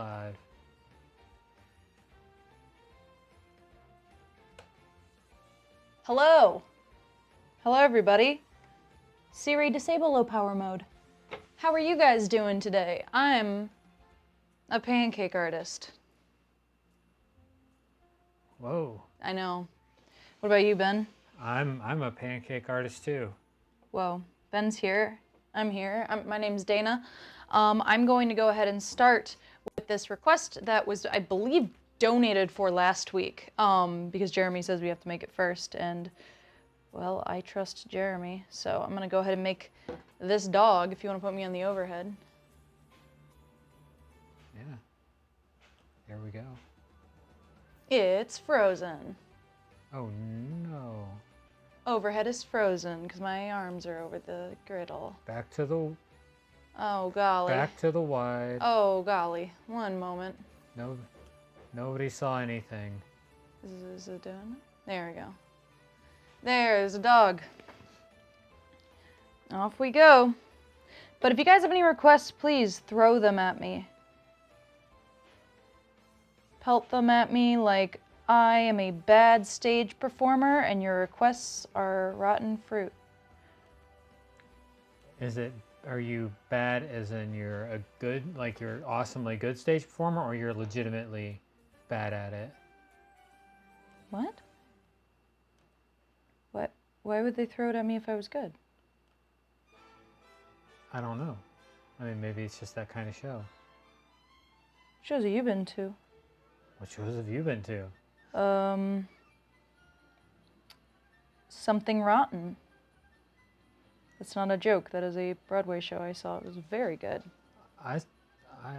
5. Hello. Hello, everybody. Siri, disable low power mode. How are you guys doing today? I'm a pancake artist. Whoa. I know. What about you, Ben? I'm a pancake artist too. Whoa. Ben's here. I'm here. My name's Dana. I'm going to go ahead and start with this request that was, I believe, donated for last week, because Jeremy says we have to make it first, and, well, I trust Jeremy, so I'm going to go ahead and make this dog, if you want to put me on the overhead. Yeah. There we go. It's frozen. Oh no. Overhead is frozen, because my arms are over the griddle. Back to the... Oh, golly. Back to the wide. Oh, golly. One moment. No, nobody saw anything. Is it doing it? There we go. There's a dog. Off we go. But if you guys have any requests, please throw them at me. Pelt them at me like I am a bad stage performer and your requests are rotten fruit. Are you bad as in you're a good, like you're awesomely good stage performer, or you're legitimately bad at it? What? What? Why would they throw it at me if I was good? I don't know. I mean, maybe it's just that kind of show. Shows have you been to? What shows have you been to? Something Rotten. That's not a joke. That is a Broadway show I saw. It was very good. I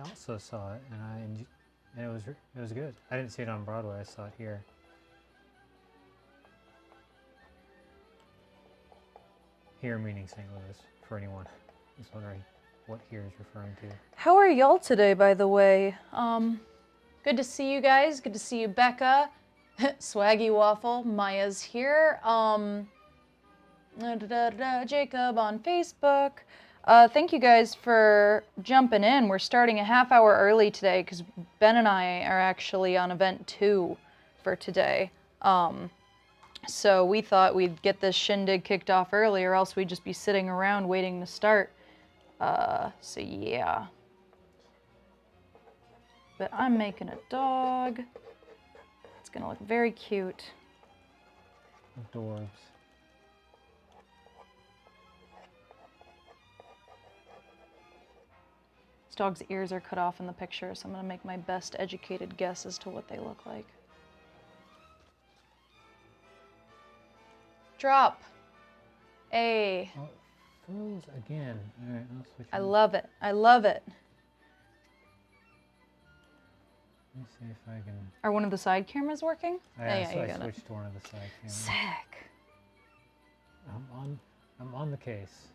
also saw it, and it was good. I didn't see it on Broadway. I saw it here. Here meaning St. Louis, for anyone who's wondering what here is referring to. How are y'all today, by the way? Good to see you guys. Good to see you, Becca. Swaggy Waffle. Maya's here. Jacob on Facebook. Thank you guys for jumping in. We're starting a half hour early today because Ben and I are actually on event 2 for today. So we thought we'd get this shindig kicked off early, or else we'd just be sitting around waiting to start. So yeah. But I'm making a dog. It's gonna look very cute. Adorbs. This dog's ears are cut off in the picture, so I'm gonna make my best educated guess as to what they look like. Drop. A. Oh, froze again. All right, I'll switch. I love it. I love it. Let me see if I can. Are one of the side cameras working? I you got switched to one of the side cameras. Sick. I'm on the case.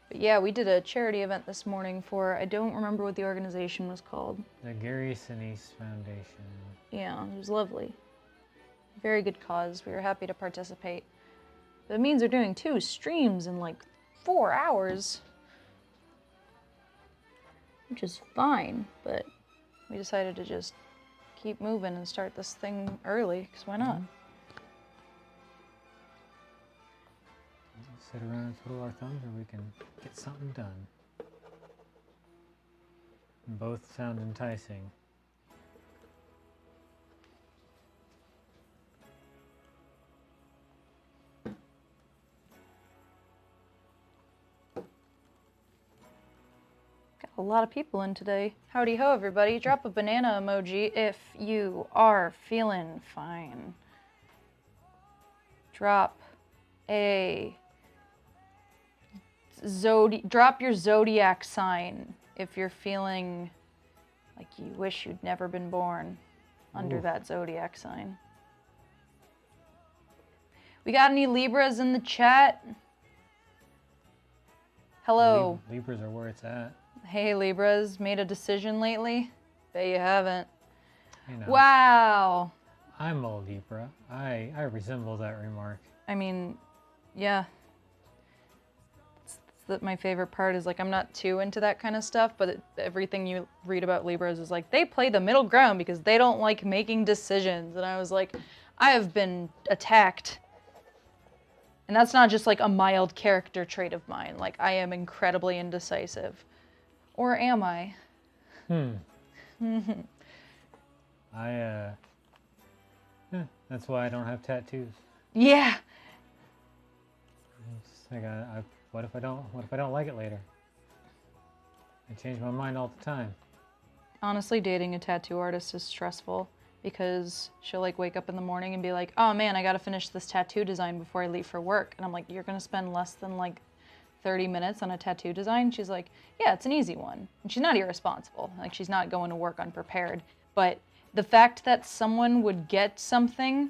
But yeah, we did a charity event this morning for, I don't remember what the organization was called. The Gary Sinise Foundation. Yeah, it was lovely. Very good cause. We were happy to participate. That means they're doing 2 streams in like 4 hours. Which is fine, but we decided to just keep moving and start this thing early, because why not? Sit around and twiddle our thumbs, or we can get something done. Both sound enticing. A lot of people in today. Howdy ho, everybody. Drop a banana emoji if you are feeling fine. Drop a drop your zodiac sign if you're feeling like you wish you'd never been born under that zodiac sign. We got any Libras in the chat? Hello. Libras are where it's at. Hey Libras, made a decision lately? Bet you haven't. You know, Wow. I'm a Libra. I resemble that remark. I mean, yeah. It's my favorite part is like I'm not too into that kind of stuff, but everything you read about Libras is like they play the middle ground because they don't like making decisions. And I was like, I have been attacked. And that's not just like a mild character trait of mine. Like I am incredibly indecisive. Or am I? That's why I don't have tattoos. Yeah. It's like, what if I don't like it later? I change my mind all the time. Honestly, dating a tattoo artist is stressful because she'll like wake up in the morning and be like, oh man, I gotta finish this tattoo design before I leave for work. And I'm like, you're gonna spend less than like 30 minutes on a tattoo design? She's like, yeah, it's an easy one. And she's not irresponsible. Like she's not going to work unprepared. But the fact that someone would get something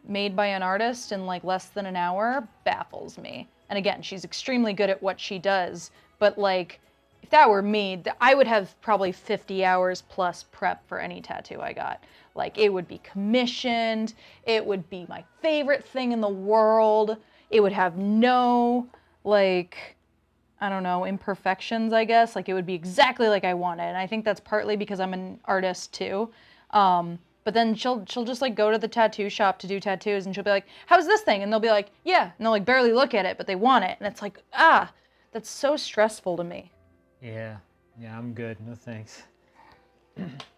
made by an artist in like less than an hour baffles me. And again, she's extremely good at what she does, but like if that were me, I would have probably 50 hours plus prep for any tattoo I got. Like it would be commissioned, it would be my favorite thing in the world, it would have no like, I don't know, imperfections, I guess. Like it would be exactly like I wanted. And I think that's partly because I'm an artist too. But then she'll just like go to the tattoo shop to do tattoos and she'll be like, how's this thing? And they'll be like, yeah. And they'll like barely look at it, but they want it. And it's like, that's so stressful to me. Yeah, I'm good. No thanks.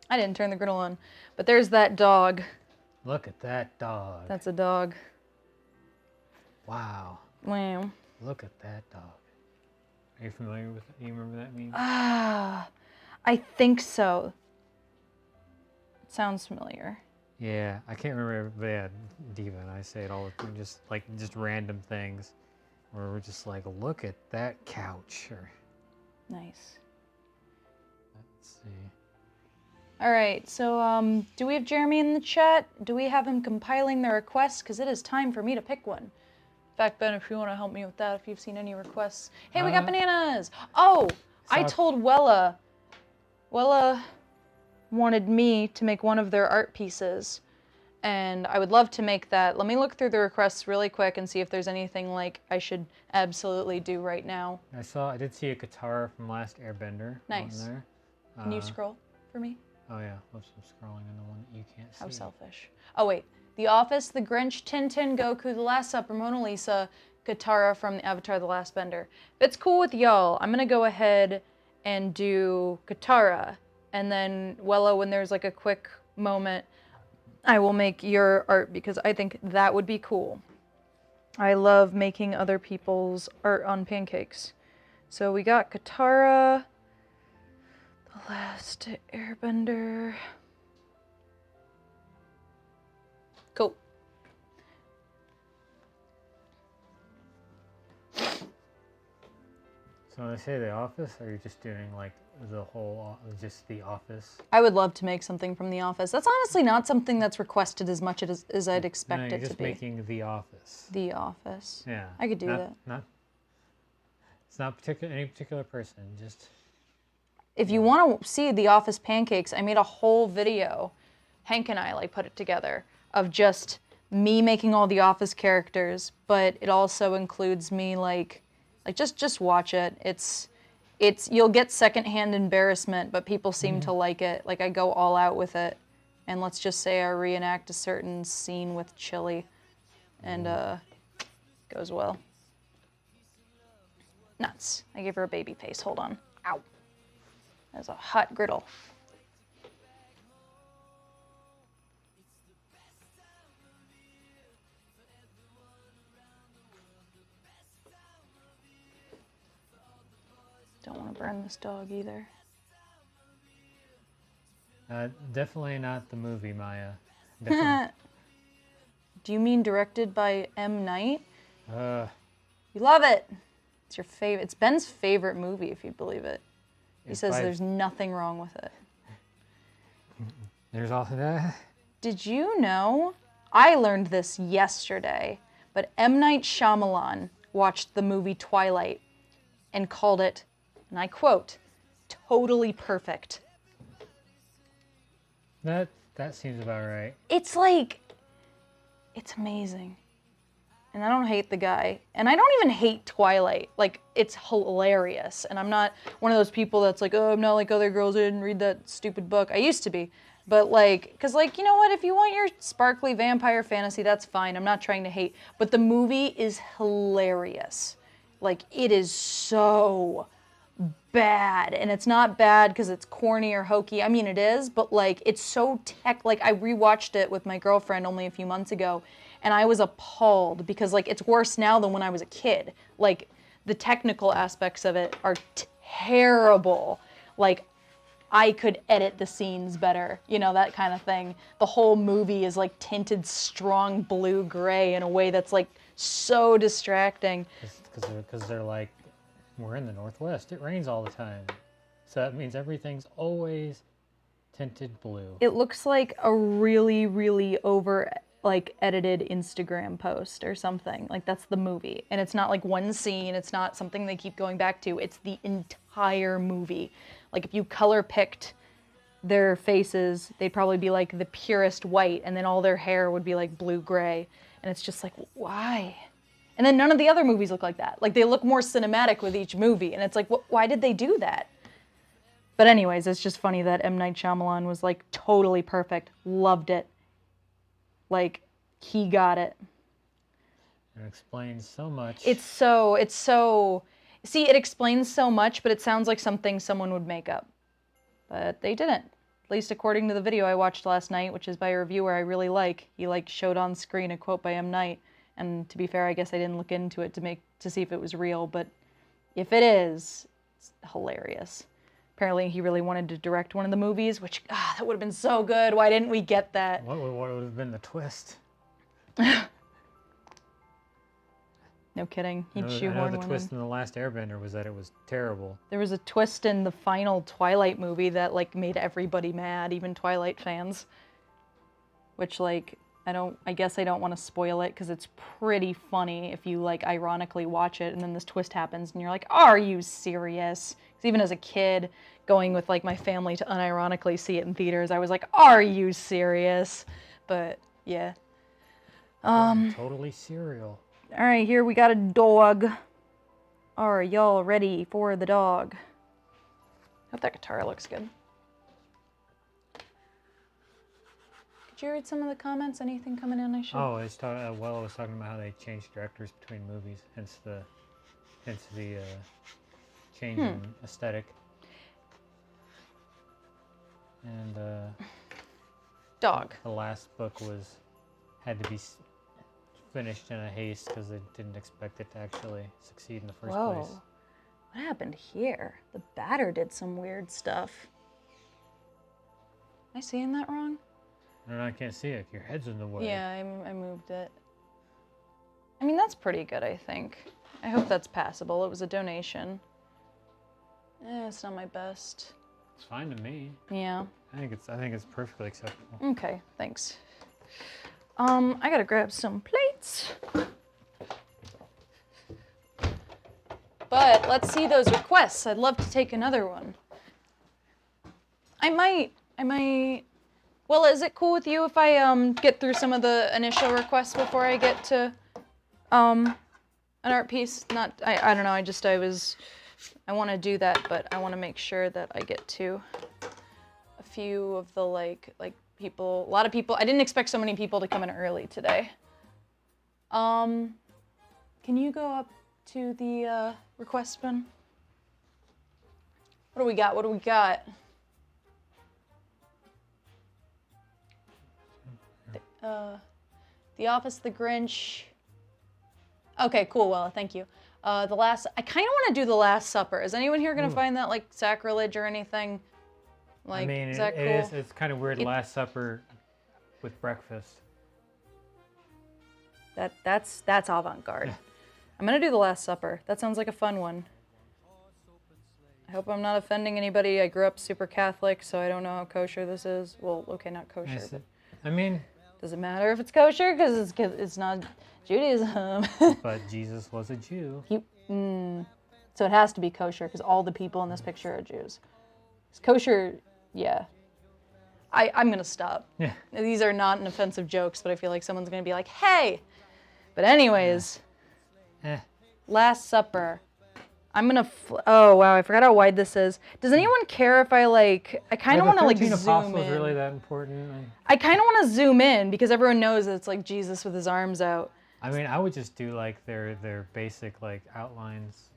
I didn't turn the griddle on. But there's that dog. Look at that dog. That's a dog. Wow. Wow. Look at that dog. Are you familiar with it? Do you remember that meme? I think so. It sounds familiar. Yeah, I can't remember, but yeah, Diva and I say it all the time, just random things where we're just like, look at that couch. Or Nice. let's see. All right, so do we have Jeremy in the chat? Do we have him compiling the requests? Because it is time for me to pick one. In fact, Ben, if you want to help me with that, if you've seen any requests. Hey, we got bananas! Oh, I told Wella. Wella wanted me to make one of their art pieces. And I would love to make that. Let me look through the requests really quick and see if there's anything like I should absolutely do right now. I did see a guitar from Last Airbender. Nice. On there. Can you scroll for me? Oh yeah, whoops, I'm scrolling on the one that you can't see. How selfish. Oh wait, The Office, The Grinch, Tintin, Goku, The Last Supper, Mona Lisa, Katara from the Avatar The Last Bender. If it's cool with y'all, I'm gonna go ahead and do Katara, and then Wella, when there's like a quick moment, I will make your art because I think that would be cool. I love making other people's art on Pancakes. So we got Katara, The Last Airbender. Cool. So when I say The Office, are you just doing like the whole, just The Office? I would love to make something from The Office. That's honestly not something that's requested as much as I'd expect No, it you're to just be. making The Office. The Office. Yeah. I could do that. It's not any particular person, just... If you want to see The Office Pancakes, I made a whole video. Hank and I like put it together of just me making all the Office characters, but it also includes me like just watch it. It's you'll get secondhand embarrassment, but people seem to like it. Like I go all out with it, and let's just say I reenact a certain scene with Chili, and goes well. Nuts. I gave her a baby face. Hold on. Ow. That was a hot griddle. Don't want to burn this dog either. Definitely not the movie, Maya. Do you mean directed by M. Night? Uh, You love it. It's your favorite. It's Ben's favorite movie, if you believe it. He says there's nothing wrong with it. There's also that. Did you know? I learned this yesterday, but M. Night Shyamalan watched the movie Twilight and called it, and I quote, totally perfect. That seems about right. It's like, it's amazing. And I don't hate the guy. And I don't even hate Twilight. Like, it's hilarious. And I'm not one of those people that's like, oh, I'm not like other girls, I didn't read that stupid book. I used to be. But like, because like, you know what? If you want your sparkly vampire fantasy, that's fine. I'm not trying to hate. But the movie is hilarious. Like, it is so bad. And it's not bad because it's corny or hokey. I mean, it is. But like, it's so like, I rewatched it with my girlfriend only a few months ago. And I was appalled because, like, it's worse now than when I was a kid. Like, the technical aspects of it are terrible. Like, I could edit the scenes better, you know, that kind of thing. The whole movie is, like, tinted strong blue-gray in a way that's, like, so distracting. Because they're like, we're in the Northwest. It rains all the time. So that means everything's always tinted blue. It looks like a really, really edited Instagram post or something. Like, that's the movie. And it's not like one scene, it's not something they keep going back to. It's the entire movie. Like, if you color picked their faces, they'd probably be like the purest white, and then all their hair would be like blue-gray. And it's just like, why? And then none of the other movies look like that. Like, they look more cinematic with each movie. And it's like, why did they do that? But anyways, it's just funny that M. Night Shyamalan was like totally perfect. Loved it. Like, he got it. It explains so much. See, it explains so much, but it sounds like something someone would make up. But they didn't. At least according to the video I watched last night, which is by a reviewer I really like. He like showed on screen a quote by M. Night. And to be fair, I guess I didn't look into it to see if it was real, but if it is, it's hilarious. Apparently he really wanted to direct one of the movies, which, that would have been so good. Why didn't we get that? What would have been the twist? No kidding. He'd I shoehorn know the one twist in. in The Last Airbender was that it was terrible. There was a twist in the final Twilight movie that, like, made everybody mad, even Twilight fans. Which, like, I guess I don't want to spoil it, because it's pretty funny if you, like, ironically watch it, and then this twist happens, and you're like, are you serious? Because even as a kid, going with, like, my family to unironically see it in theaters, I was like, are you serious? But, yeah. Totally cereal. All right, here we got a dog. Are y'all ready for the dog? Hope that guitar looks good. Did you read some of the comments? Anything coming in I should? Oh, I was talking about how they changed directors between movies, hence the change in aesthetic. And dog. The last book had to be finished in a haste because they didn't expect it to actually succeed in the first place. What happened here? The batter did some weird stuff. Am I seeing that wrong? No, I can't see it. Your head's in the way. Yeah, I moved it. I mean, that's pretty good, I think. I hope that's passable. It was a donation. It's not my best. It's fine to me. Yeah. I think it's perfectly acceptable. Okay, thanks. I gotta grab some plates. But let's see those requests. I'd love to take another one. I might. Well, is it cool with you if I get through some of the initial requests before I get to an art piece? I don't know. I want to do that, but I want to make sure that I get to a few of the like people. A lot of people. I didn't expect so many people to come in early today. Can you go up to the request bin? What do we got? The Office, The Grinch. Okay, cool. Well, thank you. I kind of want to do The Last Supper. Is anyone here gonna find that like sacrilege or anything? Like, I mean, is that cool? It's kind of weird. Last Supper with breakfast. That's avant-garde. Yeah. I'm gonna do The Last Supper. That sounds like a fun one. I hope I'm not offending anybody. I grew up super Catholic, so I don't know how kosher this is. Well, okay, not kosher. But I mean, does it matter if it's kosher? Because it's not Judaism. But Jesus was a Jew. So it has to be kosher because all the people in this picture are Jews. It's kosher, yeah. I'm gonna stop. Yeah. These are not an offensive jokes, but I feel like someone's gonna be like, "Hey, But anyways, Eh. Last Supper. I'm gonna. Oh wow, I forgot how wide this is. Does anyone care if I like? I kind of want to like zoom apostles in. Really that important? I kind of want to zoom in because everyone knows it's like Jesus with his arms out. I mean, I would just do like their basic like outlines.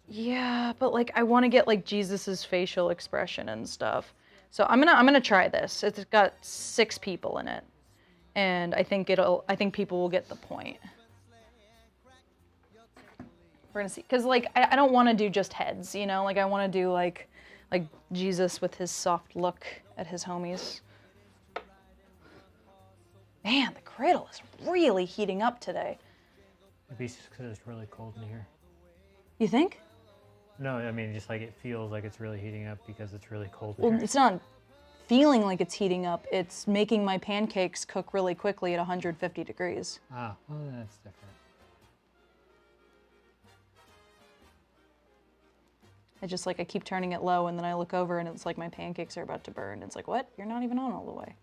Yeah, but like I want to get like Jesus's facial expression and stuff. So I'm gonna try this. It's got 6 people in it, and I think people will get the point. We're gonna see, because like I don't want to do just heads, you know, like I want to do like Jesus with his soft look at his homies. Man, the cradle is really heating up today. Maybe it's just because it's really cold in here. You think? No, I mean just like it feels like it's really heating up because it's really cold. Well, it's not feeling like it's heating up. It's making my pancakes cook really quickly at 150 degrees. Ah, well that's different. I keep turning it low, and then I look over and it's like my pancakes are about to burn. It's like, what? You're not even on all the way.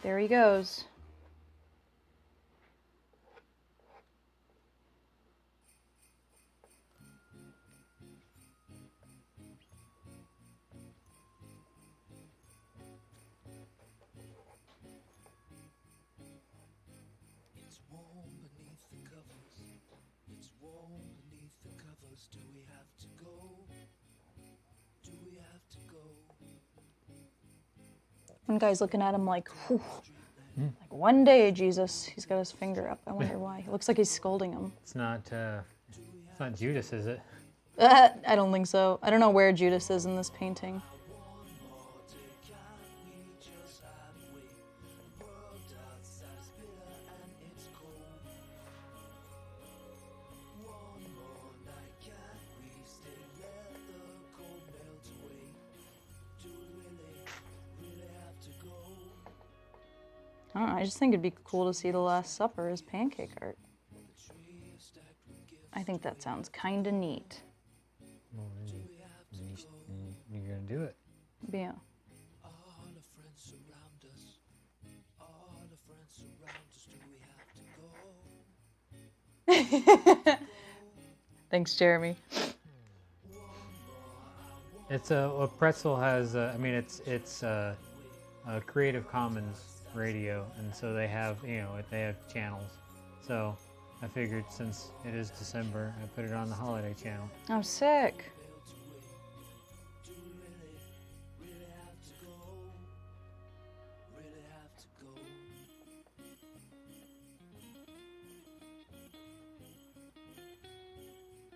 There he goes. Do we have to go? Do we have to go? One guy's looking at him like, whew. Like one day, Jesus. He's got his finger up. I wonder why. It looks like he's scolding him. It's not Judas, is it? I don't think so. I don't know where Judas is in this painting. I don't know, I just think it'd be cool to see the Last Supper as pancake art. I think that sounds kinda neat. Well, you're gonna do it. Yeah. Thanks, Jeremy. It's a pretzel has. I mean, it's a Creative Commons radio, and so they have they have channels. So I figured since it is December, I put it on the holiday channel. I'm sick.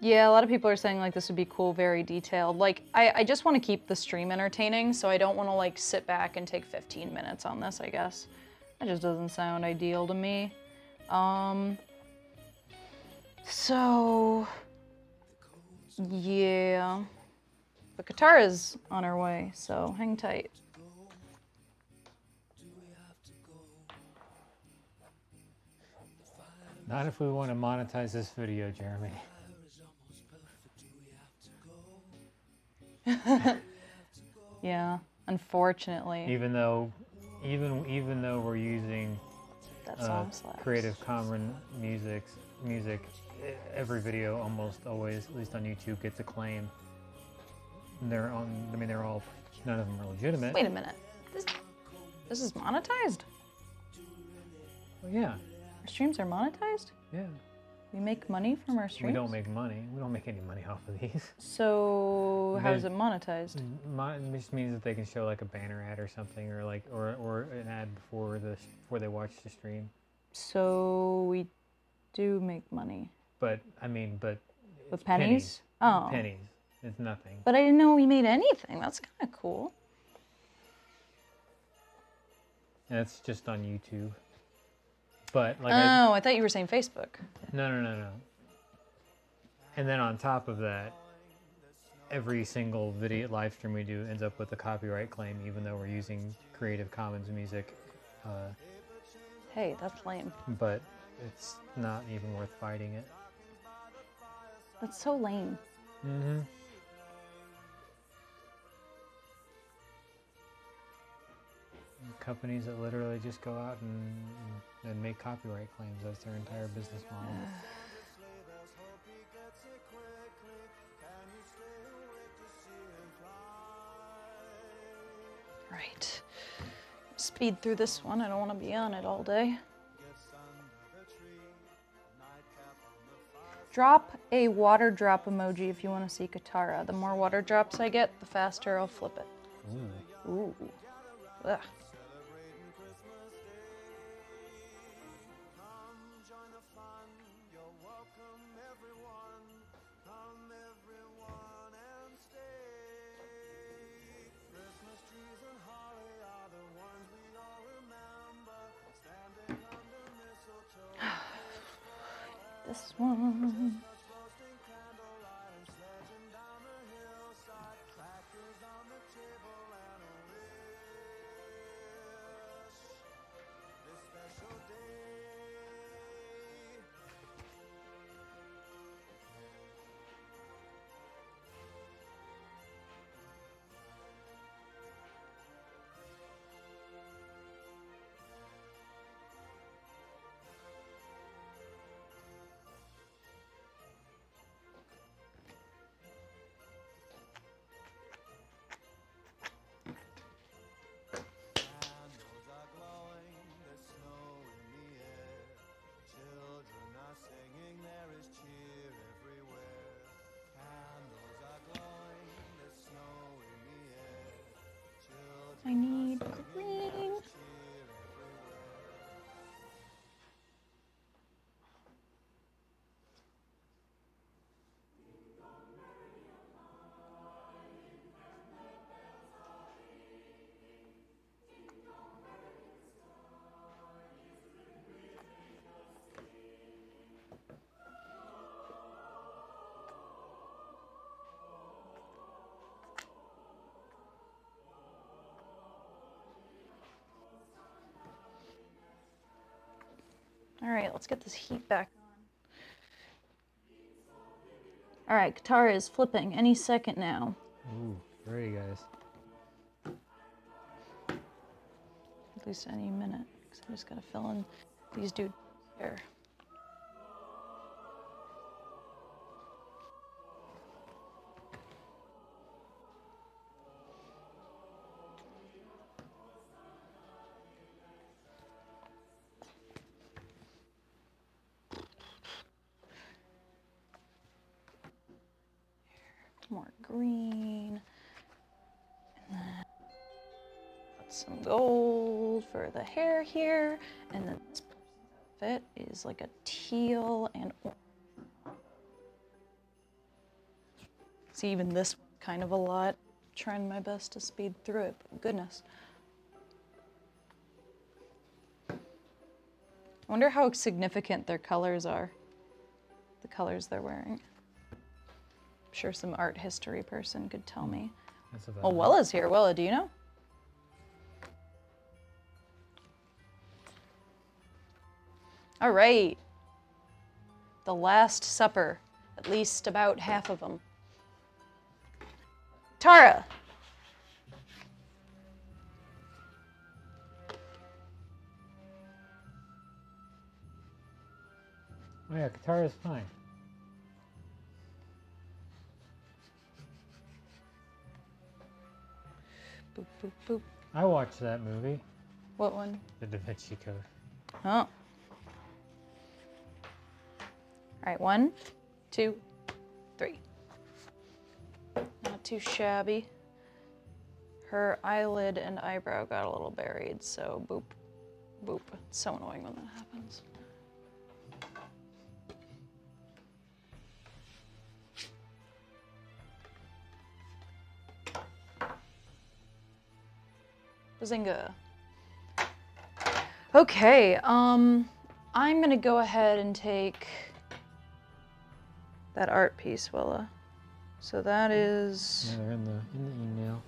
Yeah, a lot of people are saying like this would be cool, very detailed. Like I just want to keep the stream entertaining, so I don't want to like sit back and take 15 minutes on this, I guess. That just doesn't sound ideal to me. So yeah. The guitar is on her way, so hang tight. Not if we want to monetize this video, Jeremy. Yeah, unfortunately. Even though we're using That song slaps. Creative Commons music, every video almost always, at least on YouTube, gets acclaim. And they're on. I mean, they're all. None of them are legitimate. Wait a minute. This is monetized? Well, yeah. Our streams are monetized? Yeah. We make money from our streams? We don't make money. We don't make any money off of these. So how is it monetized? It just means that they can show like a banner ad or something, or like or an ad before they watch the stream. So we do make money. But I mean, With pennies? Oh. Pennies. It's nothing. But I didn't know we made anything. That's kind of cool. And it's just on YouTube. But like I thought you were saying Facebook. No. And then on top of that, every single video live stream we do ends up with a copyright claim, even though we're using Creative Commons music. Hey, that's lame. But it's not even worth fighting it. That's so lame. Mm-hmm. companies that literally just go out and make copyright claims. That's their entire business model. Right. Speed through this one. I don't want to be on it all day. Drop a water drop emoji if you want to see Katara. The more water drops I get, the faster I'll flip it. Ooh. Ugh. This one. I need green. All right, let's get this heat back on. All right, Katara is flipping any second now. Ooh, ready, guys. At least any minute, because I just gotta fill in these dudes' hair. More green, and then put some gold for the hair here, and then this fit is like a teal and orange. See, even this kind of a lot. Trying my best to speed through it, but goodness. I wonder how significant their colors are, the colors they're wearing. I'm sure some art history person could tell me. Oh, Wella's here. Wella, do you know? All right. The Last Supper. At least about half of them. Tara. Oh yeah, Katara's fine. Boop, boop, boop. I watched that movie. What one? The Da Vinci Code. Oh. All right, 1, 2, 3. Not too shabby. Her eyelid and eyebrow got a little buried, so boop, boop. It's so annoying when that happens. Bazinga. Okay, I'm gonna go ahead and take that art piece, Willa. So that is... Yeah, they're in the email.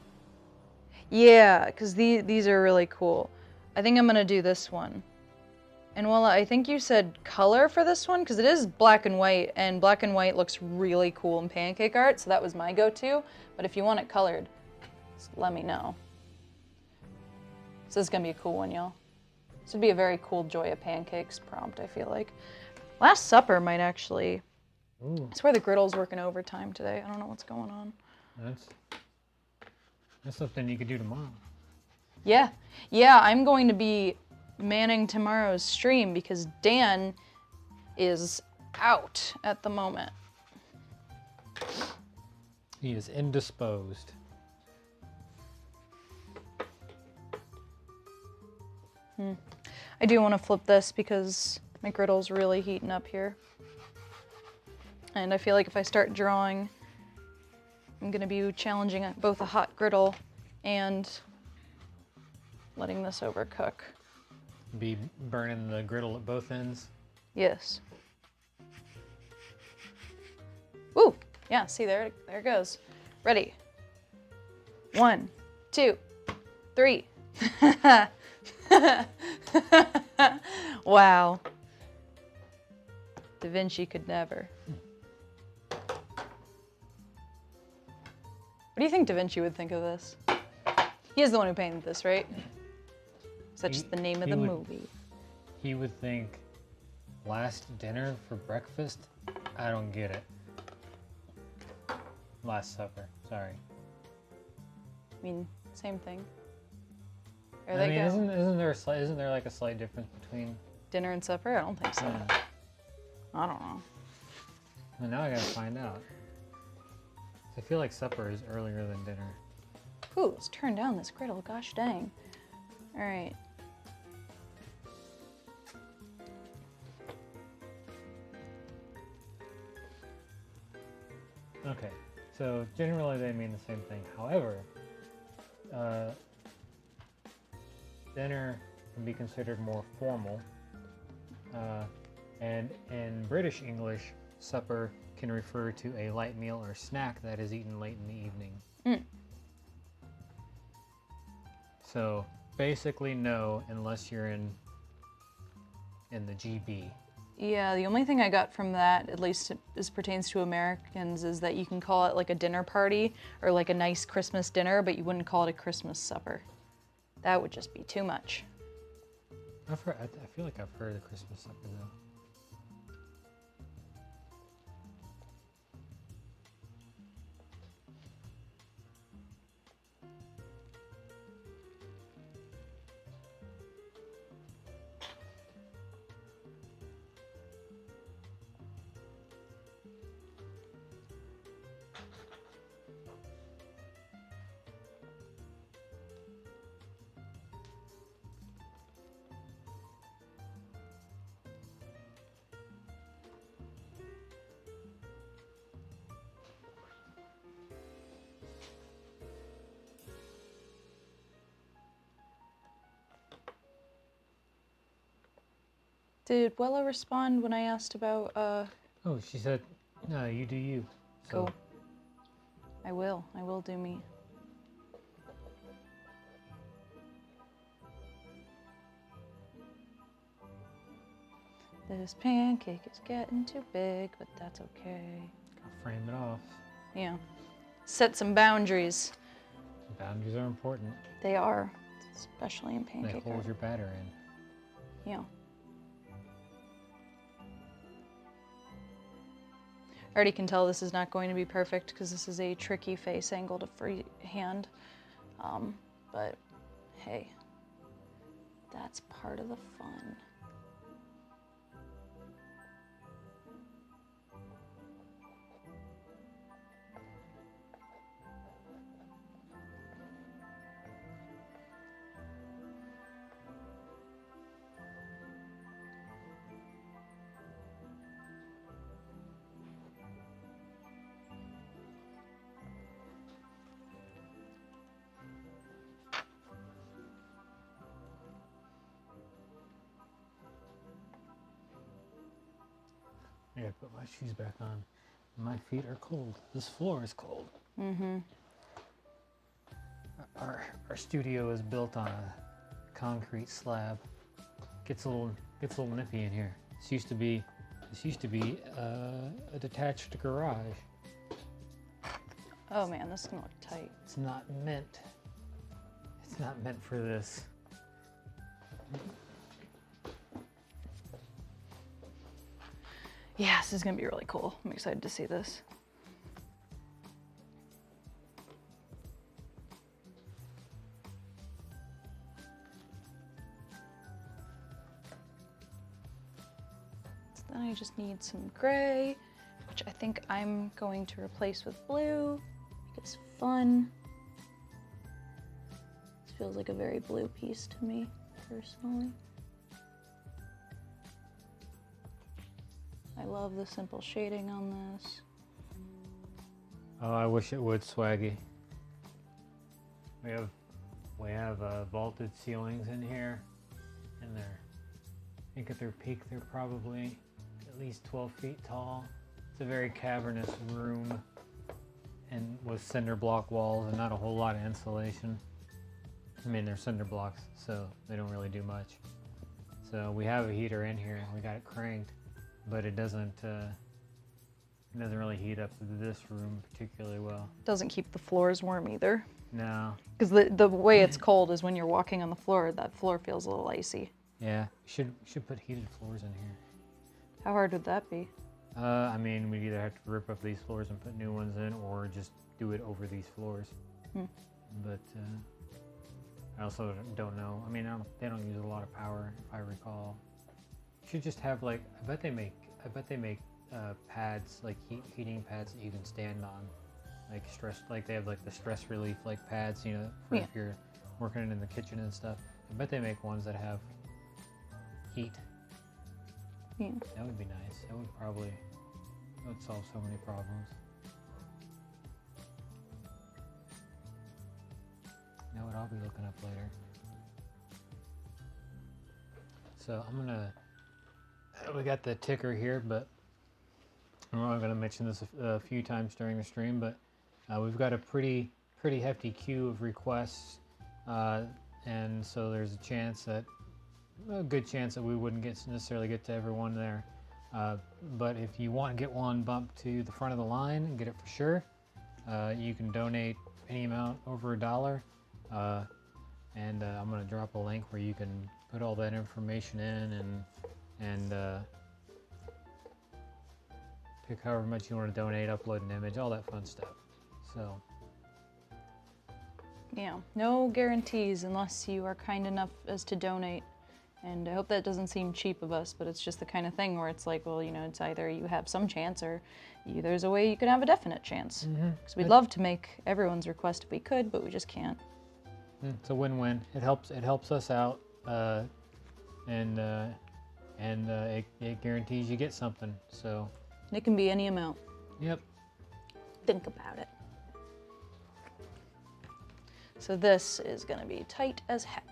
Yeah, because these are really cool. I think I'm gonna do this one. And Willa, I think you said color for this one, because it is black and black and white looks really cool in pancake art, so that was my go-to. But if you want it colored, just let me know. So this is gonna be a cool one, y'all. This would be a very cool Joy of Pancakes prompt, I feel like. Last Supper might actually... Ooh. I swear the griddle's working overtime today. I don't know what's going on. That's something you could do tomorrow. Yeah. Yeah, I'm going to be manning tomorrow's stream because Dan is out at the moment. He is indisposed. I do want to flip this because my griddle's really heating up here. And I feel like if I start drawing, I'm going to be challenging both a hot griddle and letting this overcook. Be burning the griddle at both ends. Yes. Ooh, yeah, see there it goes. Ready. 1, 2, 3. Wow. Da Vinci could never. What do you think Da Vinci would think of this? He is the one who painted this, right? Is that just the name of the movie? He would think, last dinner for breakfast? I don't get it. Last Supper, sorry. I mean, same thing. I mean, isn't there like a slight difference between dinner and supper? I don't think so. Yeah. I don't know. Well, now I gotta find out. I feel like supper is earlier than dinner. Ooh, let's turn down this griddle. Gosh dang. All right. Okay, so generally they mean the same thing. However, dinner can be considered more formal, and in British English, supper can refer to a light meal or snack that is eaten late in the evening. Mm. So basically no, unless you're in the GB. Yeah, the only thing I got from that, at least as pertains to Americans, is that you can call it like a dinner party or like a nice Christmas dinner, but you wouldn't call it a Christmas supper. That would just be too much. I feel like I've heard of Christmas supper though. Did Wella respond when I asked about, Oh, she said, no, you do you. So. Go. I will do me. This pancake is getting too big, but that's okay. Gotta frame it off. Yeah. Set some boundaries. Boundaries are important. They are, especially in pancake They hold art. your batter in. Yeah. I already can tell this is not going to be perfect because this is a tricky face angle to freehand. But hey, that's part of the fun. I gotta put my shoes back on. My feet are cold. This floor is cold. Mm-hmm. Our studio is built on a concrete slab. Gets a little nippy in here. This used to be a detached garage. Oh man, this is gonna look tight. It's not meant for this. Yeah, this is gonna be really cool. I'm excited to see this. So then I just need some gray, which I think I'm going to replace with blue. It's fun. This feels like a very blue piece to me, personally. I love the simple shading on this. Oh, I wish it would, Swaggy. We have vaulted ceilings in here, and I think at their peak they're probably at least 12 feet tall. It's a very cavernous room, and with cinder block walls and not a whole lot of insulation. I mean, they're cinder blocks, so they don't really do much. So we have a heater in here, and we got it cranked, but it doesn't really heat up this room particularly well. Doesn't keep the floors warm either. No. Because the way it's cold is when you're walking on the floor, that floor feels a little icy. Yeah, should put heated floors in here. How hard would that be? I mean, we'd either have to rip up these floors and put new ones in, or just do it over these floors. But I also don't know. I mean, they don't use a lot of power, if I recall. You should just have like, I bet they make pads, like heating pads that you can stand on, like they have like the stress relief like pads, you know, for if you're working in the kitchen and stuff. I bet they make ones that have heat. Yeah. That would be nice. That would solve so many problems. Know what I'll be looking up later. So we got the ticker here, but I'm only going to mention this a few times during the stream, but we've got a pretty hefty queue of requests, and so there's a good chance that we wouldn't necessarily get to everyone there. But if you want to get one bumped to the front of the line and get it for sure, you can donate any amount over $1. And I'm going to drop a link where you can put all that information in and pick however much you want to donate, upload an image, all that fun stuff. So yeah, no guarantees unless you are kind enough as to donate. And I hope that doesn't seem cheap of us, but it's just the kind of thing where it's like, well, you know, it's either you have some chance or there's a way you can have a definite chance. Because we'd love to make everyone's request if we could, but we just can't. It's a win-win. It helps us out, and it guarantees you get something. So It can be any amount. Yep. Think about it. So this is gonna be tight as heck.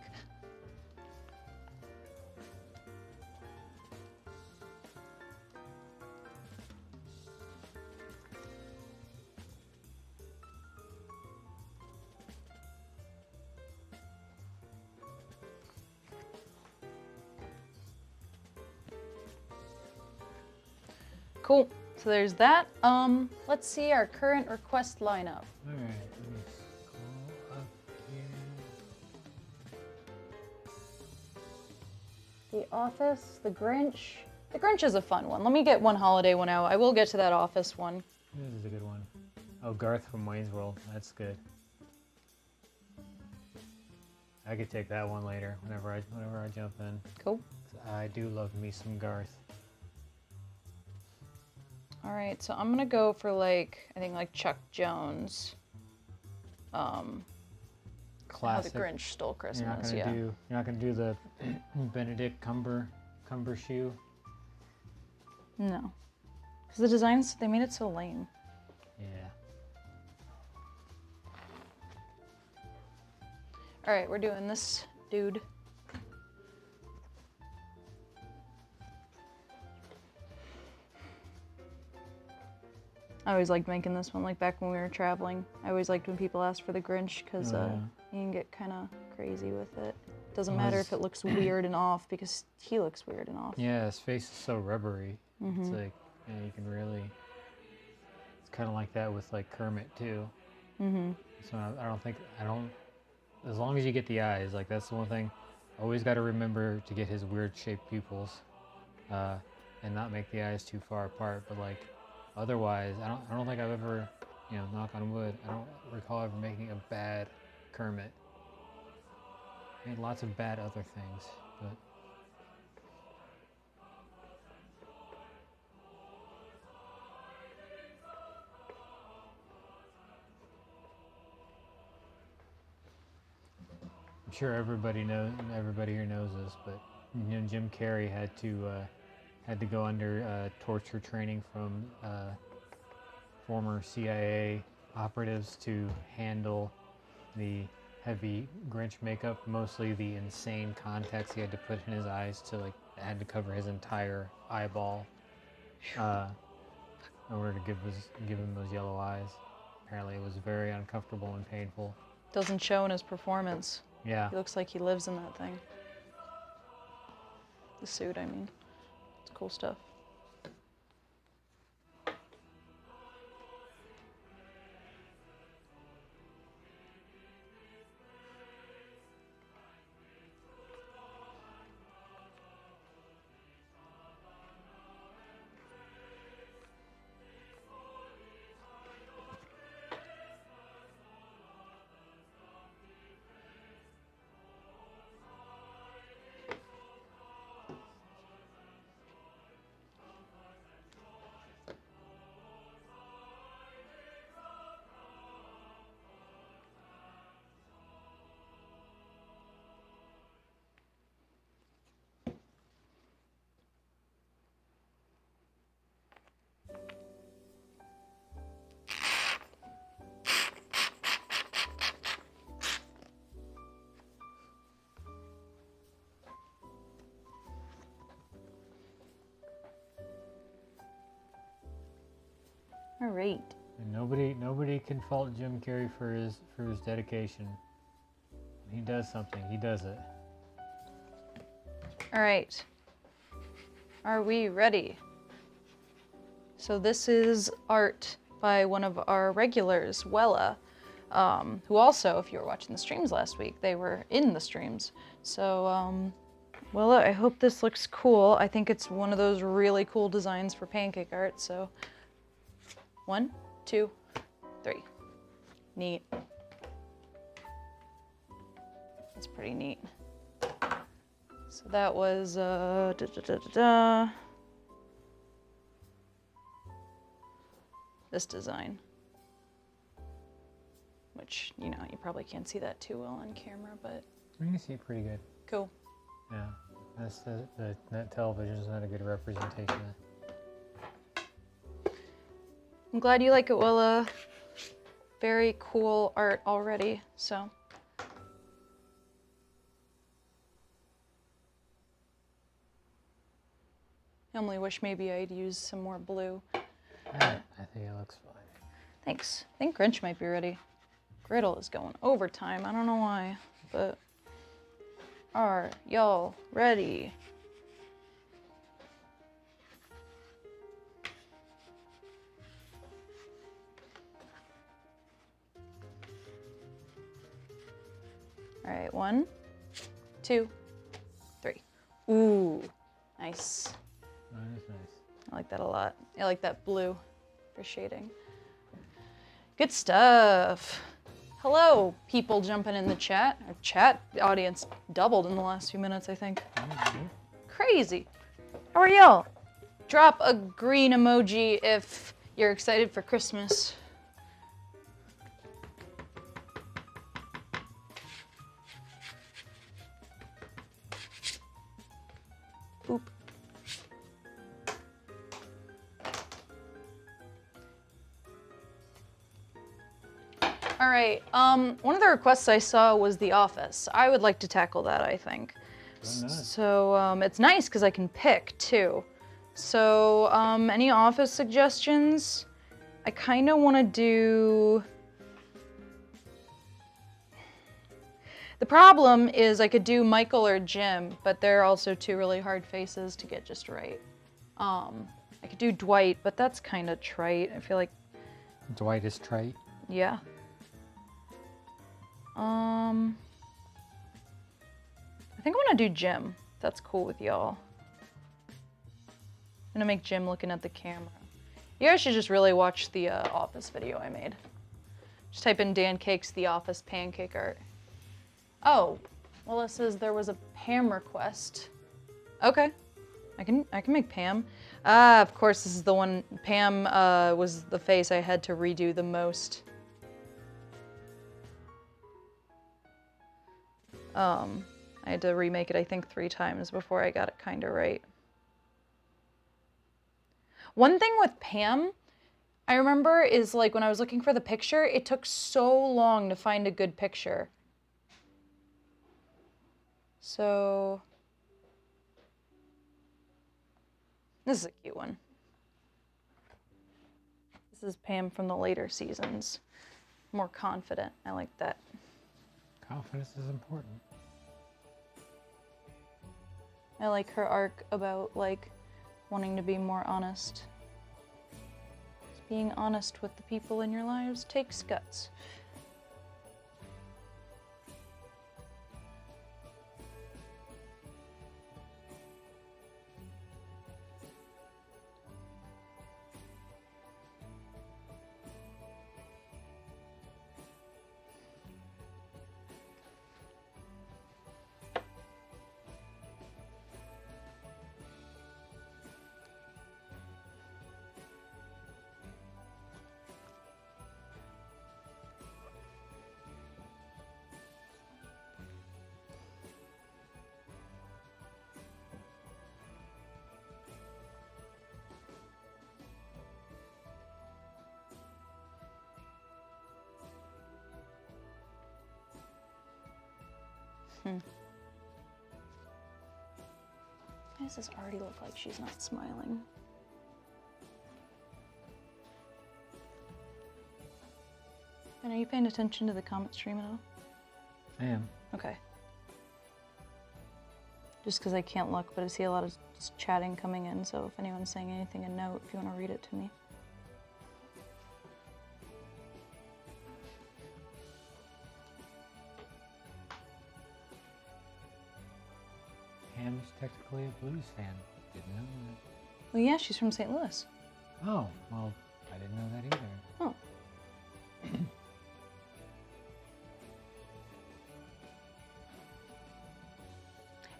Cool. So there's that. Let's see our current request lineup. All right. Let me scroll up here. The Office, The Grinch. The Grinch is a fun one. Let me get one holiday one out. I will get to that Office one. This is a good one. Oh, Garth from Wayne's World. That's good. I could take that one later whenever I jump in. Cool. I do love me some Garth. All right, so I'm gonna go for I think Chuck Jones. Classic. How the Grinch Stole Christmas. You're not gonna do the Benedict Cumbershoe. No, because the designs, they made it so lame. Yeah. All right, we're doing this dude. I always liked making this one, back when we were traveling. I always liked when people asked for the Grinch, because you can get kind of crazy with it. Doesn't matter if it looks weird and off, because he looks weird and off. Yeah, his face is so rubbery. It's you can really... It's kind of like that with Kermit too. So I don't... As long as you get the eyes, that's the one thing. Always got to remember to get his weird shaped pupils, and not make the eyes too far apart. But like, otherwise, I don't think I've ever, knock on wood, I don't recall ever making a bad Kermit. I made lots of bad other things, but. I'm sure everybody here knows this, but Jim Carrey had to go under torture training from former CIA operatives to handle the heavy Grinch makeup, mostly the insane contacts he had to put in his eyes had to cover his entire eyeball in order to give him those yellow eyes. Apparently, it was very uncomfortable and painful. Doesn't show in his performance. Yeah. He looks like he lives in that thing. The suit, I mean. It's cool stuff. All right. And nobody can fault Jim Carrey for his dedication. When he does something, he does it. All right. Are we ready? So this is art by one of our regulars, Wella, who also, if you were watching the streams last week, they were in the streams. So, Wella, I hope this looks cool. I think it's one of those really cool designs for pancake art, so 1, 2, 3. Neat. That's pretty neat. So that was this design, which you probably can't see that too well on camera, but you can see it pretty good. Cool. Yeah, that's that television is not a good representation. I'm glad you like it, Willa. Very cool art already, so. I only wish maybe I'd use some more blue. I think it looks fine. Thanks. I think Grinch might be ready. Griddle is going overtime. I don't know why, but are y'all ready? All right, 1, 2, 3. Ooh, nice. That is nice. I like that a lot. I like that blue for shading. Good stuff. Hello, people jumping in the chat. Our chat audience doubled in the last few minutes, I think. Mm-hmm. Crazy. How are y'all? Drop a green emoji if you're excited for Christmas. Boop. All right, one of the requests I saw was The Office. I would like to tackle that, I think. Oh, nice. So it's nice because I can pick too. So any Office suggestions? I kind of want to do... The problem is I could do Michael or Jim, but they're also two really hard faces to get just right. I could do Dwight, but that's kind of trite. I feel like... Dwight is trite? Yeah. I think I want to do Jim. If that's cool with y'all. I'm gonna make Jim looking at the camera. You guys should just really watch the Office video I made. Just type in Dancakes The Office pancake art. Oh, well, it says there was a Pam request. Okay, I can make Pam. Ah, of course, this is the one. Pam was the face I had to redo the most. I had to remake it, I think, 3 times before I got it kind of right. One thing with Pam, I remember, is like when I was looking for the picture, it took so long to find a good picture. So, this is a cute one. This is Pam from the later seasons. More confident. I like that. Confidence is important. I like her arc about, like, wanting to be more honest. Being honest with the people in your lives takes guts. Why does this already look like she's not smiling? And are you paying attention to the comment stream at all? I am. Okay. Just because I can't look, but I see a lot of just chatting coming in, so if anyone's saying anything, a note if you want to read it to me. Pam is technically a blues fan. Didn't know that. Well, yeah, she's from St. Louis. Oh, well, I didn't know that either. Oh.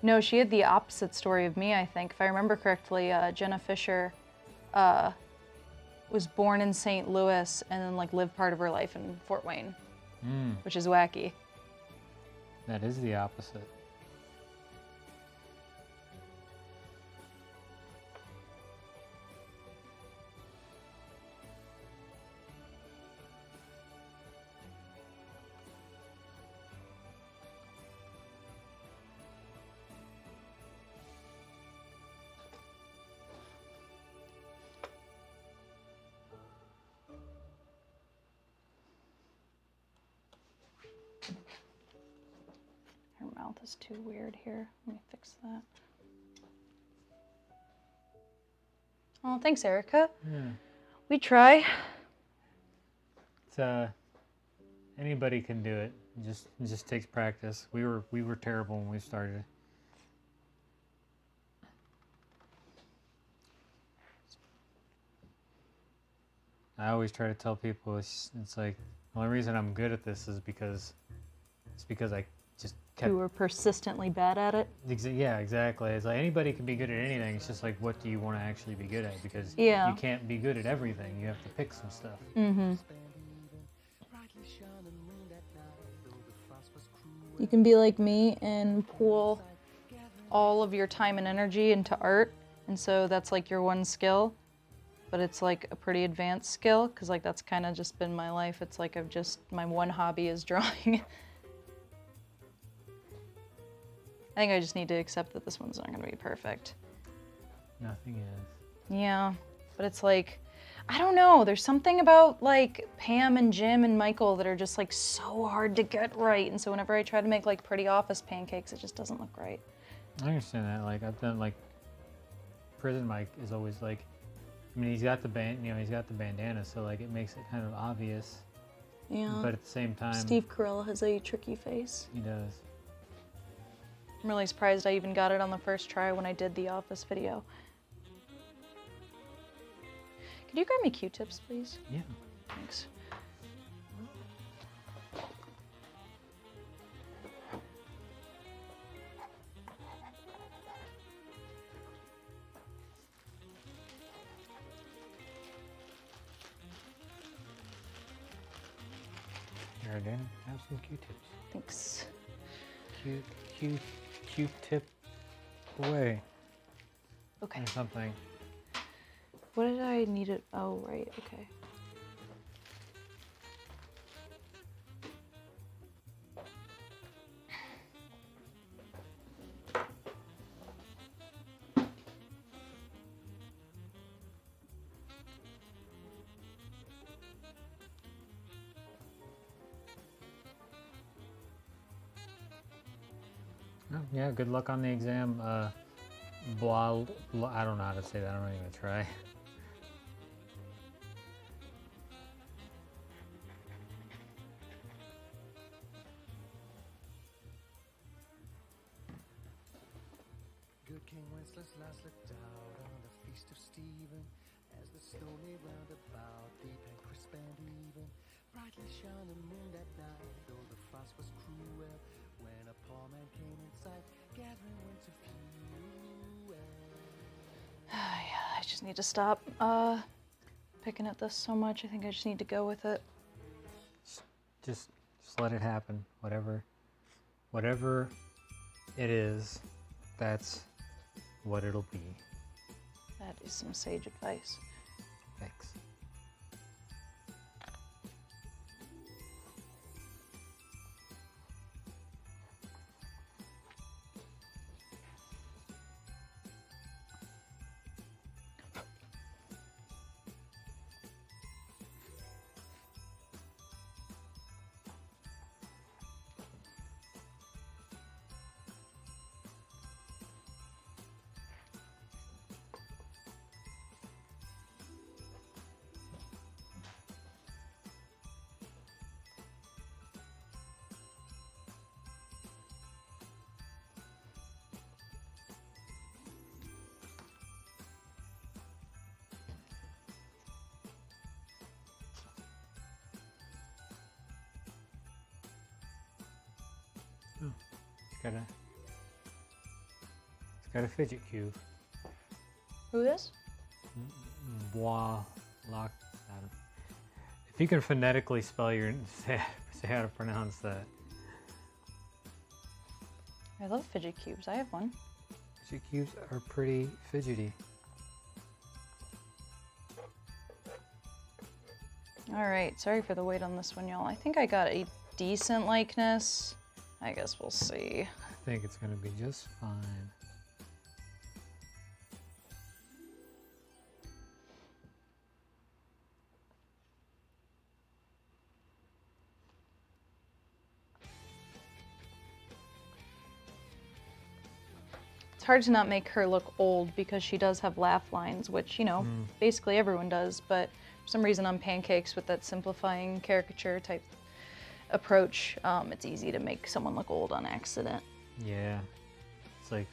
No, she had the opposite story of me, I think. If I remember correctly, Jenna Fisher was born in St. Louis and then like lived part of her life in Fort Wayne, which is wacky. That is the opposite. Her mouth is too weird here. Let me fix that. Oh, thanks, Erica. Yeah. We try. It's anybody can do it. It just takes practice. We were terrible when we started. I always try to tell people it's like the only reason I'm good at this is because I just kept. You were persistently bad at it. Yeah, exactly. It's like anybody can be good at anything. It's just like, what do you want to actually be good at? Because Yeah. you can't be good at everything. You have to pick some stuff. Mm-hmm. You can be like me and pool all of your time and energy into art, and so that's like your one skill, but it's like a pretty advanced skill, because like that's kind of just been my life. It's like my one hobby is drawing. I think I just need to accept that this one's not going to be perfect. Nothing is. Yeah, but it's like, I don't know. There's something about like Pam and Jim and Michael that are just like so hard to get right. And so whenever I try to make like pretty office pancakes, it just doesn't look right. I understand that. Like I've done like Prison Mike is always like, I mean, he's got the he's got the bandana, so like it makes it kind of obvious. Yeah. But at the same time, Steve Carell has a tricky face. He does. I'm really surprised I even got it on the first try when I did the Office video. Could you grab me Q-tips, please? Yeah. Thanks. Here, Dan, have some Q-tips. Thanks. Q-tip away. Okay. Or something. What did I need it? Oh, right. Okay. Oh, yeah, good luck on the exam. I don't know how to say that. I'm not even gonna try. Good King Wenceslas last looked out on the feast of Stephen, as the snow lay round about, deep and crisp and even. Brightly shone the moon that night, though the frost was cruel, when a poor man came in sight, gathering winter fuel. Yeah, I just need to stop picking at this so much. I think I just need to go with it. Just let it happen. Whatever it is, that's what it'll be. That is some sage advice. Thanks. Oh, it's got a fidget cube. Who is? Bois lock. If you can phonetically spell your say how to pronounce that. I love fidget cubes. I have one. Fidget cubes are pretty fidgety. All right. Sorry for the wait on this one, y'all. I think I got a decent likeness. I guess we'll see. I think it's gonna be just fine. It's hard to not make her look old because she does have laugh lines, which, you know, basically everyone does, but for some reason on Pancakes with that simplifying caricature type approach, it's easy to make someone look old on accident. Yeah, it's like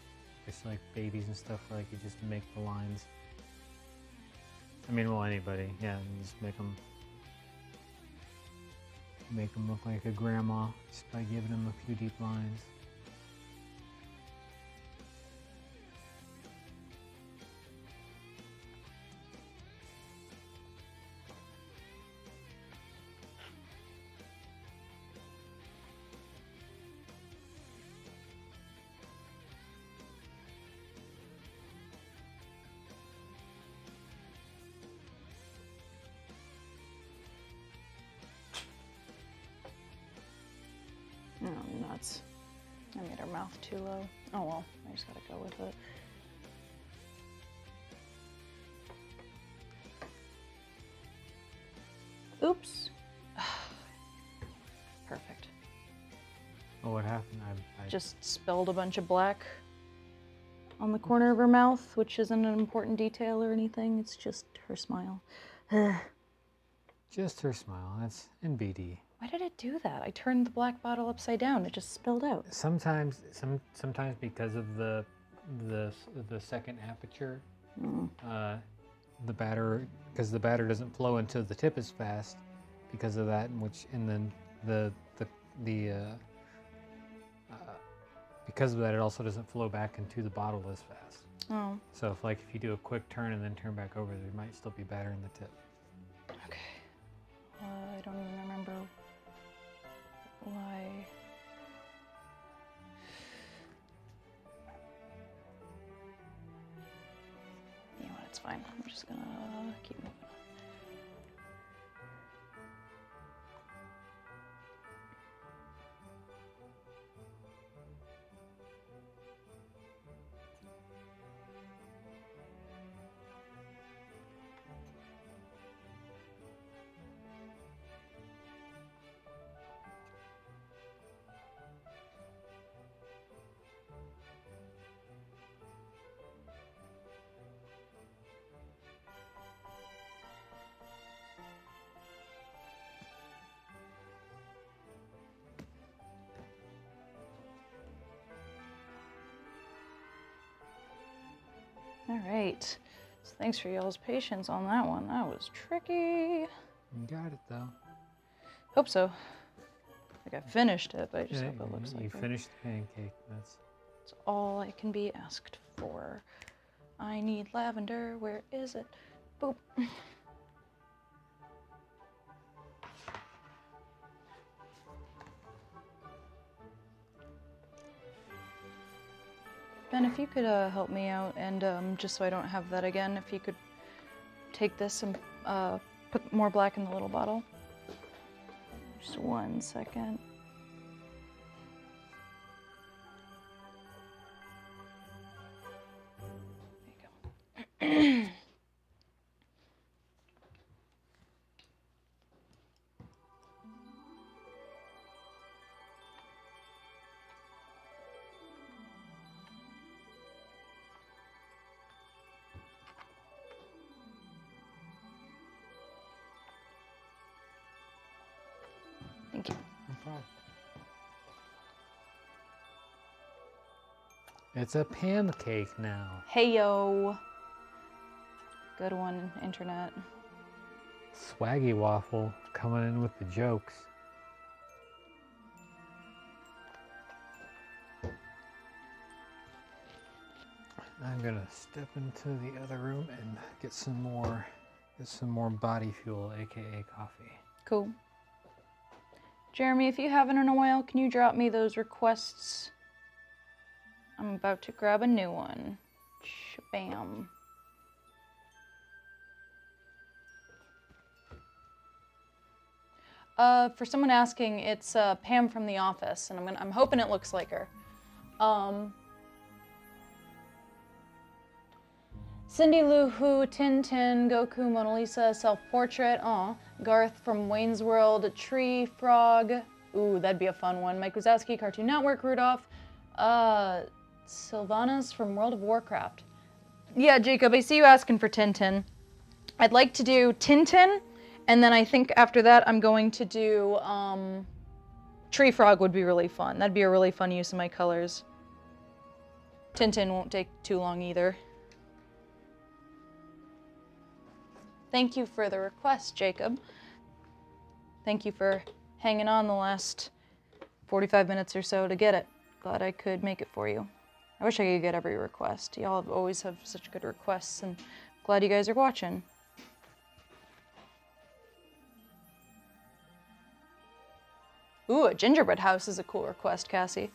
babies and stuff. Where, like, you just make the lines. I mean, well, anybody. Yeah, you just make them look like a grandma just by giving them a few deep lines. Oh, nuts. I made her mouth too low. Oh well, I just gotta go with it. Oops. Perfect. Oh, what happened? I Just spilled a bunch of black on the corner of her mouth, which isn't an important detail or anything. It's just her smile. just her smile. That's in BD. Why did it do that? I turned the black bottle upside down. It just spilled out. Sometimes because of the second aperture, the batter doesn't flow into the tip as fast because of that, and then because of that, it also doesn't flow back into the bottle as fast. Oh. So if you do a quick turn and then turn back over, there might still be batter in the tip. Okay. I don't even remember why. You know what? It's fine. I'm just gonna keep moving. All right. So thanks for y'all's patience on that one. That was tricky. You got it though. Hope so. Like I finished it, but I just hope it looks like you it. finished the pancake. That's all I can be asked for. I need lavender. Where is it? Boop. Ben, if you could help me out, and just so I don't have that again, if you could take this and put more black in the little bottle. Just 1 second. There you go. Thank you. no problem. It's a pancake now. Hey yo. Good one, internet. Swaggy Waffle coming in with the jokes. I'm gonna step into the other room and get some more body fuel, aka coffee. Cool. Jeremy, if you haven't in a while, can you drop me those requests? I'm about to grab a new one. Bam. For someone asking, it's Pam from The Office, and I'm hoping it looks like her. Cindy Lou Who, Tintin, Goku, Mona Lisa, Self-Portrait, Garth from Wayne's World, Tree, Frog, ooh, that'd be a fun one, Mike Wazowski, Cartoon Network, Rudolph, Sylvanas from World of Warcraft. Yeah, Jacob, I see you asking for Tintin. I'd like to do Tintin, and then I think after that I'm going to do, Tree Frog would be really fun. That'd be a really fun use of my colors. Tintin won't take too long either. Thank you for the request, Jacob. Thank you for hanging on the last 45 minutes or so to get it. Glad I could make it for you. I wish I could get every request. Y'all always have such good requests, and glad you guys are watching. Ooh, a gingerbread house is a cool request, Cassie.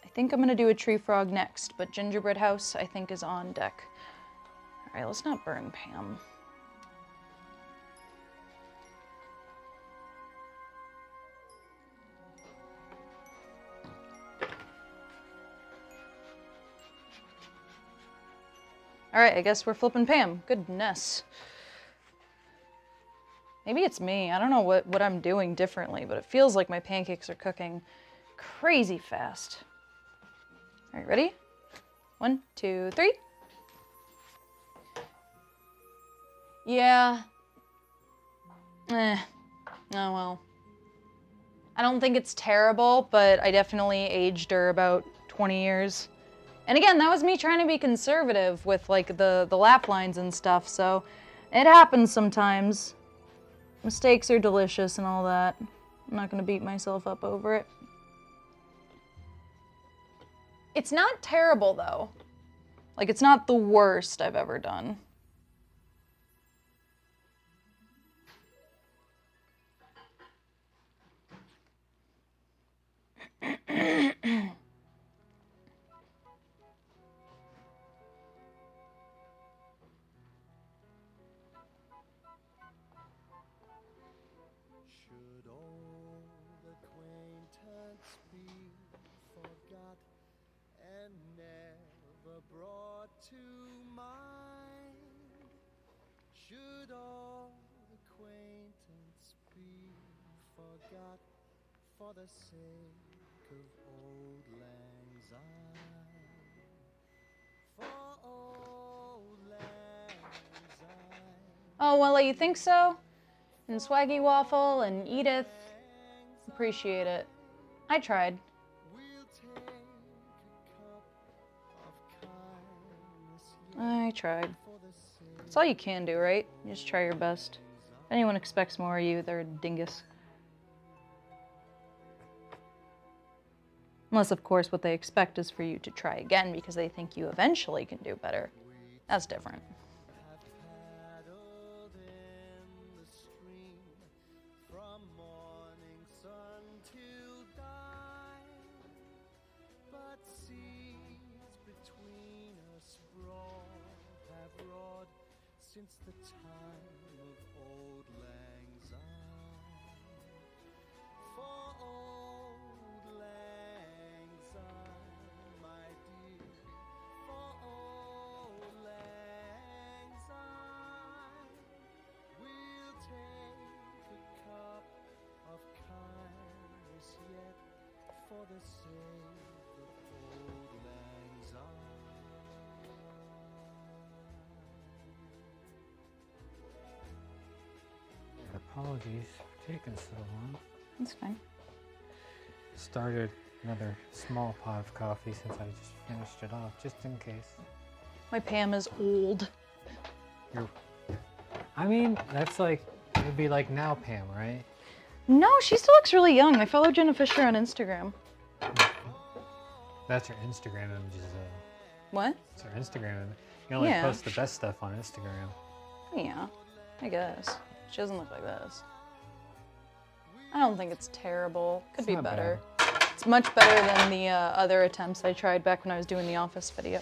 I think I'm gonna do a tree frog next, but gingerbread house I think is on deck. All right, let's not burn Pam. All right, I guess we're flipping Pam. Goodness. Maybe it's me. I don't know what I'm doing differently, but it feels like my pancakes are cooking crazy fast. All right, ready? 1, 2, 3. Yeah, Oh well. I don't think it's terrible, but I definitely aged her about 20 years. And again, that was me trying to be conservative with like the lap lines and stuff, so it happens sometimes. Mistakes are delicious and all that. I'm not gonna beat myself up over it. It's not terrible though. Like, it's not the worst I've ever done. Should old acquaintance be forgot and never brought to mind? Should old acquaintance be forgot for the sake of old lang syne? For old lang syne. Oh, well, you think so? And Swaggy Waffle and Edith. Appreciate it. I tried. We'll take a cup of kindness I tried. for the sake. That's all you can do, right? You just try your best. If anyone expects more of you, they're a dingus. Unless, of course, what they expect is for you to try again because they think you eventually can do better. That's different. Paddled in the stream from morning sun till dawn, but seas between us broad have roared since the time of old lang syne. For old lang syne, my dear, for old lang syne, we'll take a cup of kindness yet for the sake of old lang syne. Apologies for taking so long. That's fine. Started another small pot of coffee since I just finished it off, just in case. My Pam is old. I mean, that's like, it would be like now Pam, right? No, she still looks really young. I follow Jenna Fisher on Instagram. That's her Instagram images, What? It's her Instagram. You only Yeah. post the best stuff on Instagram. Yeah, I guess. She doesn't look like this. I don't think it's terrible. Could It's be not better. It's much better than the other attempts I tried back when I was doing the Office video.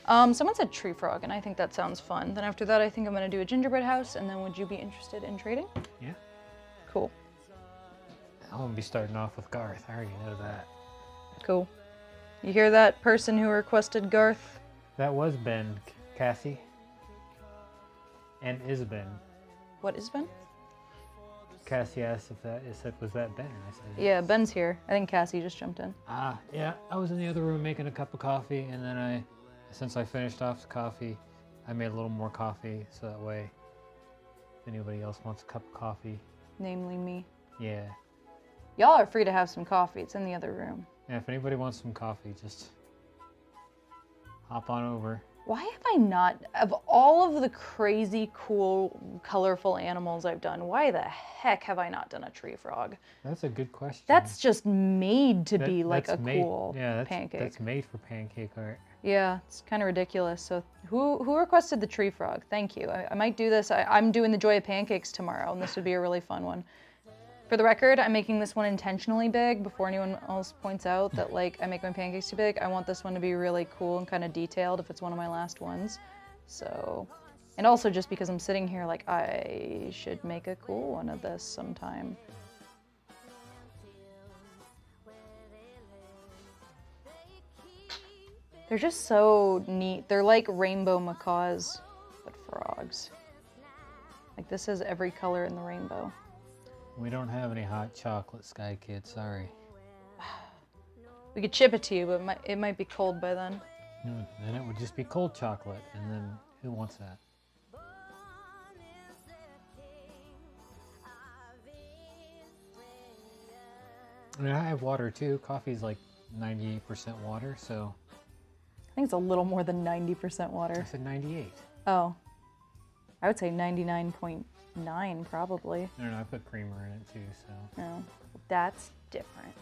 Someone said tree frog, and I think that sounds fun. Then after that, I think I'm gonna do a gingerbread house, and then would you be interested in trading? Yeah. Cool. I'm gonna be starting off with Garth. I already know that. Cool. You hear that, person who requested Garth? That was Ben, Cassie. And is Ben. What is Ben? Cassie asked was that Ben? And I said, Yeah, Ben's here. I think Cassie just jumped in. Yeah, I was in the other room making a cup of coffee, and then since I finished off the coffee, I made a little more coffee, so that way, if anybody else wants a cup of coffee, Namely me. yeah. Y'all are free to have some coffee. It's in the other room. Yeah, if anybody wants some coffee, just hop on over. Why have I not, of all of the crazy, cool, colorful animals I've done, why the heck have I not done a tree frog? That's a good question. That's just made to be like a That's made- cool yeah, pancake. That's made for pancake art. Yeah, it's kind of ridiculous. So who requested the tree frog? Thank you. I might do this. I'm doing the Joy of Pancakes tomorrow, and this would be a really fun one. For the record, I'm making this one intentionally big before anyone else points out that like I make my pancakes too big. I want this one to be really cool and kind of detailed if it's one of my last ones. So, and also just because I'm sitting here like I should make a cool one of this sometime. They're just so neat. They're like rainbow macaws, but frogs. Like this is every color in the rainbow. We don't have any hot chocolate, Sky Kid, sorry. We could chip it to you, but it might be cold by then. Then it would just be cold chocolate, and then who wants that? I mean, I have water too. Coffee's like 98% water, so. I think it's a little more than 90% I water. said 98. Oh. I would say 99.9 probably. I don't know, I put creamer in it too, so. No, that's different.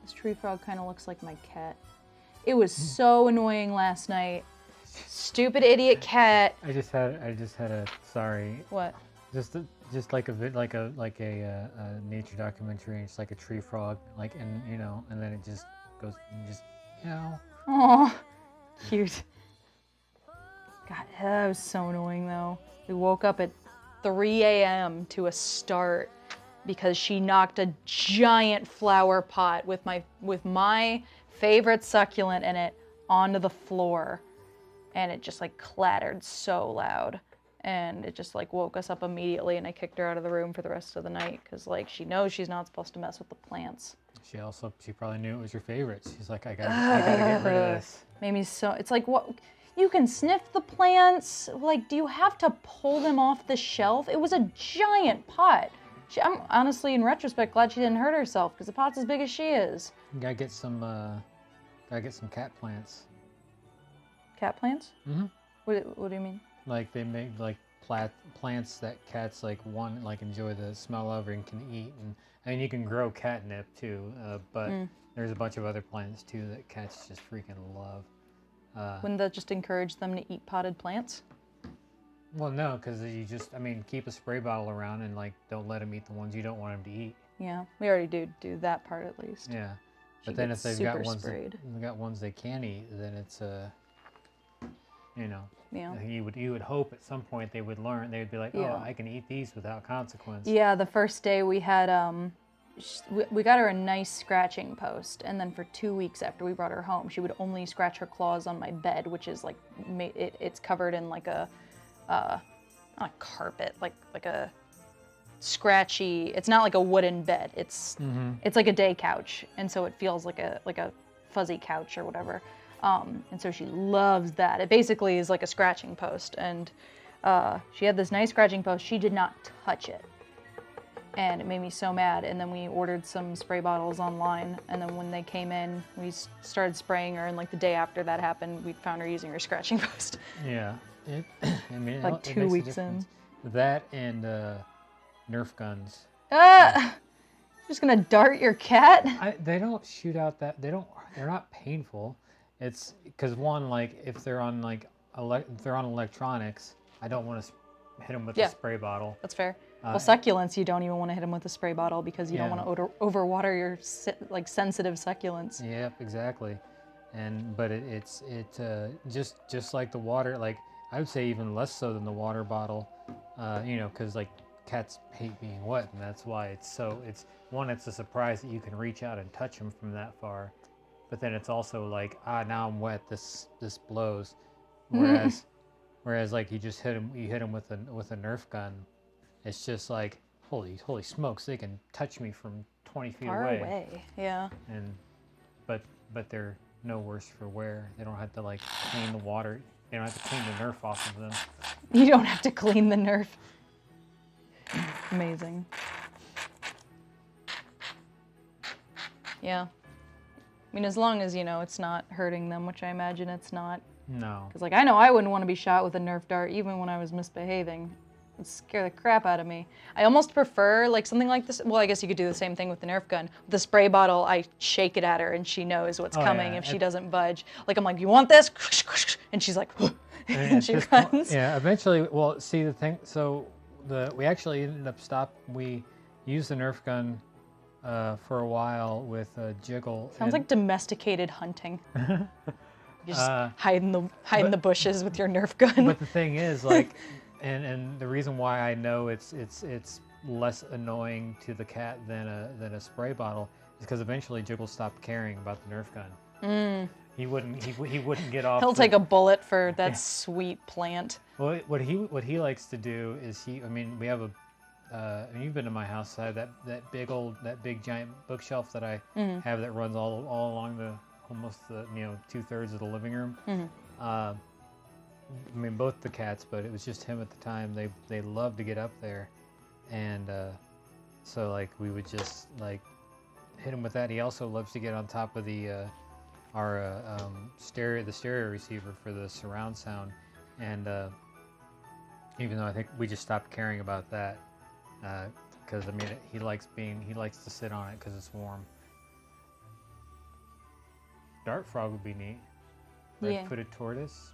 This tree frog kind of looks like my cat. It was so annoying last night. Stupid idiot cat. I just had a, sorry, What? just like a nature documentary. It's like a tree frog, like, and you know, and then it just goes and just, you know. Oh, cute. God, that was so annoying though. We woke up at 3 a.m. to a start because she knocked a giant flower pot with my favorite succulent in it onto the floor, and it just like clattered so loud, and it just like woke us up immediately, and I kicked her out of the room for the rest of the night because like she knows she's not supposed to mess with the plants. She probably knew it was your favorite. She's like, I gotta get rid of this. Made me so, it's like, what, you can sniff the plants, like, do you have to pull them off the shelf? It was a giant pot. I'm honestly, in retrospect, glad she didn't hurt herself because the pot's as big as she is. You gotta get some cat plants. Cat plants? Mm-hmm. What do you mean? Like they make like plants that cats like enjoy the smell of and can eat, and I mean you can grow catnip too, but there's a bunch of other plants too that cats just freaking love. Wouldn't that just encourage them to eat potted plants? Well, no, because keep a spray bottle around and like don't let them eat the ones you don't want them to eat. Yeah, we already do that part at least. Yeah, She but then if gets they've got super ones they can eat, then it's you know. Yeah. You would hope at some point they would learn. They would be like, Yeah. oh, I can eat these without consequence. Yeah, the first day we had, we got her a nice scratching post, and then for 2 weeks after we brought her home, she would only scratch her claws on my bed, which is like, it's covered in like a, not a carpet, like a scratchy, it's not like a wooden bed, it's like a day couch, and so it feels like a fuzzy couch or whatever. And so she loves that. It basically is like a scratching post, and she had this nice scratching post. She did not touch it, and it made me so mad. And then we ordered some spray bottles online, and then when they came in, we started spraying her, and like the day after that happened, we found her using her scratching post. Yeah, Like 2 weeks in. That and Nerf guns. Just gonna dart your cat? They don't shoot out that. They're not painful. It's because one, like if they're on electronics, I don't want to hit them with a spray bottle. That's fair. Well, succulents, you don't even want to hit them with a spray bottle because you don't want to overwater your sensitive succulaents. Yep, exactly. But it's just like the water, like I would say even less so than the water bottle, because like cats hate being wet, and that's why it's a surprise that you can reach out and touch them from that far. But then it's also like, now I'm wet. This blows. Whereas like you hit him with a Nerf gun, it's just like holy smokes, they can touch me from 20 feet Far away. Yeah. But they're no worse for wear. They don't have to like clean the water. They don't have to clean the Nerf off of them. You don't have to clean the Nerf. Amazing. Yeah. I mean, as long as, it's not hurting them, which I imagine it's not. No. Because, I know I wouldn't want to be shot with a Nerf dart even when I was misbehaving. It would scare the crap out of me. I almost prefer, something like this. Well, I guess you could do the same thing with the Nerf gun. With the spray bottle, I shake it at her, and she knows what's coming if she doesn't budge. I'm like, you want this? And she's like, and she runs. Yeah, eventually, well, see, the thing, so we actually ended up we used the Nerf gun for a while with Jiggle. Sounds like domesticated hunting. You just hide in the bushes with your Nerf gun. But the thing is, and the reason why I know it's less annoying to the cat than a spray bottle is because eventually Jiggle stopped caring about the Nerf gun. He wouldn't get off. He'll take a bullet for that sweet plant. Well, what he likes to do is we have you've been to my house. I have that big giant bookshelf that I have that runs all along almost 2/3 of the living room. I mean, both the cats, but it was just him at the time. They loved to get up there, and so like we would just like hit him with that. He also loves to get on top of the stereo receiver for the surround sound, and even though I think we just stopped caring about that, because I mean he likes to sit on it because it's warm. Dart frog would be neat. Red-footed tortoise.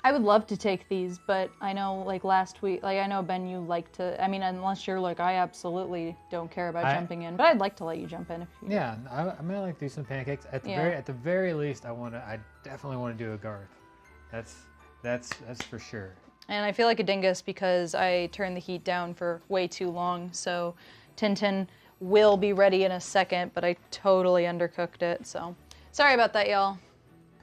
I would love to take these, but I know like last week, like I know Ben, you like to. I mean, unless you're like, I absolutely don't care about jumping in, but I'd like to let you jump in if you. Yeah, I'm gonna like do some pancakes. At the very least, I definitely want to do a Garth. That's for sure. And I feel like a dingus because I turned the heat down for way too long. So Tintin will be ready in a second, but I totally undercooked it. So sorry about that, y'all.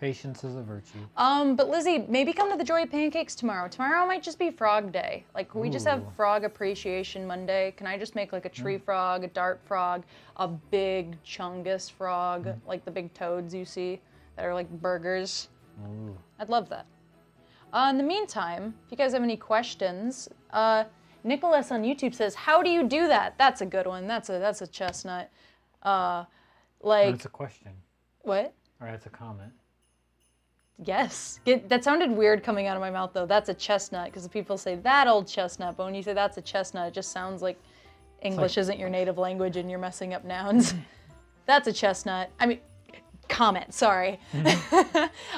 Patience is a virtue. But Lizzie, maybe come to the Joy of Pancakes tomorrow. Tomorrow might just be Frog Day. Like, we just have Frog Appreciation Monday. Can I just make like a tree frog, a dart frog, a big chungus frog, like the big toads you see that are like burgers? Ooh. I'd love that. In the meantime, if you guys have any questions, Nicholas on YouTube says, "How do you do that?" That's a good one. That's a chestnut. That's a question. What? Or that's a comment. Yes. That sounded weird coming out of my mouth, though. That's a chestnut, because people say, that old chestnut, but when you say that's a chestnut, it just sounds like English isn't your native language and you're messing up nouns. That's a chestnut. I mean, comment, sorry.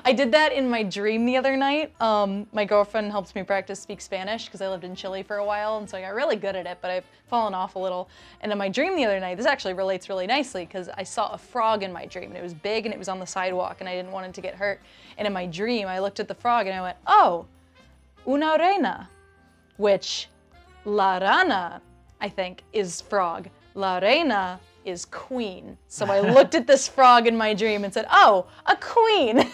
I did that in my dream the other night. My girlfriend helps me practice speak Spanish because I lived in Chile for a while, and so I got really good at it, but I've fallen off a little. And in my dream the other night, this actually relates really nicely because I saw a frog in my dream, and it was big and it was on the sidewalk, and I didn't want it to get hurt. And in my dream, I looked at the frog and I went, "Oh, una reina," which la rana, I think, is frog. La reina is queen. So I looked at this frog in my dream and said, "Oh, a queen."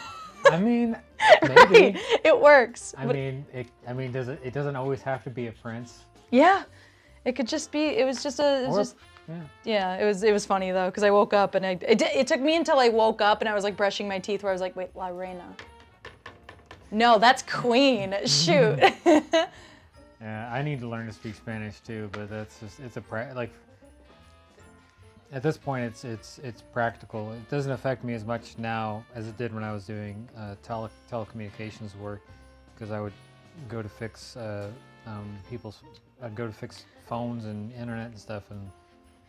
I mean, maybe. Right, it works. It doesn't always have to be a prince. Yeah, it could just be. It was just a. Yeah, it was funny though because I woke up and it took me until I woke up and I was like brushing my teeth where I was like, wait, la reina. No, that's queen. Shoot. Yeah, I need to learn to speak Spanish too, but that's just like. At this point, it's practical. It doesn't affect me as much now as it did when I was doing telecommunications work, because I would go to fix I'd go to fix phones and internet and stuff, and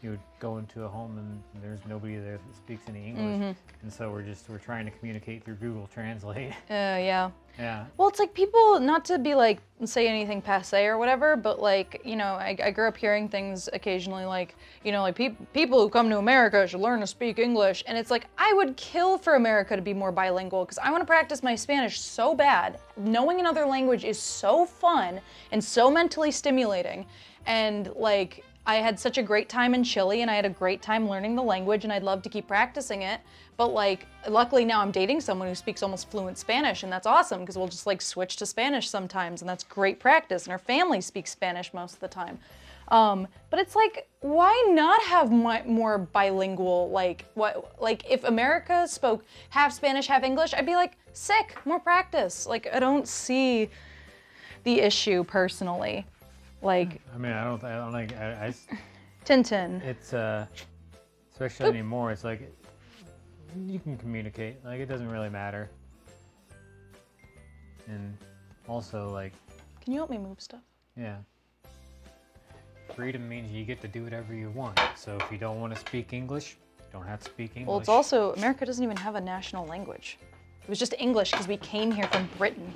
you would go into a home and there's nobody there that speaks any English, and so we're trying to communicate through Google Translate. Yeah. Yeah. Well, it's like people, not to be like, say anything passe or whatever, but like, you know, I grew up hearing things occasionally like, you know, like people who come to America should learn to speak English. And it's like, I would kill for America to be more bilingual because I want to practice my Spanish so bad. Knowing another language is so fun and so mentally stimulating. And like, I had such a great time in Chile and I had a great time learning the language and I'd love to keep practicing it. But like, luckily now I'm dating someone who speaks almost fluent Spanish, and that's awesome because we'll just like switch to Spanish sometimes, and that's great practice. And our family speaks Spanish most of the time. But it's like, why not have more bilingual, like if America spoke half Spanish, half English, I'd be like, sick, more practice. Like, I don't see the issue personally. Like, I mean, I don't think I Tintin. It's especially anymore. It's like you can communicate. Like, it doesn't really matter. And also, like, can you help me move stuff? Yeah. Freedom means you get to do whatever you want. So if you don't want to speak English, you don't have to speak English. Well, it's also, America doesn't even have a national language. It was just English because we came here from Britain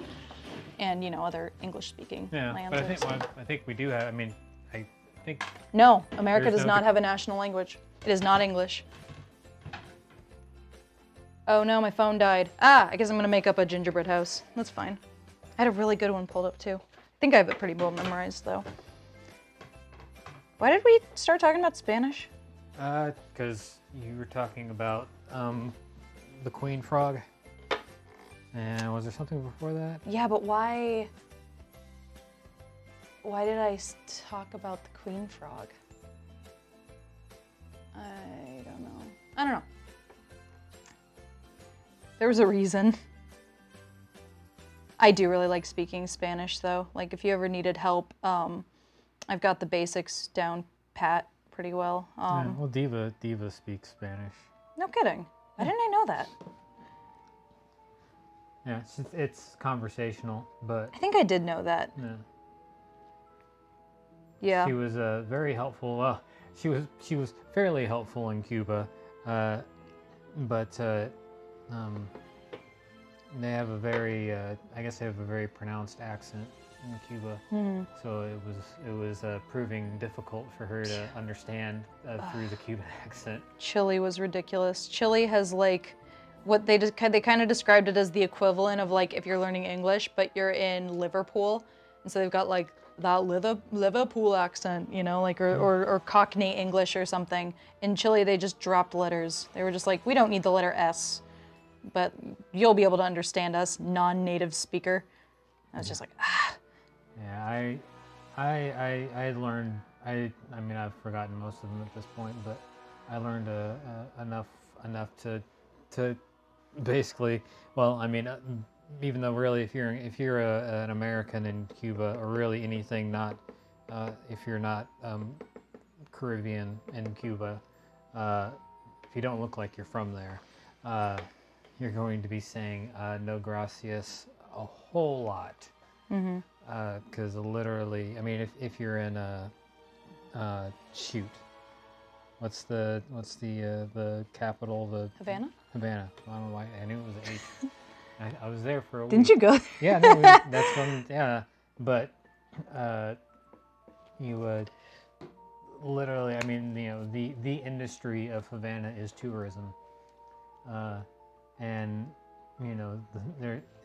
and, you know, other English-speaking lands. But I think we do have, I think... No, America does not have a national language. It is not English. Oh no, my phone died. I guess I'm gonna make up a gingerbread house. That's fine. I had a really good one pulled up too. I think I have it pretty well memorized though. Why did we start talking about Spanish? Because you were talking about the queen frog. And was there something before that? Yeah, but why did I talk about the queen frog? I don't know. There was a reason. I do really like speaking Spanish, though. Like, if you ever needed help, I've got the basics down pat pretty well. Yeah, well, Diva speaks Spanish. No kidding. Why didn't I know that? Yeah, it's conversational, but I think I did know that. yeah. Yeah. She was very helpful. Well, she was fairly helpful in Cuba, but they have a very I guess they have a very pronounced accent in Cuba. Mm-hmm. So it was proving difficult for her to understand through the Cuban accent. Chile was ridiculous. Chile has like what they kind of described it as the equivalent of like if you're learning English but you're in Liverpool, and so they've got like that Liverpool accent, you know, like or Cockney English or something. In Chile, they just dropped letters. They were just like, we don't need the letter S, but you'll be able to understand us, non-native speaker. I was just like, ah. Yeah, I learned. I mean, I've forgotten most of them at this point, but I learned enough to basically. Well, I mean, even though really, if you're an American in Cuba, or really anything not, if you're not Caribbean in Cuba, if you don't look like you're from there, you're going to be saying no gracias a whole lot. Mm-hmm. Because literally, I mean, if you're in shoot, what's the capital? The Havana? Havana. I don't know why. I knew it was an H. I was there for a week. Didn't you go? Yeah, no, that's when. Yeah, but you literally, I mean, you know, the industry of Havana is tourism, and you know,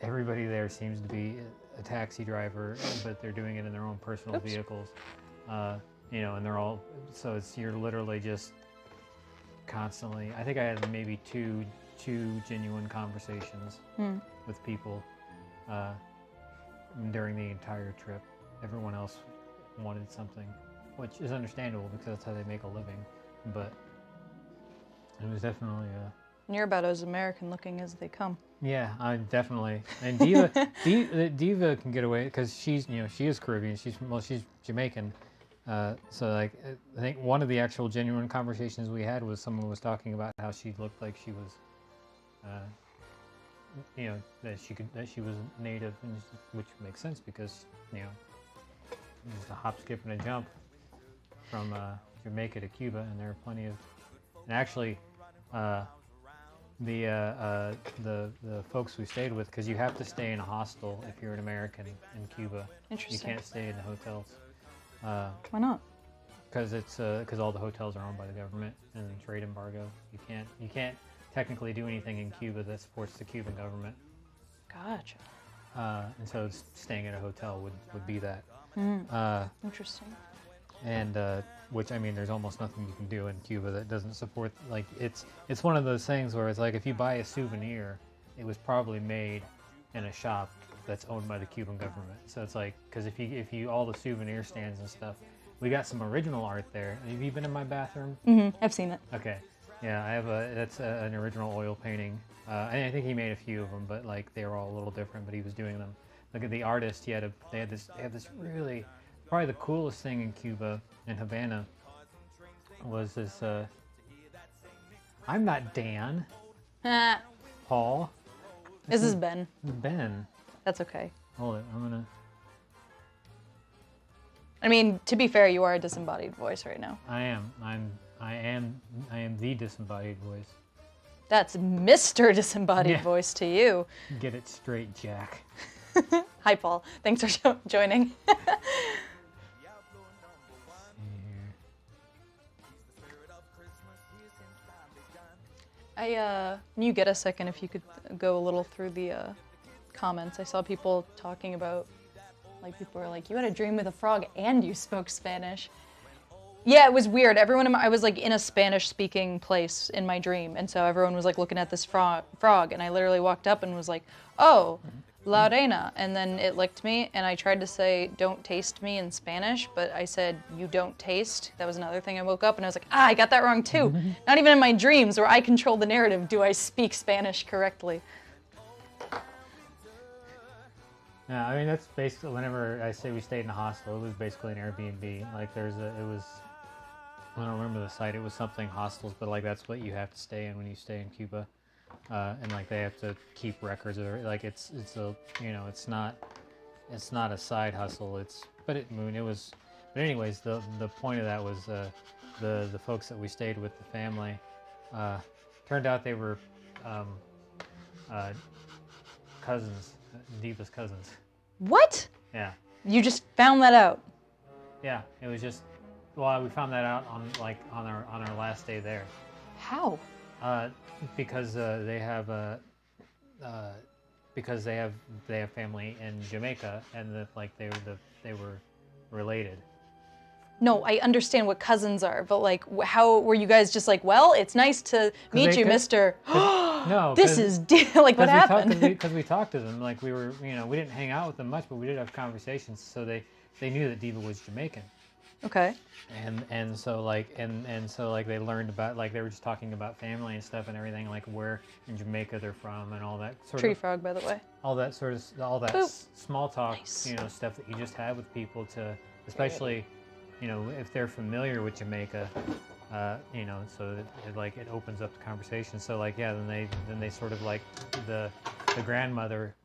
everybody there seems to be a taxi driver, but they're doing it in their own personal vehicles, you know, and they're all, so you're literally just constantly, I think I had maybe two genuine conversations with people during the entire trip. Everyone else wanted something, which is understandable because that's how they make a living, but it was definitely And you're about as American looking as they come. yeah, I definitely. And Diva can get away because she's, you know, she is Caribbean. She's Jamaican. So like, I think one of the actual genuine conversations we had was someone was talking about how she looked like she was, you know, that she was native, which makes sense because, you know, it's a hop, skip, and a jump from Jamaica to Cuba, and there are plenty of, and actually. The folks we stayed with, because you have to stay in a hostel if you're an American in Cuba. Interesting. You can't stay in the hotels. Why not? Because because all the hotels are owned by the government and trade embargo. You can't technically do anything in Cuba that supports the Cuban government. Gotcha. And so staying at a hotel would be that. Interesting. And which, I mean, there's almost nothing you can do in Cuba that doesn't support, like, it's one of those things where it's like, if you buy a souvenir, it was probably made in a shop that's owned by the Cuban government. So it's like, because if you all the souvenir stands and stuff, we got some original art there. Have you been in my bathroom? Mm-hmm. I've seen it. Okay. Yeah, I have that's an original oil painting. And I think he made a few of them, but like they were all a little different, but he was doing them. Look at the artist, they had this really, probably the coolest thing in Cuba, in Havana, was this, I'm not Dan, Paul. This is Ben. Ben. That's okay. Hold it, I'm gonna. I mean, to be fair, you are a disembodied voice right now. I am the disembodied voice. That's Mr. Disembodied Voice to you. Get it straight, Jack. Hi, Paul. Thanks for joining. When you get a second, if you could go a little through the comments. I saw people talking about, like, people were like, you had a dream with a frog and you spoke Spanish. Yeah, it was weird. I was like in a Spanish-speaking place in my dream, and so everyone was like looking at this frog, and I literally walked up and was like, oh, La Reina, and then it licked me, and I tried to say, don't taste me in Spanish, but I said, you don't taste. That was another thing. I woke up and I was like, I got that wrong too. Not even in my dreams where I control the narrative do I speak Spanish correctly. Yeah, I mean that's basically whenever I say we stayed in a hostel, it was basically an Airbnb. Like it was I don't remember the site. It was something hostels, but like that's what you have to stay in when you stay in Cuba, and like they have to keep records of it. Like it's a it's not a side hustle. It was. But anyways, the point of that was the folks that we stayed with, the family, turned out they were uh, cousins, Diva's cousins. What? Yeah. You just found that out? Yeah, it was just, well, we found that out on our last day there. How? Because they have family in Jamaica, and they were related. No, I understand what cousins are, but like, how were you guys just like, well, it's nice to meet you, Mister. No, this is like what happened? Because we talked to them, like we didn't hang out with them much, but we did have conversations, so they knew that Diva was Jamaican. Okay. And so they learned about, like they were just talking about family and stuff and everything, like where in Jamaica they're from and all that sort Tree of frog, by the way. all that Boop. small talk, Nice. Stuff that you just have with people to, especially, if they're familiar with Jamaica, so it opens up the conversation. So then they sort of like the grandmother,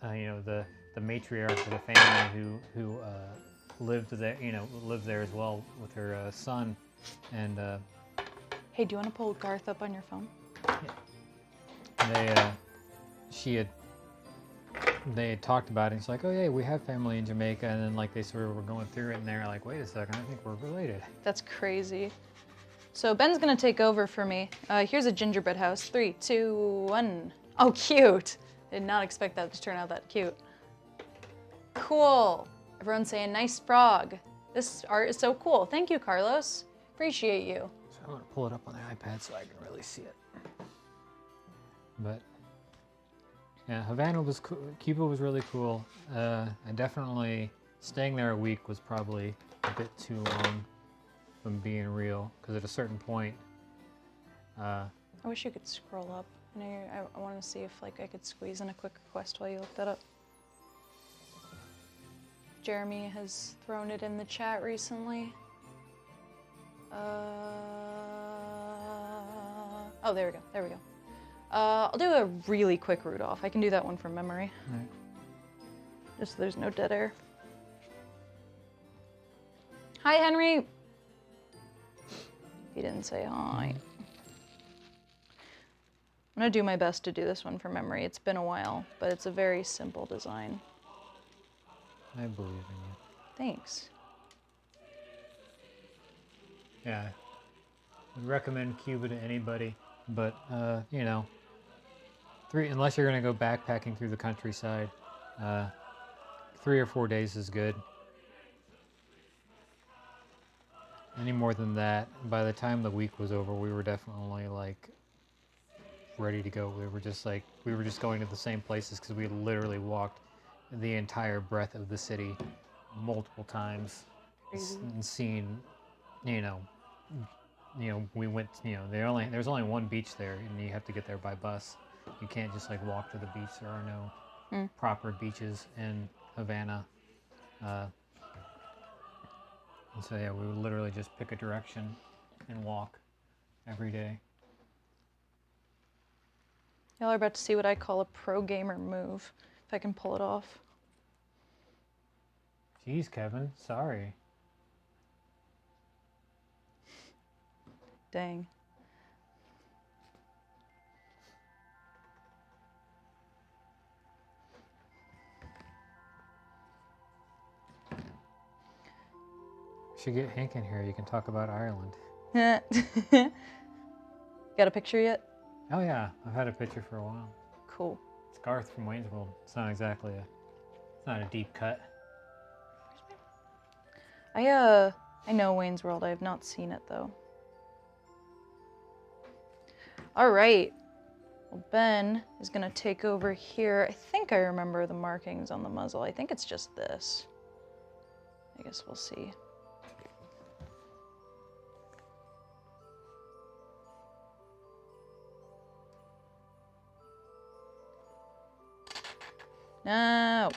the matriarch of the family who lived there as well with her son, and Hey, do you want to pull Garth up on your phone? they had talked about it. It's like, oh yeah, we have family in Jamaica, and then like they sort of were going through it, and they're like, wait a second, I think we're related. That's crazy. So Ben's gonna take over for me. Here's a gingerbread house. 3, 2, 1. Oh, cute. Did not expect that to turn out that cute. Cool. Everyone's saying nice frog. This art is so cool. Thank you, Carlos. Appreciate you. So I'm gonna pull it up on the iPad so I can really see it. But yeah, Havana was cool. Cuba was really cool. I definitely, staying there a week was probably a bit too long, if I'm being real, because at a certain point, I wish you could scroll up. I want to see if like I could squeeze in a quick request while you look that up. Jeremy has thrown it in the chat recently. Oh, there we go. There we go. I'll do a really quick Rudolph. I can do that one from memory. right. Just so there's no dead air. Hi, Henry. He didn't say hi. I'm gonna do my best to do this one from memory. It's been a while, but it's a very simple design. I believe in you. Thanks. Yeah, I'd recommend Cuba to anybody, but unless you're gonna go backpacking through the countryside, 3 or 4 days is good. Any more than that, by the time the week was over, we were definitely like ready to go. We were just going to the same places because we literally walked the entire breadth of the city multiple times and seen, we went, there's only one beach there, and you have to get there by bus. You can't just like walk to the beach. There are no proper beaches in Havana. And so yeah, we would literally just pick a direction and walk every day. Y'all are about to see what I call a pro gamer move, if I can pull it off. Jeez, Kevin, sorry. Dang. Should get Hank in here. You can talk about Ireland. Got a picture yet? Oh yeah, I've had a picture for a while. Cool. It's Garth from Wayne's World. It's not exactly it's not a deep cut. I know Wayne's World. I have not seen it though. All right. Well, Ben is gonna take over here. I think I remember the markings on the muzzle. I think it's just this. I guess we'll see. No.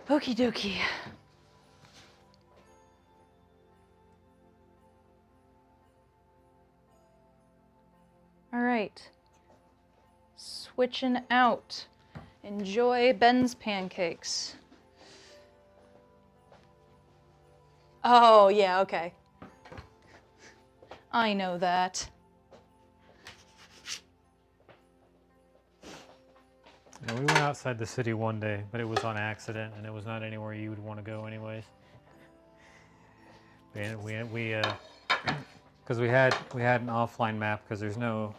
Okie dokie. All right. Switching out. Enjoy Ben's pancakes. Oh, yeah, okay. I know that. Yeah, we went outside the city one day, but it was on accident, and it was not anywhere you would want to go anyways. Because we had an offline map because there's no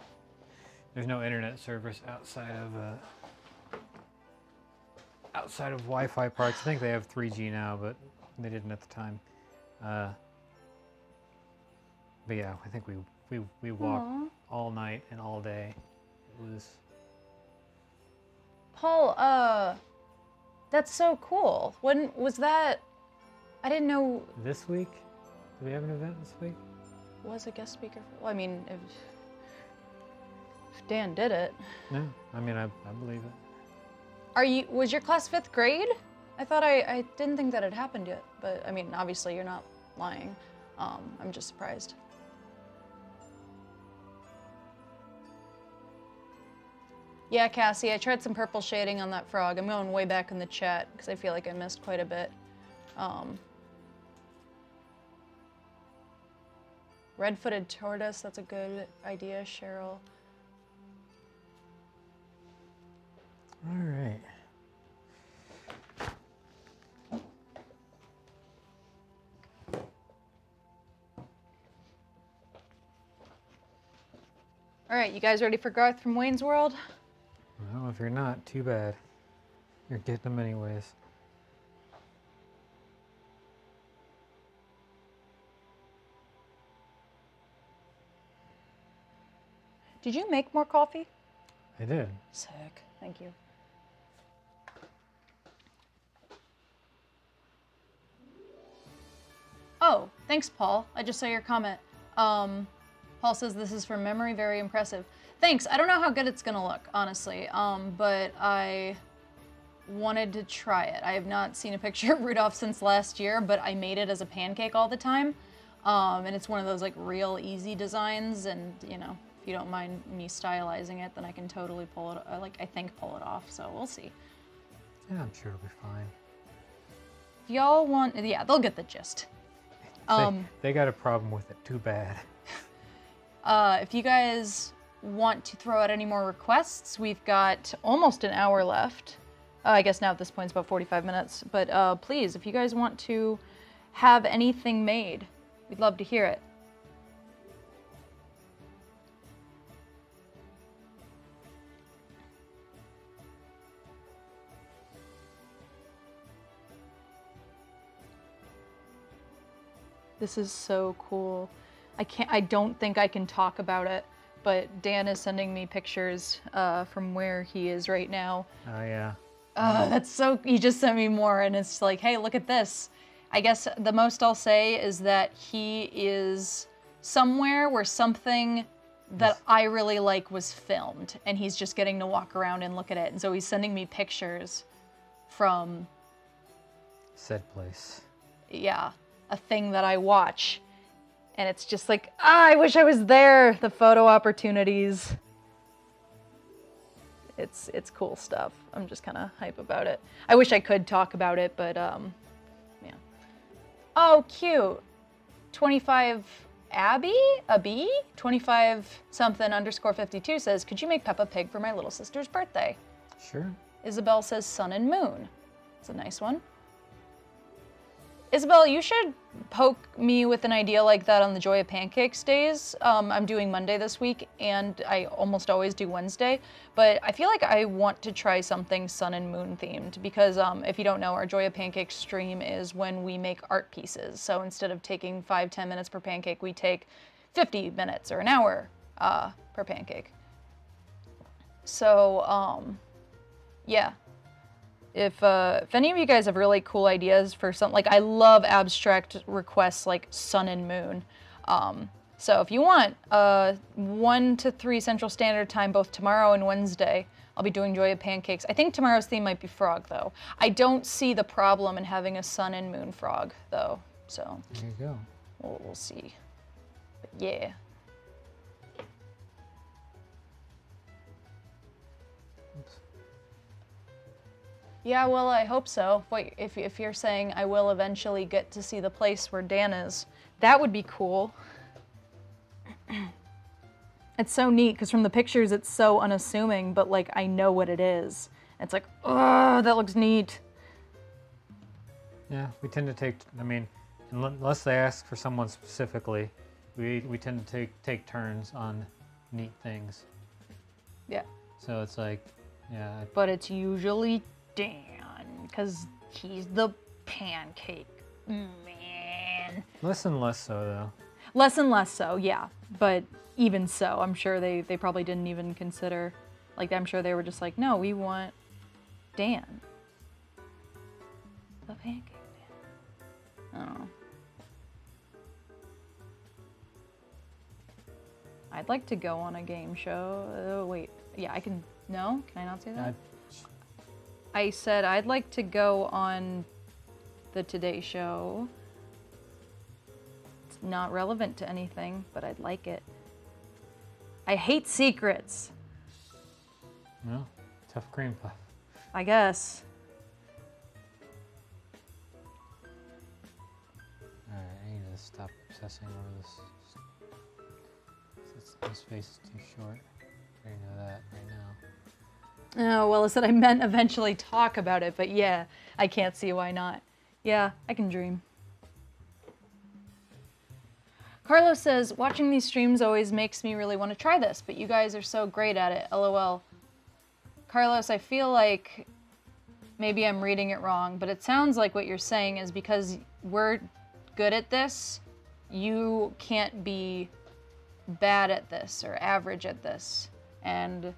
internet service outside of Wi-Fi parts. I think they have 3G now, but they didn't at the time. But yeah, I think we walked all night and all day. It was. Paul, that's so cool. When was that? I didn't know. This week? Do we have an event this week? Was a guest speaker? Well, I mean, if Dan did it. No, I mean, I believe it. Was your class 5th grade? I thought I didn't think that had happened yet, but I mean, obviously you're not lying. I'm just surprised. Yeah, Cassie, I tried some purple shading on that frog. I'm going way back in the chat because I feel like I missed quite a bit. Red-footed tortoise, that's a good idea, Cheryl. All right. All right, you guys ready for Garth from Wayne's World? Well, if you're not, too bad. You're getting them anyways. Did you make more coffee? I did. Sick, thank you. Oh, thanks, Paul. I just saw your comment. Paul says this is from memory, very impressive. Thanks. I don't know how good it's gonna look, honestly, but I wanted to try it. I have not seen a picture of Rudolph since last year, but I made it as a pancake all the time, and it's one of those like real easy designs. And you know, if you don't mind me stylizing it, then I can totally pull it. I think pull it off. So we'll see. Yeah, I'm sure it'll be fine. If y'all want, yeah, they'll get the gist. They got a problem with it. Too bad. If you guys want to throw out any more requests, we've got almost an hour left. I guess now at this point it's about 45 minutes. But please, if you guys want to have anything made, we'd love to hear it. This is so cool. I don't think I can talk about it, but Dan is sending me pictures from where he is right now. Oh, yeah. That's so, he just sent me more, and it's like, hey, look at this. I guess the most I'll say is that he is somewhere where something that I really like was filmed, and he's just getting to walk around and look at it. And so he's sending me pictures from... said place. Yeah, a thing that I watch. And it's just like, I wish I was there, the photo opportunities. It's cool stuff. I'm just kind of hype about it. I wish I could talk about it, but yeah. Oh, cute. 25 Abby? 25 something _ 52 says, could you make Peppa Pig for my little sister's birthday? Sure. Isabel says sun and moon. It's a nice one. Isabel, you should poke me with an idea like that on the Joy of Pancakes days. I'm doing Monday this week, and I almost always do Wednesday, but I feel like I want to try something sun and moon themed because if you don't know, our Joy of Pancakes stream is when we make art pieces. So instead of taking 5-10 minutes per pancake, we take 50 minutes or an hour per pancake. So, yeah. If any of you guys have really cool ideas for something, like I love abstract requests like sun and moon. So if you want 1 to 3 Central Standard Time, both tomorrow and Wednesday, I'll be doing Joy of Pancakes. I think tomorrow's theme might be frog, though. I don't see the problem in having a sun and moon frog, though. So There you go. we'll see. But yeah. Oops. Yeah, well, I hope so. Wait, if you're saying I will eventually get to see the place where Dan is, that would be cool. It's so neat, because from the pictures it's so unassuming, but like I know what it is. It's like, oh, that looks neat. Yeah, we tend to take, I mean, unless they ask for someone specifically, we tend to take turns on neat things. Yeah. So it's like, yeah. But it's usually Dan, because he's the pancake man. Less and less so, though. Less and less so, yeah. But even so, I'm sure they probably didn't even consider, like, I'm sure they were just like, no, we want Dan. The pancake man. I don't know. I'd like to go on a game show. Oh, wait. Yeah, I can. No? Can I not say that? I said I'd like to go on the Today Show. It's not relevant to anything, but I'd like it. I hate secrets. No, tough cream puff. I guess. Alright, I need to stop obsessing over this. This face is too short. I already know that right now. Oh, well, I said I meant eventually talk about it, but yeah, I can't see why not. Yeah, I can dream. Carlos says, watching these streams always makes me really want to try this, but you guys are so great at it, LOL. Carlos, I feel like maybe I'm reading it wrong, but it sounds like what you're saying is because we're good at this, you can't be bad at this or average at this. And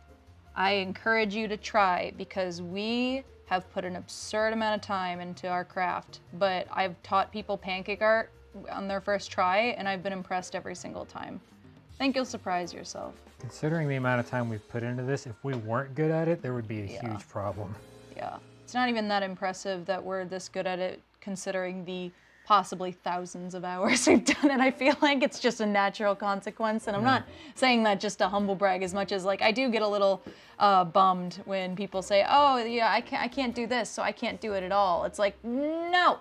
I encourage you to try because we have put an absurd amount of time into our craft, but I've taught people pancake art on their first try, and I've been impressed every single time. I think you'll surprise yourself. Considering the amount of time we've put into this, if we weren't good at it, there would be a Yeah. huge problem. Yeah. It's not even that impressive that we're this good at it, considering the possibly thousands of hours we've done it. I feel like it's just a natural consequence, and I'm not saying that just to humble brag as much as, like, I do get a little bummed when people say, oh, yeah, I can't do this, so I can't do it at all. It's like, no!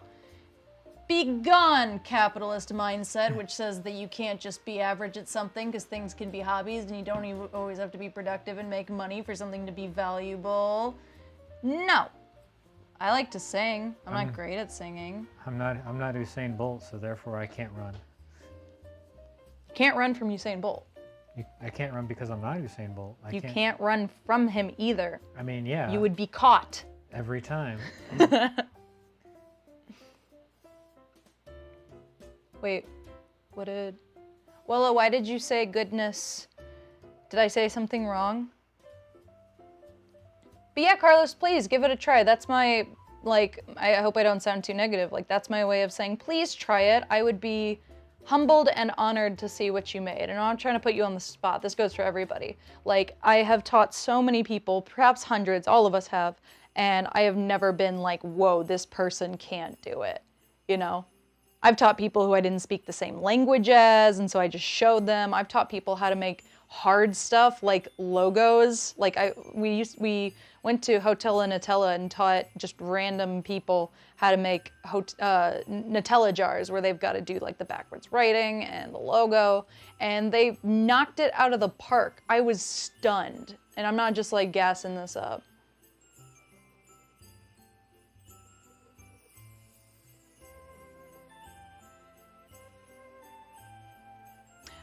Be gone, capitalist mindset, which says that you can't just be average at something because things can be hobbies and you don't even always have to be productive and make money for something to be valuable. No. I like to sing. I'm not great at singing. I'm not Usain Bolt, so therefore I can't run. You can't run from Usain Bolt. I can't run because I'm not Usain Bolt. You can't run from him either. I mean, yeah. You would be caught. Every time. Wait, what did... Wella, why did you say goodness? Did I say something wrong? But yeah, Carlos, please give it a try. That's my, like, I hope I don't sound too negative. Like, that's my way of saying, please try it. I would be humbled and honored to see what you made. And I'm not trying to put you on the spot. This goes for everybody. Like, I have taught so many people, perhaps hundreds, all of us have, and I have never been like, whoa, this person can't do it, you know? I've taught people who I didn't speak the same language as, and so I just showed them. I've taught people how to make hard stuff like logos. Like we went to Hotel Nutella and taught just random people how to make Nutella jars where they've got to do like the backwards writing and the logo, and they knocked it out of the park. I was stunned, and I'm not just like gassing this up.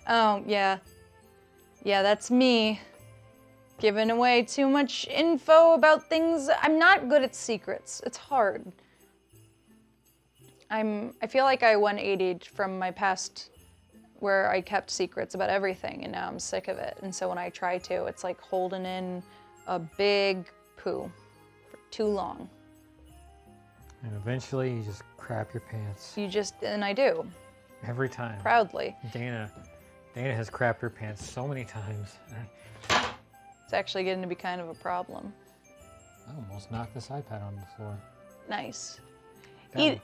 Oh, yeah. Yeah, that's me. Giving away too much info about things. I'm not good at secrets. It's hard. I feel like I 180'd from my past where I kept secrets about everything, and now I'm sick of it. And so when I try to, it's like holding in a big poo for too long. And eventually you just crap your pants. And I do. Every time. Proudly. Dana has crapped her pants so many times. It's actually getting to be kind of a problem. I almost knocked this iPad on the floor. Nice. That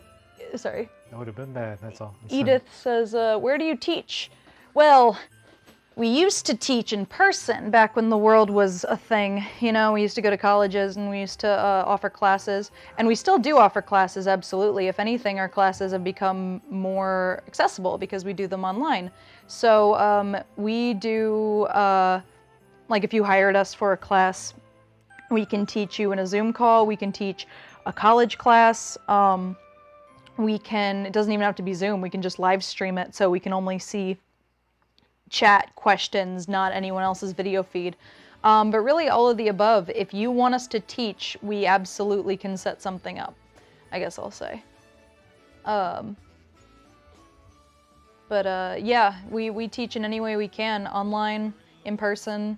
Sorry. That would have been bad, that's all. Edith says, where do you teach? Well, we used to teach in person back when the world was a thing. You know, we used to go to colleges and we used to offer classes. And we still do offer classes, absolutely. If anything, our classes have become more accessible because we do them online. So we do, like if you hired us for a class, we can teach you in a Zoom call. We can teach a college class. It doesn't even have to be Zoom. We can just live stream it so we can only see chat questions, not anyone else's video feed. But really all of the above. If you want us to teach, we absolutely can set something up, I guess I'll say. Yeah, we teach in any way we can, online, in person.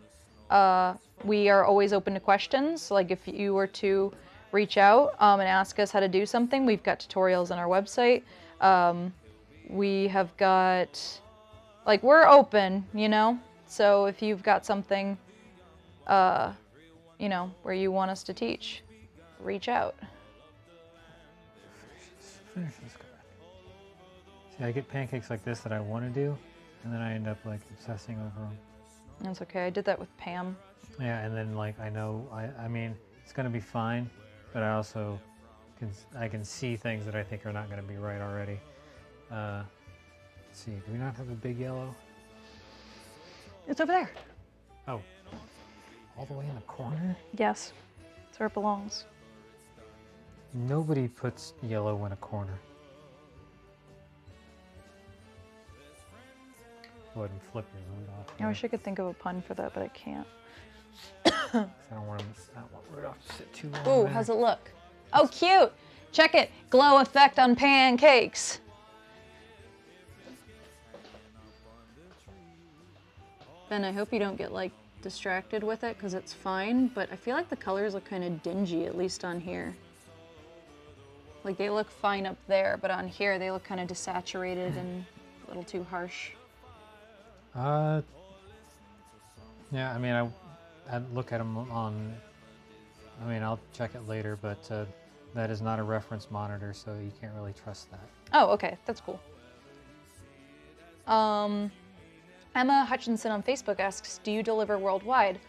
We are always open to questions. Like if you were to reach out and ask us how to do something, we've got tutorials on our website. We have got, like, we're open, you know? So if you've got something, you know, where you want us to teach, reach out. Finish this guy. See, I get pancakes like this that I want to do, and then I end up, like, obsessing over them. That's okay. I did that with Pam. Yeah, and then, like, I know, I mean, it's going to be fine, but I also can see things that I think are not going to be right already. Let's see, do we not have a big yellow? It's over there. Oh, all the way in the corner? Yes, it's where it belongs. Nobody puts yellow in a corner. Go ahead and flip your mood off. I wish I could think of a pun for that, but I can't. I don't want Rudolph to sit too long. Ooh, how's it look? Oh, cute! Check it! Glow effect on pancakes! Ben, I hope you don't get, like, distracted with it, because it's fine, but I feel like the colors look kind of dingy, at least on here. Like, they look fine up there, but on here they look kind of desaturated and a little too harsh. Yeah, I mean, I'd look at them on, I mean, I'll check it later, but that is not a reference monitor, so you can't really trust that. Oh, okay, that's cool. Emma Hutchinson on Facebook asks, do you deliver worldwide?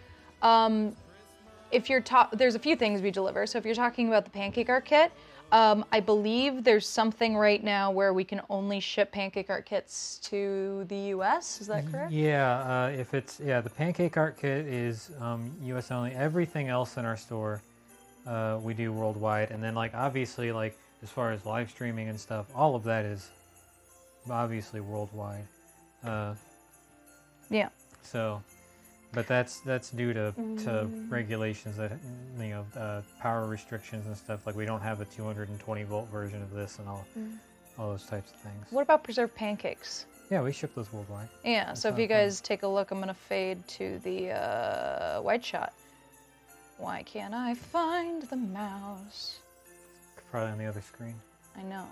If you're there's a few things we deliver. So if you're talking about the Pancake Art Kit, I believe there's something right now where we can only ship Pancake Art Kits to the US, is that correct? Yeah, the Pancake Art Kit is US only. Everything else in our store, we do worldwide. And then, like, obviously, like, as far as live streaming and stuff, all of that is obviously worldwide. Yeah. So, but that's due to regulations that, you know, power restrictions and stuff. Like, we don't have a 220 volt version of this and all those types of things. What about preserved pancakes? Yeah, we ship those worldwide. Yeah, That's so if not you a problem. guys take a look, I'm gonna fade to the wide shot. Why can't I find the mouse? Probably on the other screen. I know.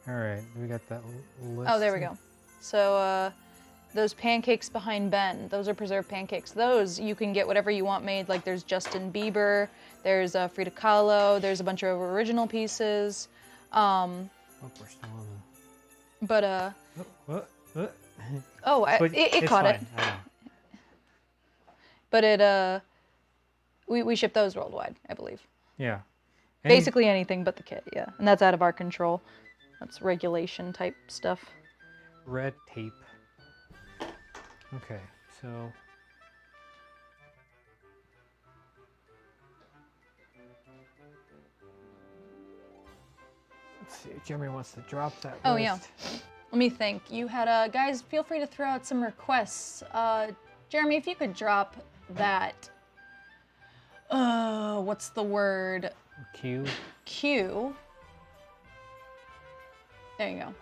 All right, we got that list. Oh, there we go. So those pancakes behind Ben, those are preserved pancakes. Those, you can get whatever you want made. Like, there's Justin Bieber, there's Frida Kahlo, there's a bunch of original pieces. Oh, we're still on the... But, But it caught it. fine, I know. But we ship those worldwide, I believe. Yeah. Basically anything but the kit, yeah. And that's out of our control. That's regulation type stuff. Red tape. Okay, so... Let's see, Jeremy wants to drop that Oh, list. yeah. Let me think. You had, guys, feel free to throw out some requests. Jeremy, if you could drop that, what's the word? Q. Q. There you go.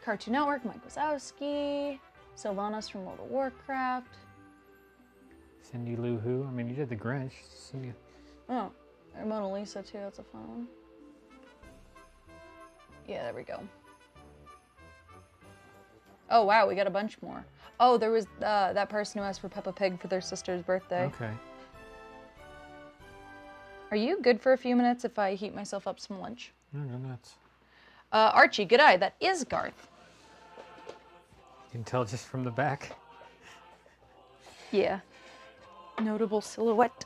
Cartoon Network, Mike Wazowski, Sylvanas from World of Warcraft. Cindy Lou Who. I mean, you did the Grinch. Cindy. Oh, or Mona Lisa too, that's a fun one. Yeah, there we go. Oh, wow, we got a bunch more. Oh, there was that person who asked for Peppa Pig for their sister's birthday. Okay. Are you good for a few minutes if I heat myself up some lunch? No, go nuts. Archie, good eye. That is Garth. You can tell just from the back. Yeah. Notable silhouette.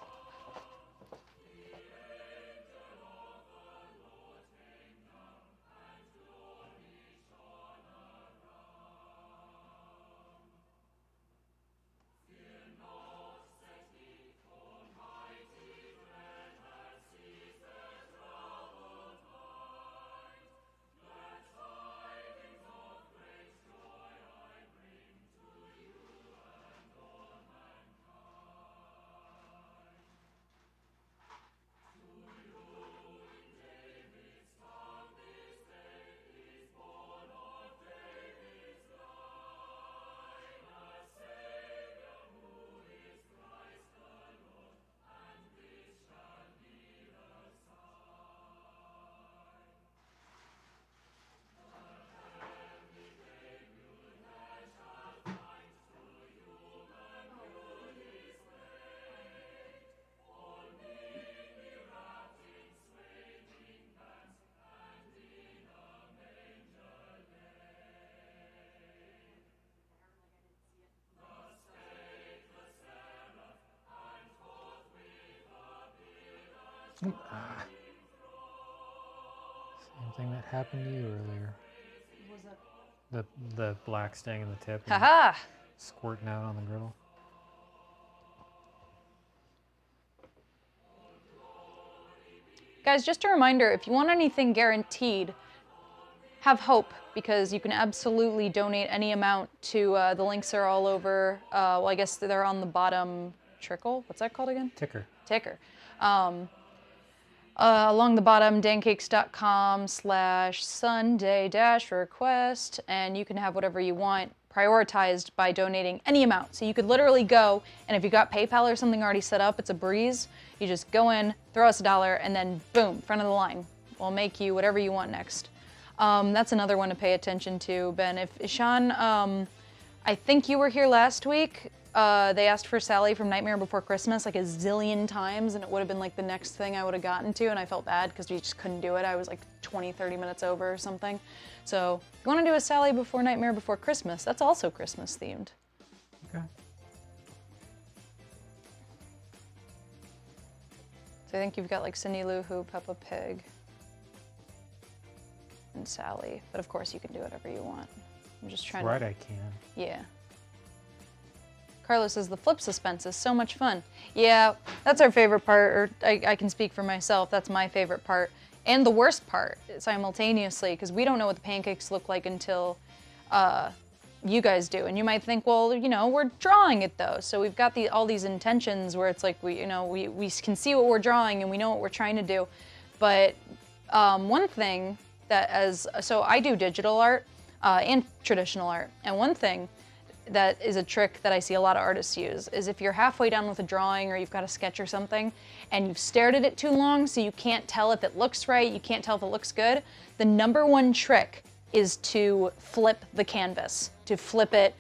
Same thing that happened to you earlier. What was that? The black staying in the tip and Haha! squirting out on the griddle. Guys, just a reminder, if you want anything guaranteed, have hope, because you can absolutely donate any amount to, the links are all over, well, I guess they're on the bottom trickle. What's that called again? Ticker. Ticker. Along the bottom, dancakes.com/Sunday-request, and you can have whatever you want prioritized by donating any amount. So you could literally go, and if you got PayPal or something already set up, it's a breeze. You just go in, throw us $1, and then boom, front of the line. We'll make you whatever you want next. That's another one to pay attention to, Ben. If Sean, I think you were here last week. They asked for Sally from Nightmare Before Christmas like a zillion times, and it would have been like the next thing I would have gotten to, and I felt bad because we just couldn't do it. I was like 20, 30 minutes over or something. So if you want to do a Sally before Nightmare Before Christmas, that's also Christmas themed. Okay. So I think you've got like Cindy Lou Who, Peppa Pig, and Sally. But of course you can do whatever you want. I'm just trying Right, to... I can. Yeah. Carlos says the flip suspense is so much fun. Yeah, that's our favorite part, or I can speak for myself, that's my favorite part. And the worst part simultaneously, because we don't know what the pancakes look like until you guys do. And you might think, well, you know, we're drawing it though. So we've got all these intentions where it's like we can see what we're drawing and we know what we're trying to do. But one thing so I do digital art and traditional art. And one thing that is a trick that I see a lot of artists use is if you're halfway done with a drawing or you've got a sketch or something and you've stared at it too long so you can't tell if it looks right, you can't tell if it looks good, the #1 trick is to flip the canvas, to flip it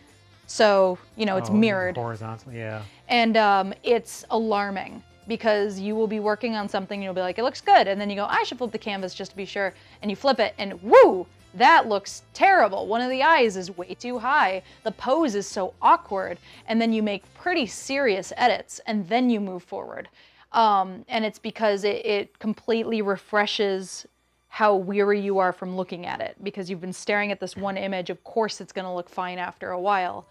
so, you know, it's mirrored. Horizontally, yeah. And it's alarming because you will be working on something and you'll be like, it looks good. And then you go, I should flip the canvas just to be sure. And you flip it and woo! That looks terrible. One of the eyes is way too high. The pose is so awkward. And then you make pretty serious edits and then you move forward. And it's because it completely refreshes how weary you are from looking at it, because you've been staring at this one image. Of course it's gonna look fine after a while.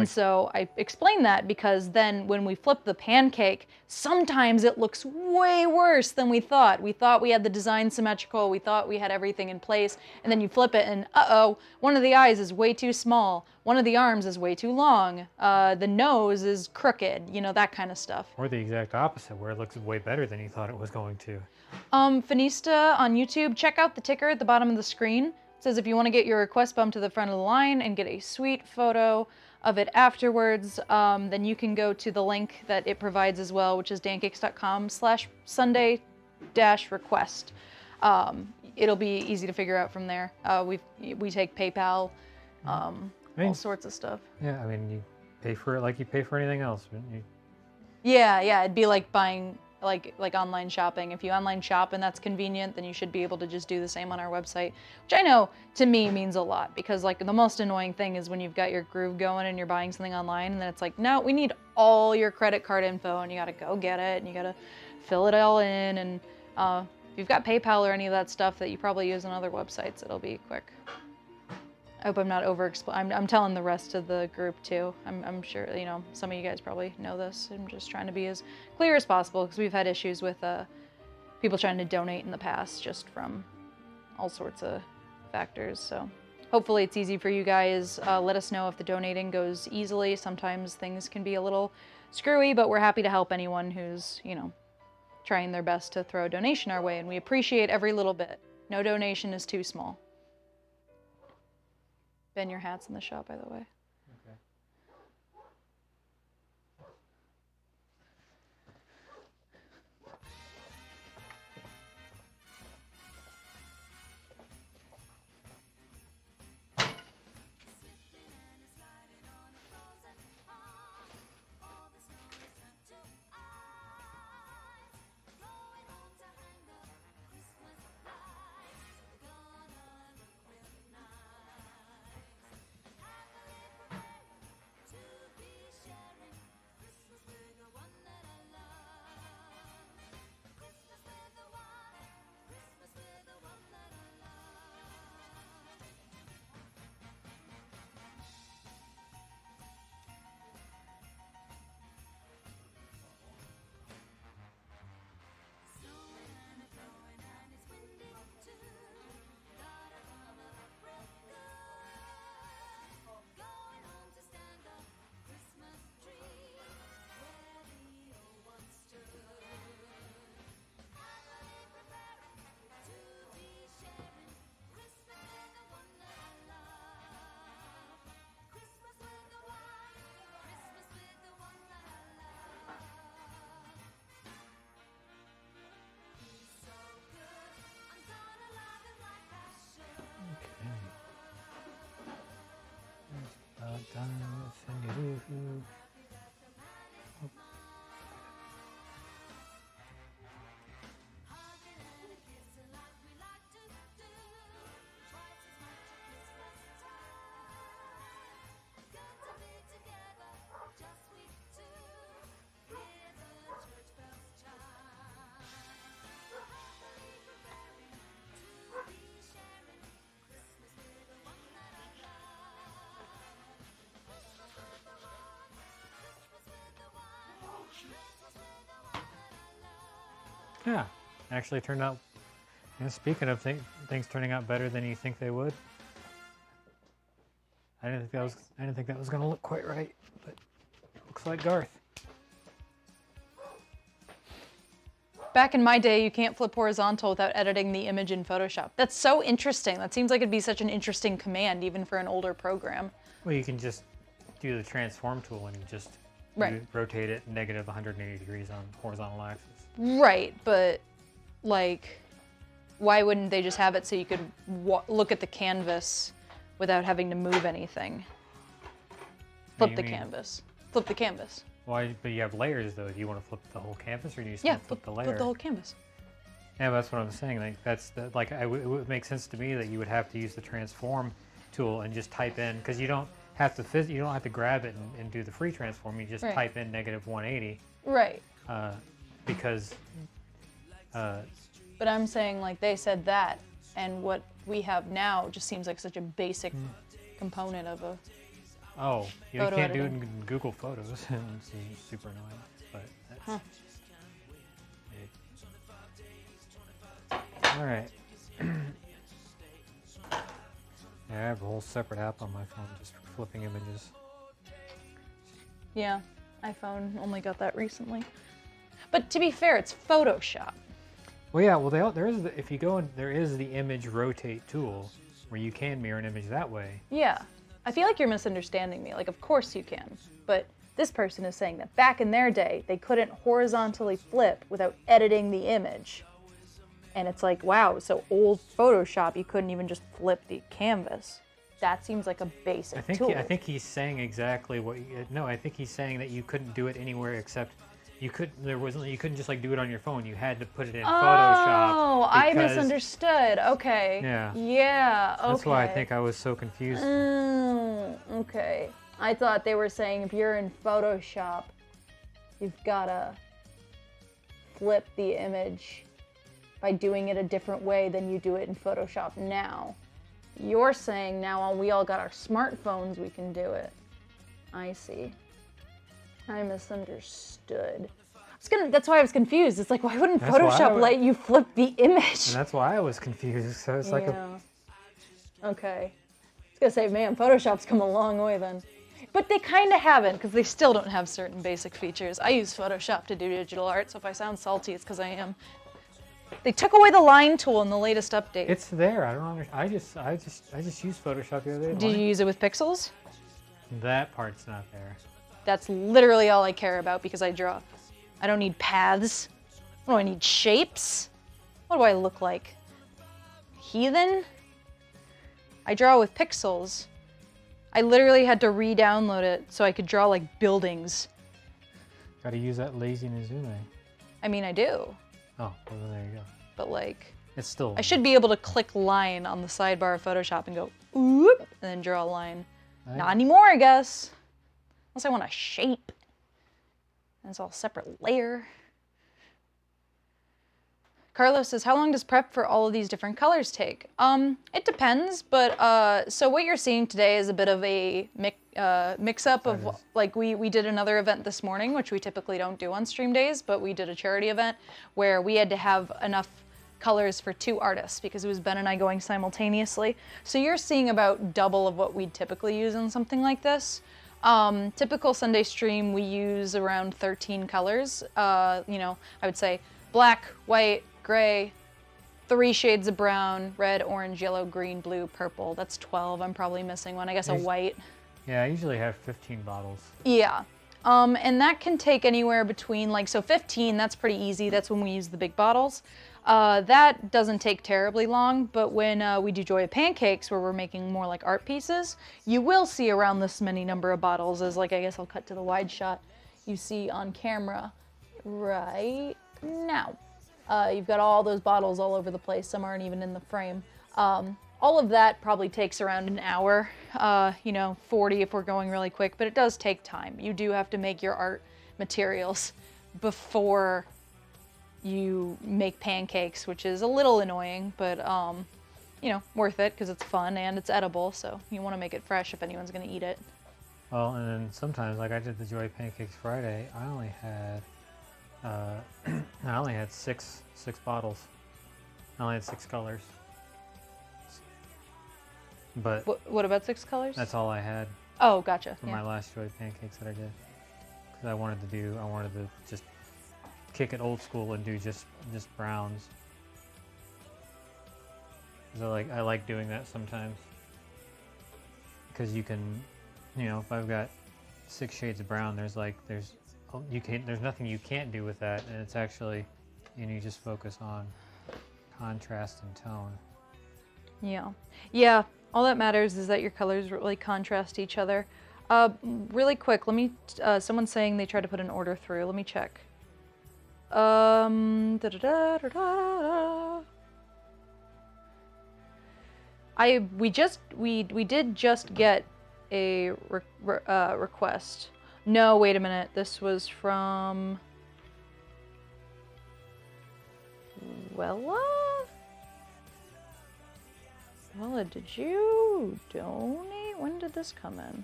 So I explain that because then when we flip the pancake, sometimes it looks way worse than we thought. We thought we had the design symmetrical, we thought we had everything in place, and then you flip it and uh-oh, one of the eyes is way too small, one of the arms is way too long, the nose is crooked, you know, that kind of stuff. Or the exact opposite, where it looks way better than you thought it was going to. Finista on YouTube, check out the ticker at the bottom of the screen. It says if you want to get your request bumped to the front of the line and get a sweet photo of it afterwards, then you can go to the link that it provides as well, which is dancakes.com/Sunday-request. It'll be easy to figure out from there. We take PayPal I mean, all sorts of stuff. Yeah, I mean, you pay for it like you pay for anything else. Wouldn't you? Yeah, it'd be like buying like online shopping. If you online shop and that's convenient, then you should be able to just do the same on our website, which I know to me means a lot, because like the most annoying thing is when you've got your Groove going and you're buying something online and then it's like, no, we need all your credit card info and you gotta go get it and you gotta fill it all in, and if you've got PayPal or any of that stuff that you probably use on other websites, it'll be quick. I hope I'm not I'm telling the rest of the group too. I'm sure, you know, some of you guys probably know this. I'm just trying to be as clear as possible because we've had issues with people trying to donate in the past just from all sorts of factors. So hopefully it's easy for you guys. Let us know if the donating goes easily. Sometimes things can be a little screwy, but we're happy to help anyone who's, you know, trying their best to throw a donation our way, and we appreciate every little bit. No donation is too small. Ben, your hat's in the shop, by the way. Okay. Yeah, actually turned out. And speaking of things turning out better than you think they would, I didn't think that was going to look quite right, but it looks like Garth. Back in my day, you can't flip horizontal without editing the image in Photoshop. That's so interesting. That seems like it'd be such an interesting command, even for an older program. Well, you can just do the transform tool and just rotate it negative 180 degrees on horizontal axis. Right, but like, why wouldn't they just have it so you could look at the canvas without having to move anything? Flip the canvas. Flip the canvas. Why? But you have layers though. Do you want to flip the whole canvas, or do you just want to flip the layer? Flip the whole canvas. Yeah, that's what I'm saying. Like it would make sense to me that you would have to use the transform tool and just type in, because you don't have to grab it and do the free transform. You just type in negative 180. Right. Because. But I'm saying, like, they said that, and what we have now just seems like such a basic component of a. Oh, you can't do it in Google Photos. It's super annoying, but that's. All right. Yeah, I have a whole separate app on my phone just for flipping images. Yeah, iPhone only got that recently. But to be fair, it's Photoshop. Well, yeah. Well, if you go in, there is the image rotate tool where you can mirror an image that way. Yeah, I feel like you're misunderstanding me. Like, of course you can, but this person is saying that back in their day, they couldn't horizontally flip without editing the image. And it's like, wow, so old Photoshop, you couldn't even just flip the canvas. that seems like a basic tool. I think he's saying exactly what. No, I think he's saying that you couldn't do it anywhere except you couldn't just like do it on your phone. You had to put it in Photoshop. Oh, I misunderstood. Okay. Yeah. Yeah. Okay. That's why I think I was so confused. Okay. I thought they were saying if you're in Photoshop, you've gotta flip the image by doing it a different way than you do it in Photoshop now. You're saying now we all got our smartphones, we can do it. I see. I misunderstood. That's why I was confused. It's like, why wouldn't Photoshop let you flip the image? And that's why I was confused. So it's like Okay. I was gonna say, man, Photoshop's come a long way then. But they kind of haven't, because they still don't have certain basic features. I use Photoshop to do digital art, so if I sound salty, it's because I am. They took away the line tool in the latest update. It's there. I don't understand. I just used Photoshop the other day. Did you use it with pixels? That part's not there. That's literally all I care about because I draw. I don't need paths. What do I need? Shapes? What do I look like? Heathen? I draw with pixels. I literally had to re-download it so I could draw like buildings. Gotta use that lazy Mizume. I mean, I do. Oh, well, there you go. But like, it's still. I should be able to click line on the sidebar of Photoshop and go, oop, and then draw a line. Not anymore, I guess. Unless I want a shape. And it's all separate layer. Carlos says, how long does prep for all of these different colors take? It depends, but so what you're seeing today is a bit of a mix-up of, like, we did another event this morning, which we typically don't do on stream days, but we did a charity event where we had to have enough colors for 2 artists because it was Ben and I going simultaneously. So you're seeing about double of what we'd typically use in something like this. Typical Sunday stream, we use around 13 colors. You know, I would say black, white, gray, 3 shades of brown, red, orange, yellow, green, blue, purple. That's 12. I'm probably missing one. I guess a white. Yeah, I usually have 15 bottles. Yeah. And that can take anywhere between, like, so 15, that's pretty easy. That's when we use the big bottles. That doesn't take terribly long, but when we do Joy of Pancakes, where we're making more like art pieces, you will see around this many number of bottles, as, like, I guess I'll cut to the wide shot you see on camera right now. You've got all those bottles all over the place. Some aren't even in the frame. All of that probably takes around an hour, you know, 40 if we're going really quick, but it does take time. You do have to make your art materials before you make pancakes, which is a little annoying, but, you know, worth it because it's fun and it's edible, so you want to make it fresh if anyone's going to eat it. Well, and then sometimes, like I did the Joy Pancakes Friday, I only had 6 bottles. I only had 6 colors. But what about 6 colors? that's all I had Oh, gotcha. for my last Joy Pancakes that I did. Because I wanted to just kick it old school and do just browns. Because I like doing that sometimes. Because you can, you know, if I've got 6 shades of brown, there's nothing you can't do with that, and it's actually, you know, you just focus on contrast and tone. Yeah. Yeah, all that matters is that your colors really contrast each other. Really quick, let me, someone's saying they tried to put an order through. Let me check. We did just get a request. No, wait a minute. This was from Wella? Wella, did you donate? When did this come in?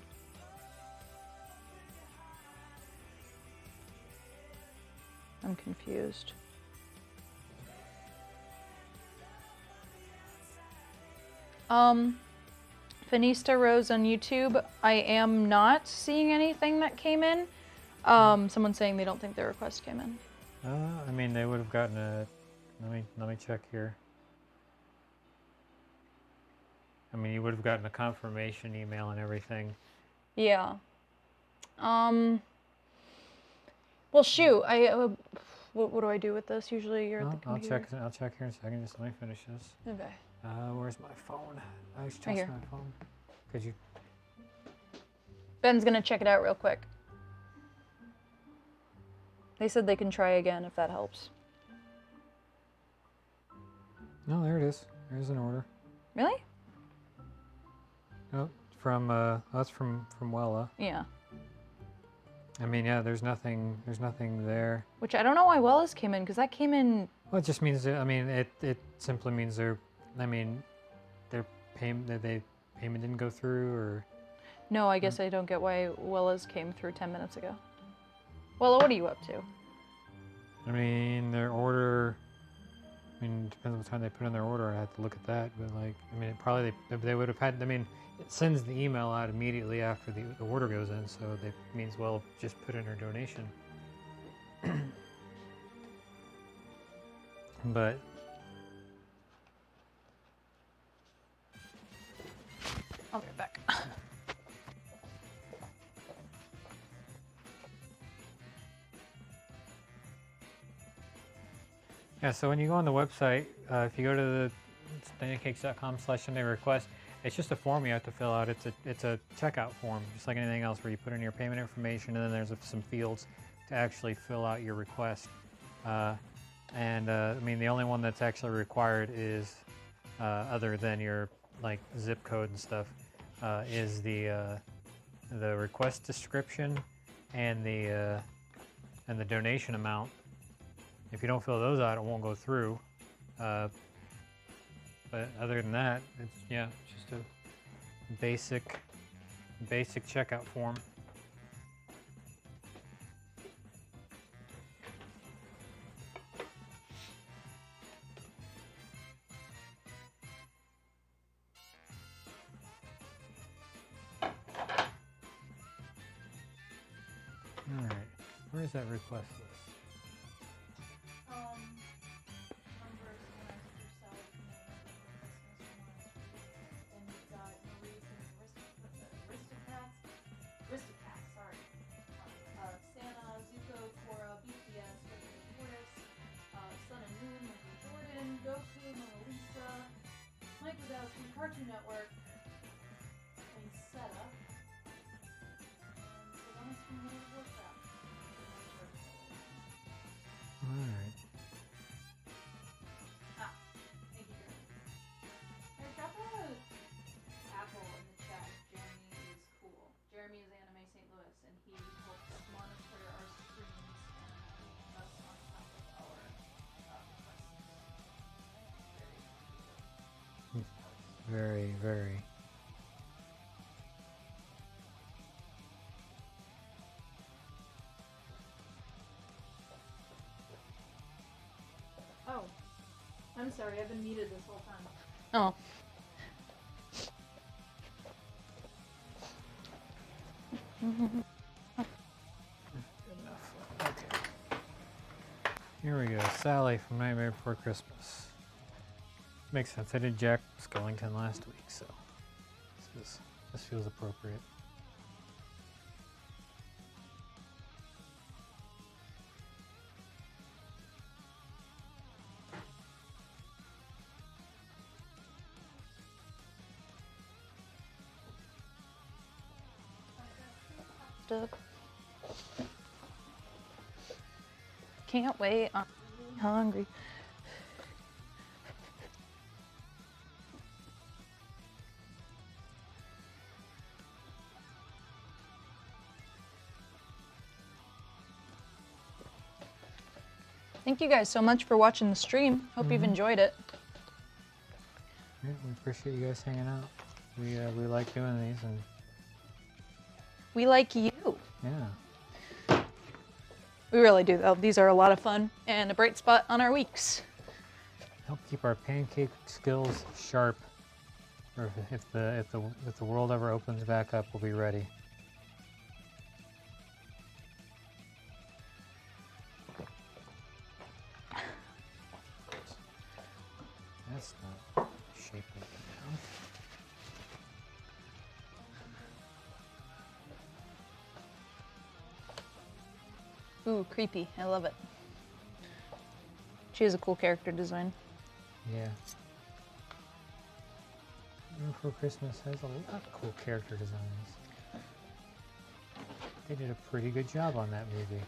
I'm confused. Finista Rose on YouTube. I am not seeing anything that came in. Someone's saying they don't think their request came in. I mean, they would have gotten a. Let me check here. I mean, you would have gotten a confirmation email and everything. Yeah. Well, shoot. What do I do with this? Usually you're at the computer. I'll check here in a second. Just let me finish this. Okay. Where's my phone? I always Right trust here. my phone. Could you? Ben's gonna check it out real quick. They said they can try again if that helps. No, there it is. There's an order. Really? Oh, that's from Wella. Yeah. I mean, yeah, there's nothing there. Which I don't know why Wells came in, because that came in. Well, it just means that, I mean, it simply means their payment didn't go through, or. No, I guess I don't get why Wells came through 10 minutes ago. Wella, what are you up to? I mean, their order. I mean, it depends on what time they put in their order. I have to look at that, but like, I mean, they would have had. I mean, it sends the email out immediately after the order goes in, so that means, well, just put in her donation. But I'll be right back. yeah, so when you go on the website, if you go to the dancakes.com/Sunday request, it's just a form you have to fill out. It's a checkout form, just like anything else, where you put in your payment information, and then there's some fields to actually fill out your request. I mean, the only one that's actually required is, other than your like zip code and stuff, is the request description and the donation amount. If you don't fill those out, it won't go through. But other than that, it's just a basic checkout form. All right, where is that request list? Cartoon Network, and Seta, and All right. Thank you, Jeremy. I got the Apple in the chat. Jeremy is cool. Jeremy is Anime St. Louis, and he helps monitor our streams and us on top of our requests. Very, very. Oh, I'm sorry. I've been muted this whole time. Oh. Okay. Here we go. Sally from Nightmare Before Christmas. Makes sense. I did Jack Skellington last week, so this feels appropriate. Can't wait. I'm hungry. Thank you guys so much for watching the stream. Hope you've enjoyed it. Yeah, we appreciate you guys hanging out. We like doing these, and We like you. yeah. We really do, though. These are a lot of fun and a bright spot on our weeks. Help keep our pancake skills sharp. Or if the world ever opens back up, we'll be ready. That's not shaping down. Ooh, creepy. I love it. She has a cool character design. Yeah. Before Christmas has a lot of cool character designs. They did a pretty good job on that movie.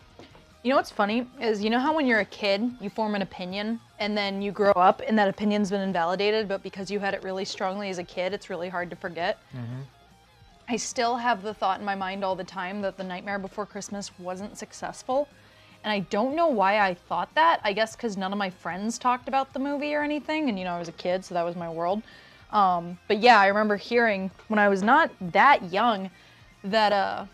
You know what's funny is, you know how when you're a kid, you form an opinion, and then you grow up, and that opinion's been invalidated, but because you had it really strongly as a kid, it's really hard to forget. Mm-hmm. I still have the thought in my mind all the time that The Nightmare Before Christmas wasn't successful, and I don't know why I thought that. I guess because none of my friends talked about the movie or anything, and I was a kid, so that was my world. But yeah, I remember hearing when I was not that young that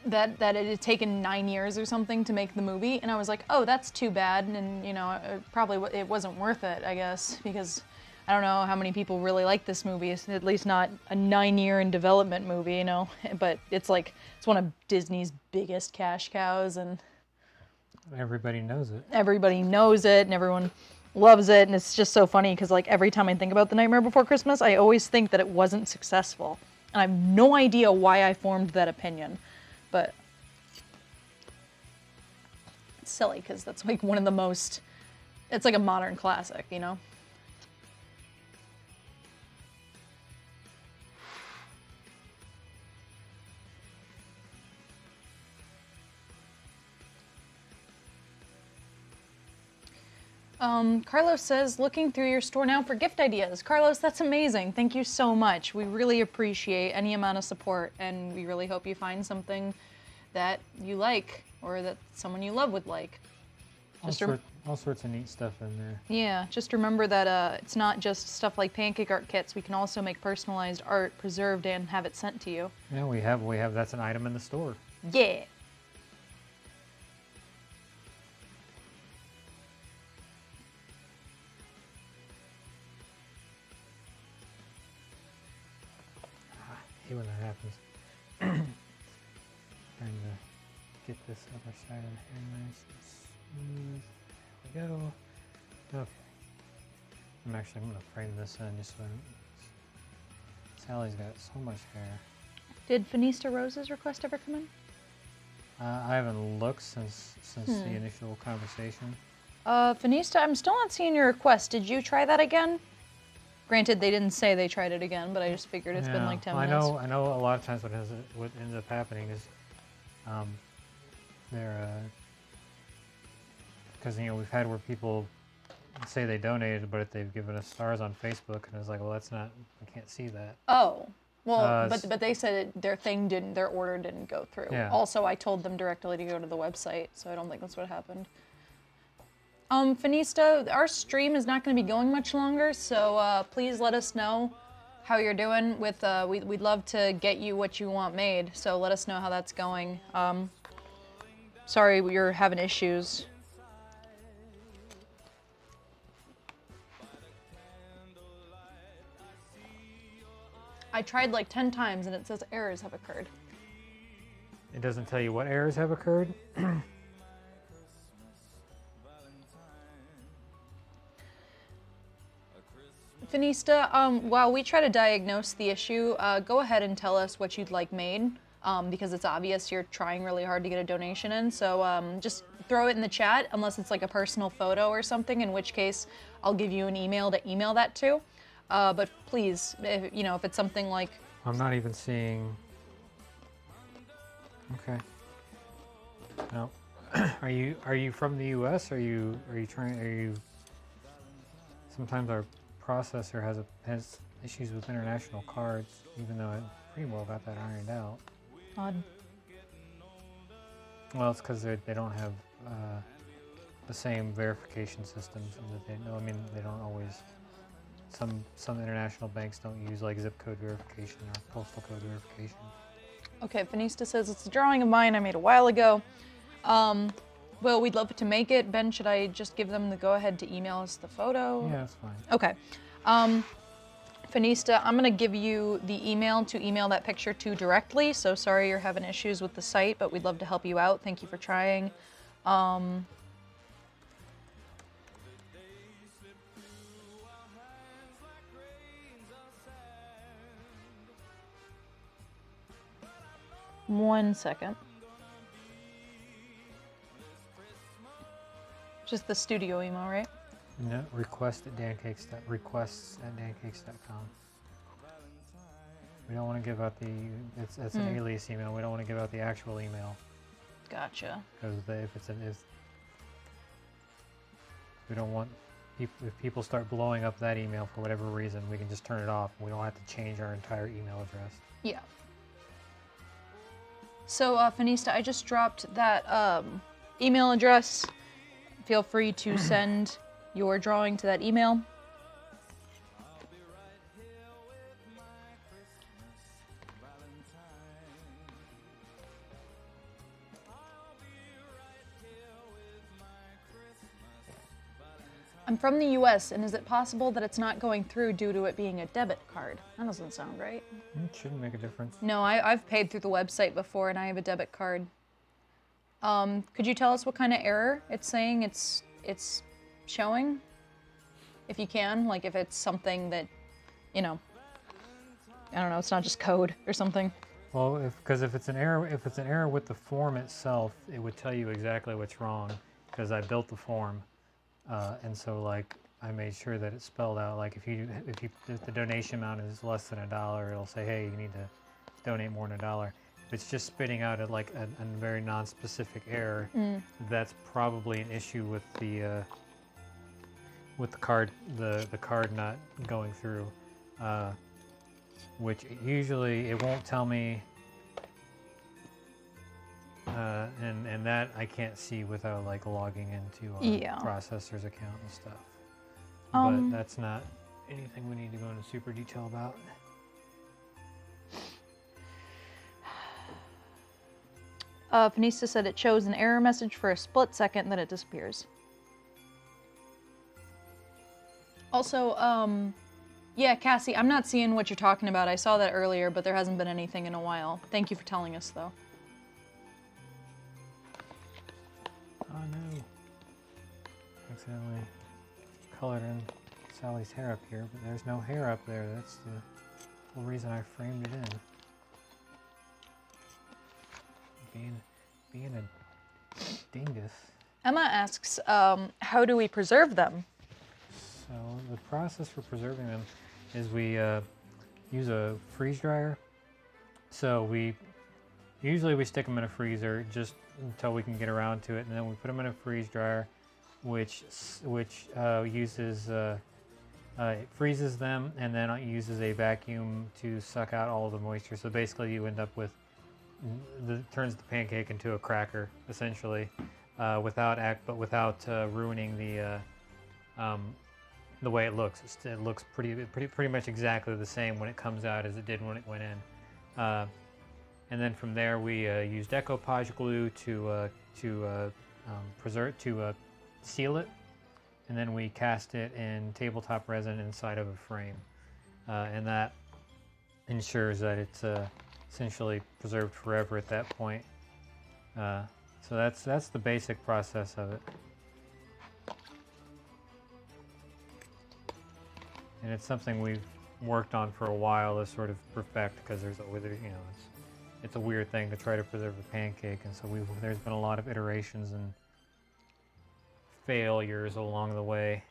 that it had taken 9 years or something to make the movie, and I was like, oh, that's too bad, and it wasn't worth it, I guess, because I don't know how many people really like this movie. It's at least not a 9-year in development movie, but it's one of Disney's biggest cash cows, and everybody knows it. Everybody knows it, and everyone loves it, and it's just so funny because every time I think about The Nightmare Before Christmas, I always think that it wasn't successful, and I have no idea why I formed that opinion. But it's silly because that's one of the most, it's like a modern classic, Carlos says, looking through your store now for gift ideas. Carlos, that's amazing. Thank you so much. We really appreciate any amount of support, and we really hope you find something that you like or that someone you love would like. All sorts of neat stuff in there. Yeah, just remember that it's not just stuff like pancake art kits. We can also make personalized art, preserved, and have it sent to you. Yeah, we have that's an item in the store. Yeah. When that happens. Trying to get this other side of the hair nice and smooth. There we go. Okay. I'm going to frame this in just so Sally's got so much hair. Did Finista Rose's request ever come in? I haven't looked since the initial conversation. Finista, I'm still not seeing your request. Did you try that again? Granted, they didn't say they tried it again, but I just figured it's been like 10 minutes. I know a lot of times what ends up happening is they're because we've had where people say they donated, but they've given us stars on Facebook, and it's like, well, that's not, I can't see that. Oh, well, but they said their order didn't go through. Yeah. Also, I told them directly to go to the website, so I don't think that's what happened. Finista, our stream is not going to be going much longer, so please let us know how you're doing with, we'd love to get you what you want made, so let us know how that's going. Sorry you're having issues. I tried like 10 times and it says errors have occurred. It doesn't tell you what errors have occurred? Finista, while we try to diagnose the issue, go ahead and tell us what you'd like made, because it's obvious you're trying really hard to get a donation in, so just throw it in the chat, unless it's like a personal photo or something, in which case I'll give you an email to email that to. But please, if it's something like... I'm not even seeing... Okay. No. Are you from the U.S.? Are you trying? Sometimes our processor has issues with international cards, even though I pretty well got that ironed out. Odd. Well, it's because they don't have the same verification systems that they know. I mean, they don't always. Some international banks don't use like zip code verification or postal code verification. Okay, Finista says it's a drawing of mine I made a while ago. Well, we'd love to make it. Ben, should I just give them the go-ahead to email us the photo? Yeah, that's fine. Okay. Finista, I'm going to give you the email to email that picture to directly. So sorry you're having issues with the site, but we'd love to help you out. Thank you for trying. One second. Just the studio email, right? No, requests at Dancakes.com. We don't want to give out the. It's an alias email. We don't want to give out the actual email Gotcha. because if we don't want if people start blowing up that email for whatever reason, we can just turn it off. We don't have to change our entire email address. Yeah. So, Finista, I just dropped that email address. Feel free to send your drawing to that email. I'm from the US, and is it possible that it's not going through due to it being a debit card? That doesn't sound right. It shouldn't make a difference. No, I've paid through the website before, and I have a debit card. Could you tell us what kind of error it's saying it's showing? If you can, like if it's something that, you know, I don't know, it's not just code or something. Well, because if it's an error with the form itself, it would tell you exactly what's wrong because I built the form. And so, like, I made sure that it's spelled out. Like, if the donation amount is less than $1, it'll say, "Hey, you need to donate more than $1." If it's just spitting out a very non-specific error, that's probably an issue with the card, the card not going through. Which usually it won't tell me. And that I can't see without like logging into our processor's account and stuff. But that's not anything we need to go into super detail about. Panista said it shows an error message for a split second, then it disappears. Also, yeah, Cassie, I'm not seeing what you're talking about. I saw that earlier, but there hasn't been anything in a while. Thank you for telling us, though. Oh no. Accidentally colored in Sally's hair up here, but there's no hair up there. That's the whole reason I framed it in. Being a dingus. Emma asks, how do we preserve them? So the process for preserving them is we use a freeze dryer. So we stick them in a freezer just until we can get around to it, and then we put them in a freeze dryer, which uses it freezes them, and then it uses a vacuum to suck out all of the moisture. So basically, you end up with turns the pancake into a cracker essentially, without ruining the way it looks. It looks pretty much exactly the same when it comes out as it did when it went in. And then from there, we used Decoupage glue to seal it, and then we cast it in tabletop resin inside of a frame, and that ensures that it's essentially preserved forever at that point. So that's the basic process of it, and it's something we've worked on for a while to sort of perfect, because it's a weird thing to try to preserve a pancake, and so there's been a lot of iterations and failures along the way.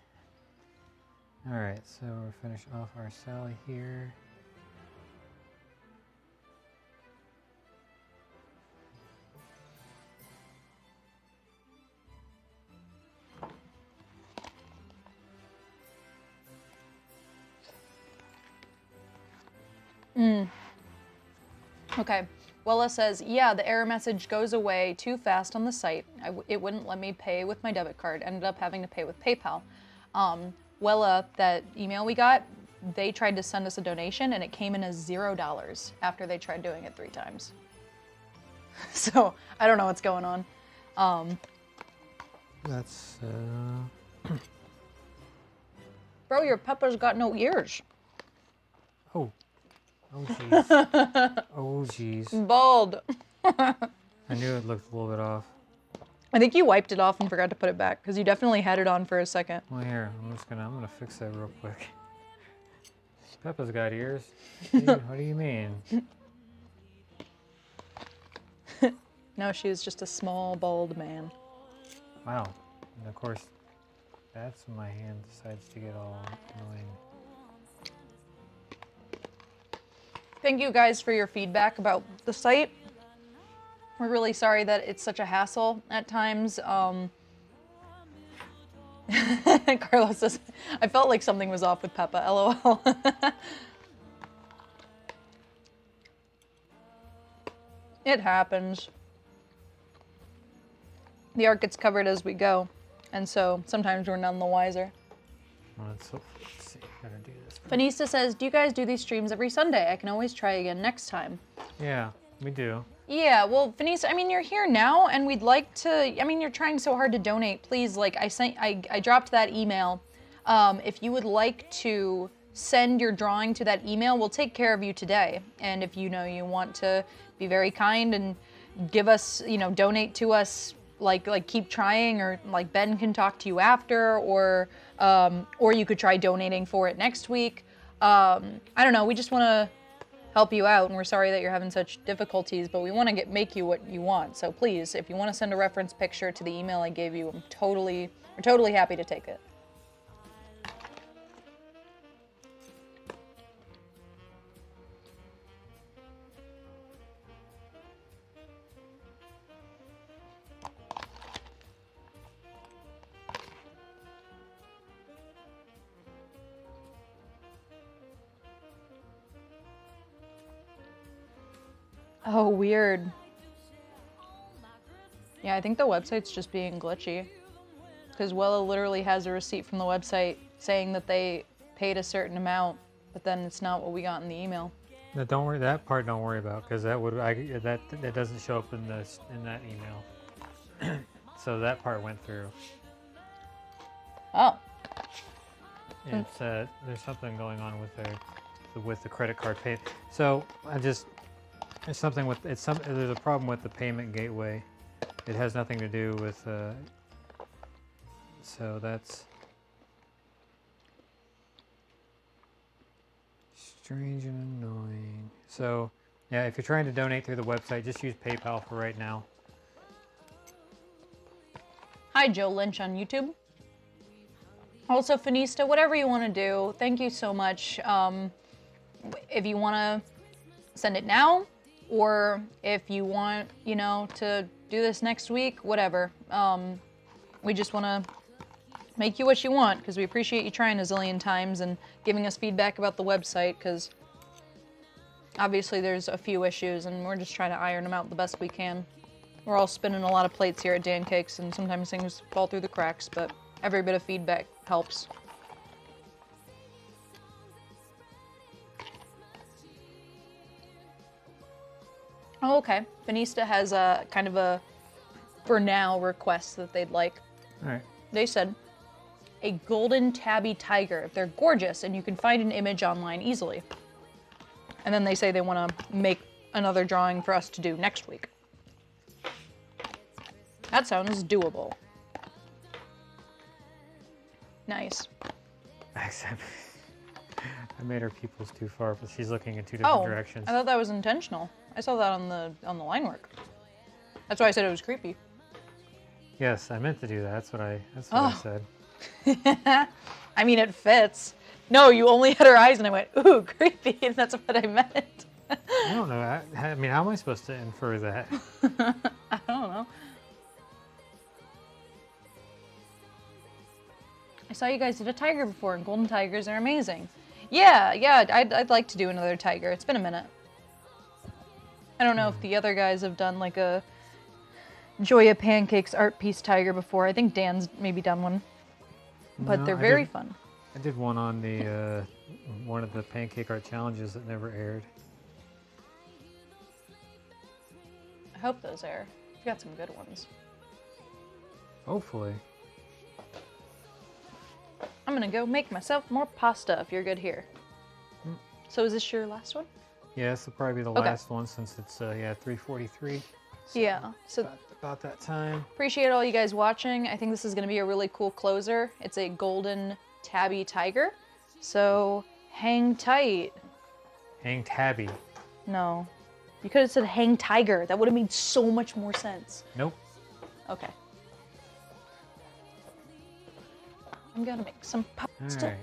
Alright, so we'll finish off our Sally here. Okay. Wella says, yeah, the error message goes away too fast on the site. It wouldn't let me pay with my debit card. Ended up having to pay with PayPal. Wella, that email we got, they tried to send us a donation, and it came in as $0 after they tried doing it 3 times. So, I don't know what's going on. That's, Bro, your pepper's got no ears. Oh jeez. Oh jeez. Bald. I knew it looked a little bit off. I think you wiped it off and forgot to put it back, because you definitely had it on for a second. Well, here, I'm gonna fix that real quick. Peppa's got ears. What do you mean? No, she was just a small, bald man. Wow. And of course, that's when my hand decides to get all annoying. Thank you guys for your feedback about the site. We're really sorry that it's such a hassle at times. Carlos says, I felt like something was off with Peppa, lol. It happens. The art gets covered as we go, and so sometimes we're none the wiser. Well, let's see. Gotta do this. Fanista says, do you guys do these streams every Sunday? I can always try again next time. Yeah, we do. Yeah, well, Fanisa, I mean, you're here now, and we'd like to, I mean, you're trying so hard to donate. Please, like, I dropped that email. If you would like to send your drawing to that email, we'll take care of you today. And if you want to be very kind and give us, donate to us, like keep trying, or like Ben can talk to you after, or you could try donating for it next week. I don't know, we just want to help you out, and we're sorry that you're having such difficulties, but we want to make you what you want. So please, if you want to send a reference picture to the email I gave you, we're totally happy to take it. Oh, weird. Yeah, I think the website's just being glitchy. Because Wella literally has a receipt from the website saying that they paid a certain amount, but then it's not what we got in the email. No, don't worry. That part don't worry about, because that doesn't show up in that email. So that part went through. Oh. It's there's something going on with the credit card pay. So there's a problem with the payment gateway. It has nothing to do with so that's strange and annoying. So yeah, if you're trying to donate through the website, just use PayPal for right now. Hi, Joe Lynch on YouTube. Also, Fanista, whatever you want to do, thank you so much. If you want to send it now, or if you want, to do this next week, whatever. We just want to make you what you want, because we appreciate you trying a zillion times and giving us feedback about the website, because obviously there's a few issues, and we're just trying to iron them out the best we can. We're all spinning a lot of plates here at Dancakes, and sometimes things fall through the cracks, but every bit of feedback helps. Oh, okay. Fanista has a kind of a, for now, request that they'd like. All right. They said, a golden tabby tiger. They're gorgeous, and you can find an image online easily. And then they say they want to make another drawing for us to do next week. That sounds doable. Nice. I made her pupils too far, but she's looking in two different directions. I thought that was intentional. I saw that on the line work. That's why I said it was creepy. Yes, I meant to do that. That's what I said. I mean, it fits. No, you only had her eyes, and I went, ooh, creepy, and that's what I meant. I don't know. I mean, how am I supposed to infer that? I don't know. I saw you guys did a tiger before, and golden tigers are amazing. Yeah, I'd like to do another tiger. It's been a minute. I don't know if the other guys have done like a Joya Pancakes art piece tiger before. I think Dan's maybe done one. But they're very fun. I did one on the one of the pancake art challenges that never aired. I hope those air. You've got some good ones. Hopefully. I'm gonna go make myself more pasta if you're good here. So is this your last one? Yeah, this will probably be the last one, since it's 3:43. So yeah, so about that time. Appreciate all you guys watching. I think this is gonna be a really cool closer. It's a golden tabby tiger, so hang tight. Hang tabby. No, you could have said hang tiger. That would have made so much more sense. Nope. Okay. I'm gonna make some pasta. All right.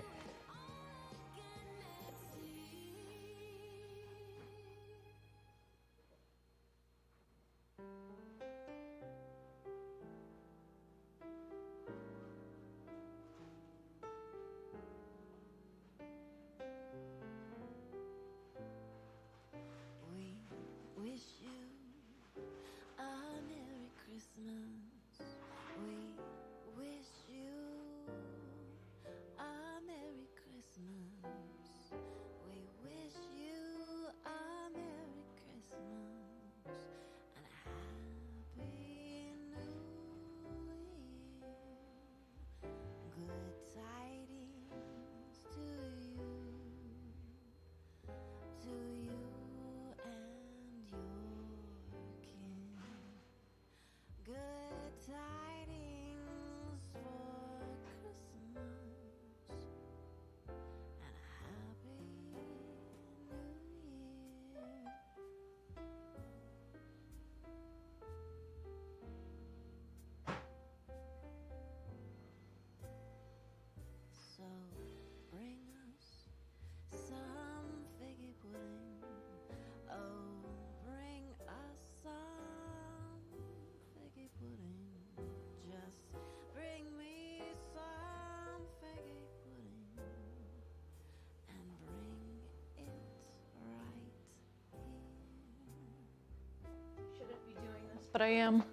but I am.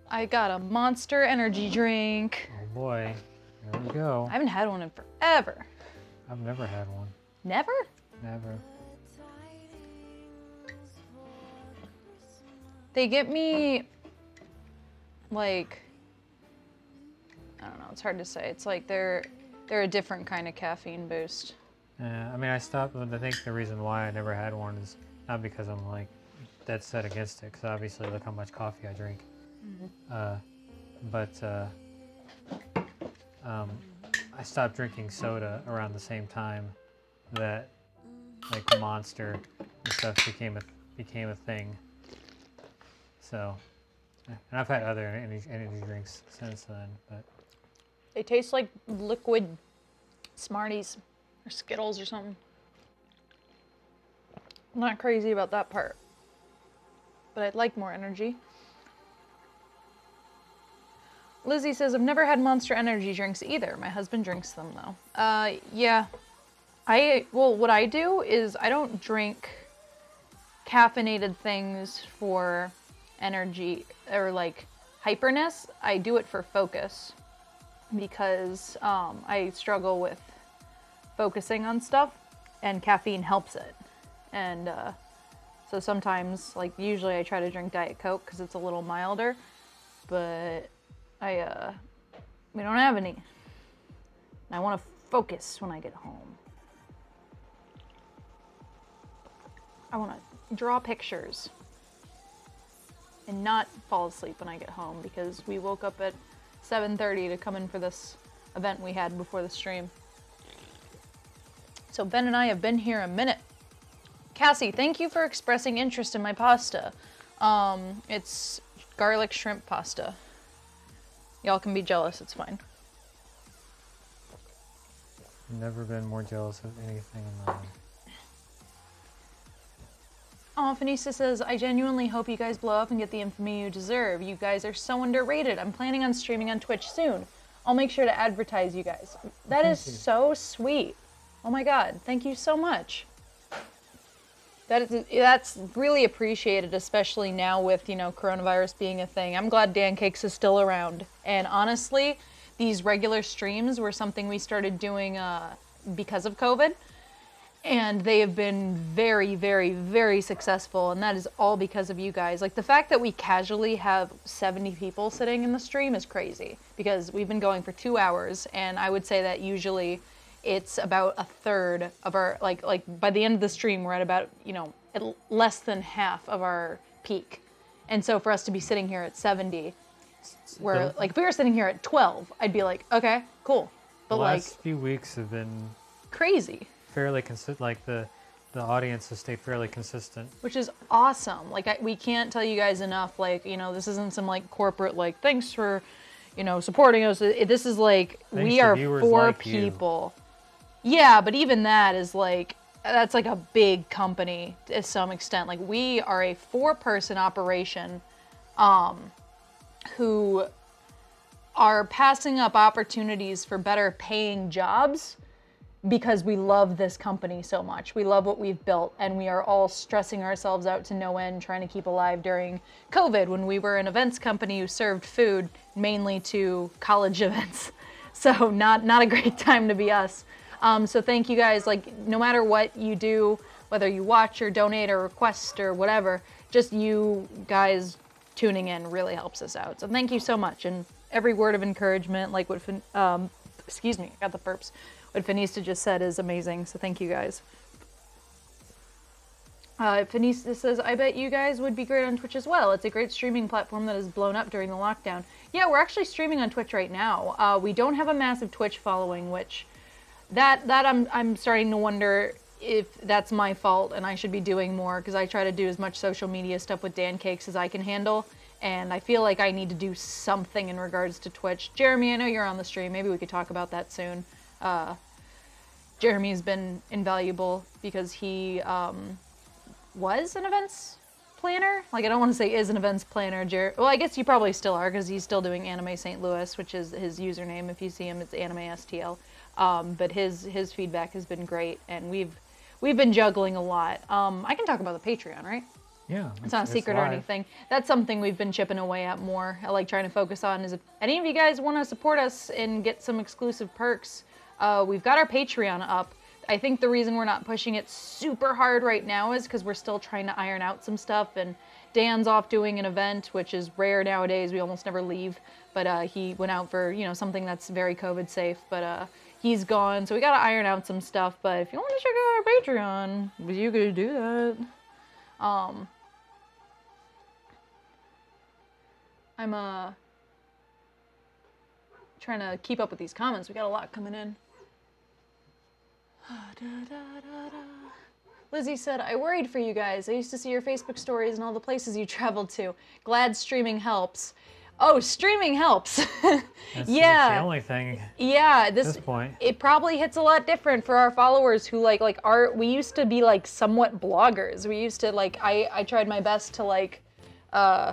I got a Monster energy drink. Oh boy, there we go. I haven't had one in forever. I've never had one. Never? Never. They get me, like, I don't know, it's hard to say. It's like they're a different kind of caffeine boost. I mean, I stopped, but I think the reason why I never had one is not because I'm like dead set against it, because obviously look how much coffee I drink. I stopped drinking soda around the same time that like Monster and stuff became a thing. So, and I've had other energy drinks since then, but They taste like liquid Smarties or Skittles or something. I'm not crazy about that part, but I'd like more energy. Lizzie says, I've never had Monster energy drinks either. My husband drinks them though. Yeah. What I do is I don't drink caffeinated things for energy or like hyperness. I do it for focus because I struggle with focusing on stuff and caffeine helps it. And so sometimes, like usually I try to drink Diet Coke because it's a little milder, but we don't have any. And I want to focus when I get home. I want to draw pictures and not fall asleep when I get home because we woke up at 7:30 to come in for this event we had before the stream. So Ben and I have been here a minute. Cassie, thank you for expressing interest in my pasta. It's garlic shrimp pasta. Y'all can be jealous, it's fine. never been more jealous of anything in my life. Oh, Phoenicia says, I genuinely hope you guys blow up and get the infamy you deserve. You guys are so underrated. I'm planning on streaming on Twitch soon. I'll make sure to advertise you guys. That is so sweet. Oh my God, thank you so much. That's really appreciated, especially now with, you know, coronavirus being a thing. I'm glad Dancakes is still around. And honestly, these regular streams were something we started doing because of COVID. And they have been very, very, very successful. And that is all because of you guys. Like, the fact that we casually have 70 people sitting in the stream is crazy. Because we've been going for 2 hours. And I would say that usually it's about a third of our, like by the end of the stream, we're at about, you know, less than half of our peak. And so for us to be sitting here at 70, where, like, if we were sitting here at 12, I'd be like, okay, cool. But the like, last few weeks have been crazy. Fairly consistent. Like the audience has stayed fairly consistent, which is awesome. Like, we can't tell you guys enough. Like, you know, this isn't some like corporate like thanks for, you know, supporting us. This is like thanks we are for like people. Yeah, but even that is like, that's like a big company to some extent. Like, we are a 4-person operation who are passing up opportunities for better paying jobs because we love this company so much. We love what we've built, and we are all stressing ourselves out to no end trying to keep alive during COVID when we were an events company who served food mainly to college events. So not a great time to be us. So thank you guys. Like, no matter what you do, whether you watch or donate or request or whatever, just you guys tuning in really helps us out. So thank you so much. And every word of encouragement, like what, excuse me, I got the burps. What Phoenicia just said is amazing. So thank you guys. Phoenicia says, I bet you guys would be great on Twitch as well. It's a great streaming platform that has blown up during the lockdown. Yeah, we're actually streaming on Twitch right now. We don't have a massive Twitch following, which that I'm starting to wonder if that's my fault and I should be doing more, because I try to do as much social media stuff with Dancakes as I can handle, and I feel like I need to do something in regards to Twitch. Jeremy, I know you're on the stream. Maybe we could talk about that soon. Jeremy's been invaluable because he was an events planner. Like, I don't want to say is an events planner. Well, I guess you probably still are, because he's still doing Anime St. Louis, which is his username. If you see him, it's Anime STL. But his feedback has been great, and we've been juggling a lot. I can talk about the Patreon, right? Yeah. It's not a secret or live. anything. That's something we've been chipping away at more. I like trying to focus on is if any of you guys want to support us and get some exclusive perks, we've got our Patreon up. I think the reason we're not pushing it super hard right now is because we're still trying to iron out some stuff, and Dan's off doing an event, which is rare nowadays. We almost never leave, but he went out for, something that's very COVID safe, but he's gone, so we gotta iron out some stuff. But if you want to check out our Patreon, you could do that. I'm trying to keep up with these comments. We got a lot coming in. Lizzie said, I worried for you guys. I used to see your Facebook stories and all the places you traveled to. Glad streaming helps. Oh, streaming helps. That's yeah. the only thing. Yeah, At this point. it probably hits a lot different for our followers who we used to be like somewhat bloggers. We used to I tried my best to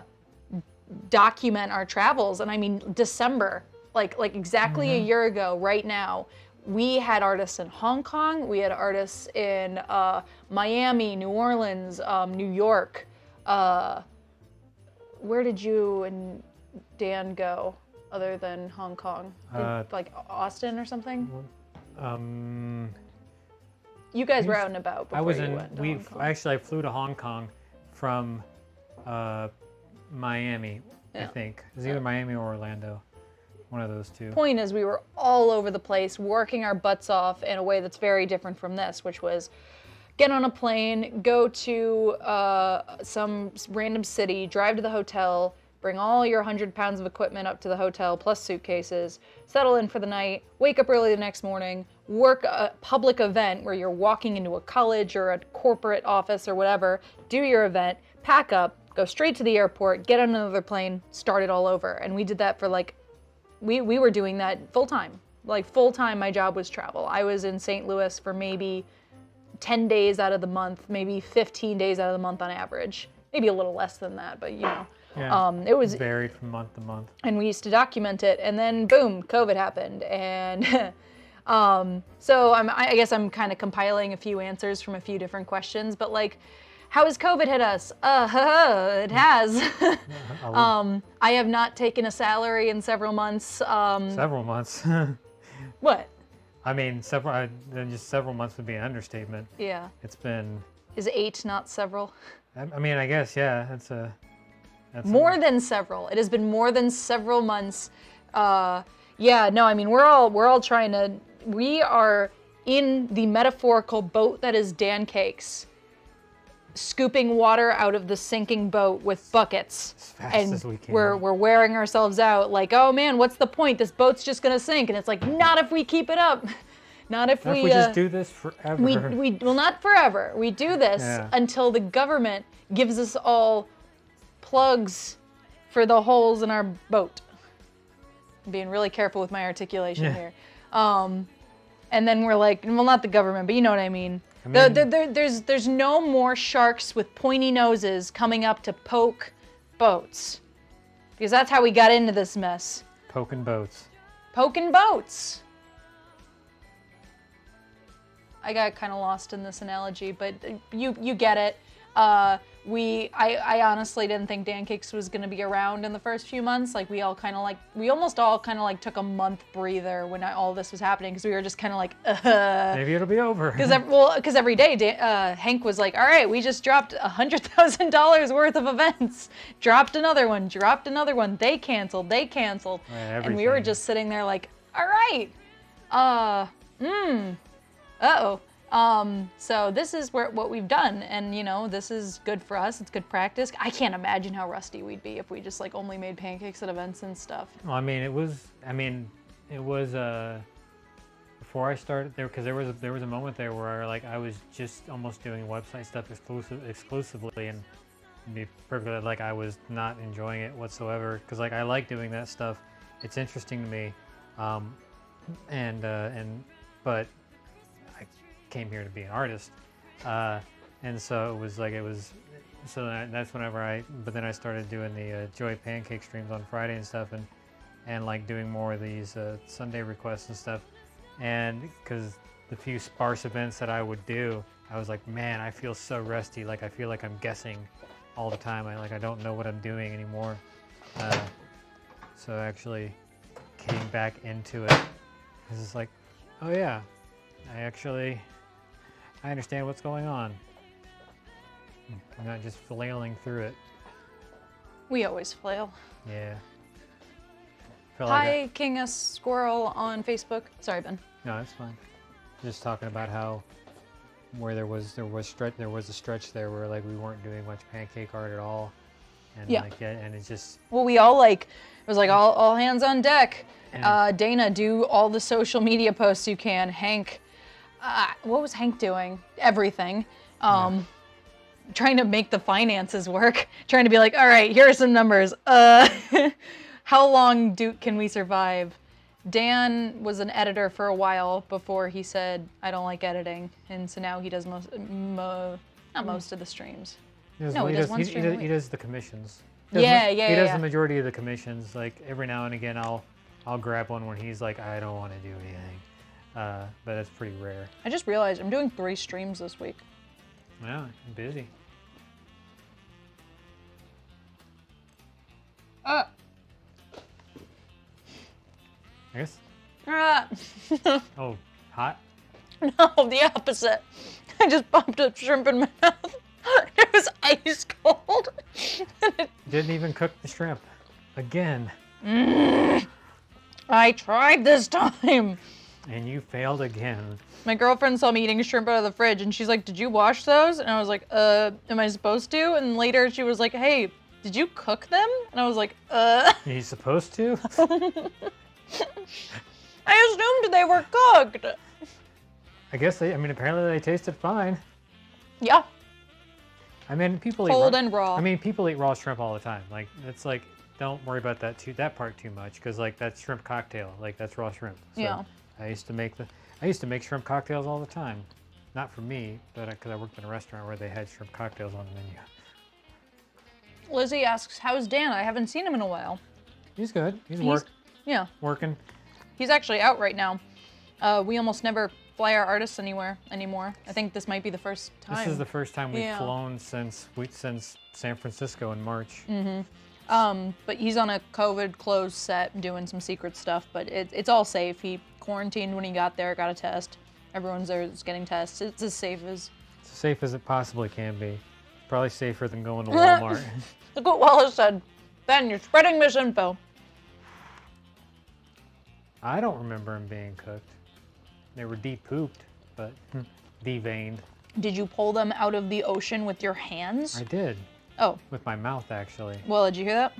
document our travels, and I mean December, exactly a year ago right now, we had artists in Hong Kong, we had artists in Miami, New Orleans, New York. Where did you and Dan go other than Hong Kong? Austin or something? You guys were out and about before you went to Hong Kong. I flew to Hong Kong from Miami, I think. It was either Miami or Orlando. One of those two. Point is, we were all over the place, working our butts off in a way that's very different from this, which was get on a plane, go to some random city, drive to the hotel, bring all your 100 pounds of equipment up to the hotel, plus suitcases, settle in for the night, wake up early the next morning, work a public event where you're walking into a college or a corporate office or whatever, do your event, pack up, go straight to the airport, get on another plane, start it all over. And we did that for we were doing that full time. Full time, my job was travel. I was in St. Louis for maybe 10 days out of the month, maybe 15 days out of the month on average. Maybe a little less than that, but Yeah, it was varied from month to month. And we used to document it, and then boom, COVID happened. And so I guess I'm kind of compiling a few answers from a few different questions, but how has COVID hit us? It has. I have not taken a salary in several months. Several months. What? I mean, just several months would be an understatement. Yeah. It's been. Is 8 not several? I mean, I guess, yeah. That's more than several. It has been more than several months. Yeah. No. I mean, we're all trying to. We are in the metaphorical boat that is Dancakes, scooping water out of the sinking boat with buckets, as fast and as we can. we're wearing ourselves out oh man, what's the point? This boat's just gonna sink. And it's not if we keep it up. Not if we just do this forever. Well, not forever. We do this until the government gives us all plugs for the holes in our boat. I'm being really careful with my articulation here. And then we're well, not the government, but you know what I mean. There's no more sharks with pointy noses coming up to poke boats. Because that's how we got into this mess. Poking boats. Poking boats. I got kind of lost in this analogy, but you get it. I honestly didn't think Dancakes was going to be around in the first few months. We almost all kind of took a month breather when all this was happening, because we were just kind of maybe it'll be over. Because every day Hank was all right, we just dropped $100,000 worth of events. Dropped another one. They canceled. And we were just sitting there all right. So this is what we've done, and this is good for us. It's good practice. I can't imagine how rusty we'd be if we just only made pancakes at events and stuff. Well, it was before I started there, because there was a moment there where I was just almost doing website stuff exclusively, and to be perfectly I was not enjoying it whatsoever, because I like doing that stuff. It's interesting to me, but I came here to be an artist, and so that's whenever but then I started doing the Joy Pancake streams on Friday and stuff, and doing more of these Sunday requests and stuff, and because the few sparse events that I would do, I was man, I feel so rusty, I feel like I'm guessing, all the time. I don't know what I'm doing anymore. So actually getting back into it is just like, oh yeah, I understand what's going on. I'm not just flailing through it. We always flail. Yeah. Feel like Hi, King S Squirrel on Facebook. Sorry, Ben. no, it's fine. Just talking about how where there was a stretch there where like we weren't doing much pancake art at all, and Yeah. and it's just Well, we all it was like all hands on deck. And- Dana, do all the social media posts you can. Hank, what was Hank doing? Everything. Trying to make the finances work. Trying to be like, all right, here are some numbers. How long can we survive? Dan was an editor for a while before he said, I don't like editing. And so now he does not most of the streams. he does, No, he does one he stream a does, he week. does the commissions. Yeah, yeah, He does yeah. the majority of the commissions. Like every now and again, I'll grab one when he's like, I don't want to do anything, but it's pretty rare. I just realized I'm doing 3 streams this week. Yeah, I'm busy. I guess. Oh, hot. No, the opposite. I just popped a shrimp in my mouth. It was ice cold. Didn't even cook the shrimp. Again. I tried this time. And you failed again. My girlfriend saw me eating shrimp out of the fridge and she's like, did you wash those? And I was like, am I supposed to? And later she was like, hey, did you cook them? And I was like, Are you supposed to? I assumed they were cooked. I guess apparently they tasted fine. Yeah, I mean, people cold eat and raw. I mean, people eat raw shrimp all the time. Like, it's like, don't worry about that part too much, because like that's shrimp cocktail. Like that's raw shrimp. So Yeah. I used to make shrimp cocktails all the time. Not for me, but because I worked in a restaurant where they had shrimp cocktails on the menu. Lizzie asks, how's Dan? I haven't seen him in a while. He's good. He's Yeah, working. he's actually out right now. We almost never fly our artists anywhere anymore. I think this might be the first time. This is the first time we've Yeah. flown since San Francisco in March. But he's on a COVID closed set doing some secret stuff, but it's all safe. He quarantined when he got there, got a test. Everyone's there is getting tests. It's as safe as... It's as safe as it possibly can be. Probably safer than going to Walmart. Look what Wallace said. Ben, you're spreading misinfo. I don't remember them being cooked. They were de-pooped, but de-veined. Did you pull them out of the ocean with your hands? I did. Oh, With my mouth, actually. well, did you hear that?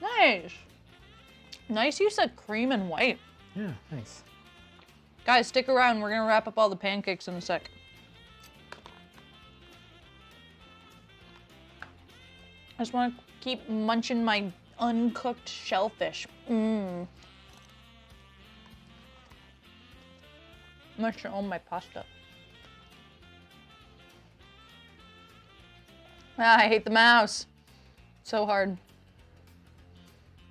Nice. Nice use of cream and white. Yeah, thanks. Guys, stick around. We're gonna wrap up all the pancakes in a sec. I just want to keep munching my uncooked shellfish. I'm gonna show my pasta. I hate the mouse. So hard.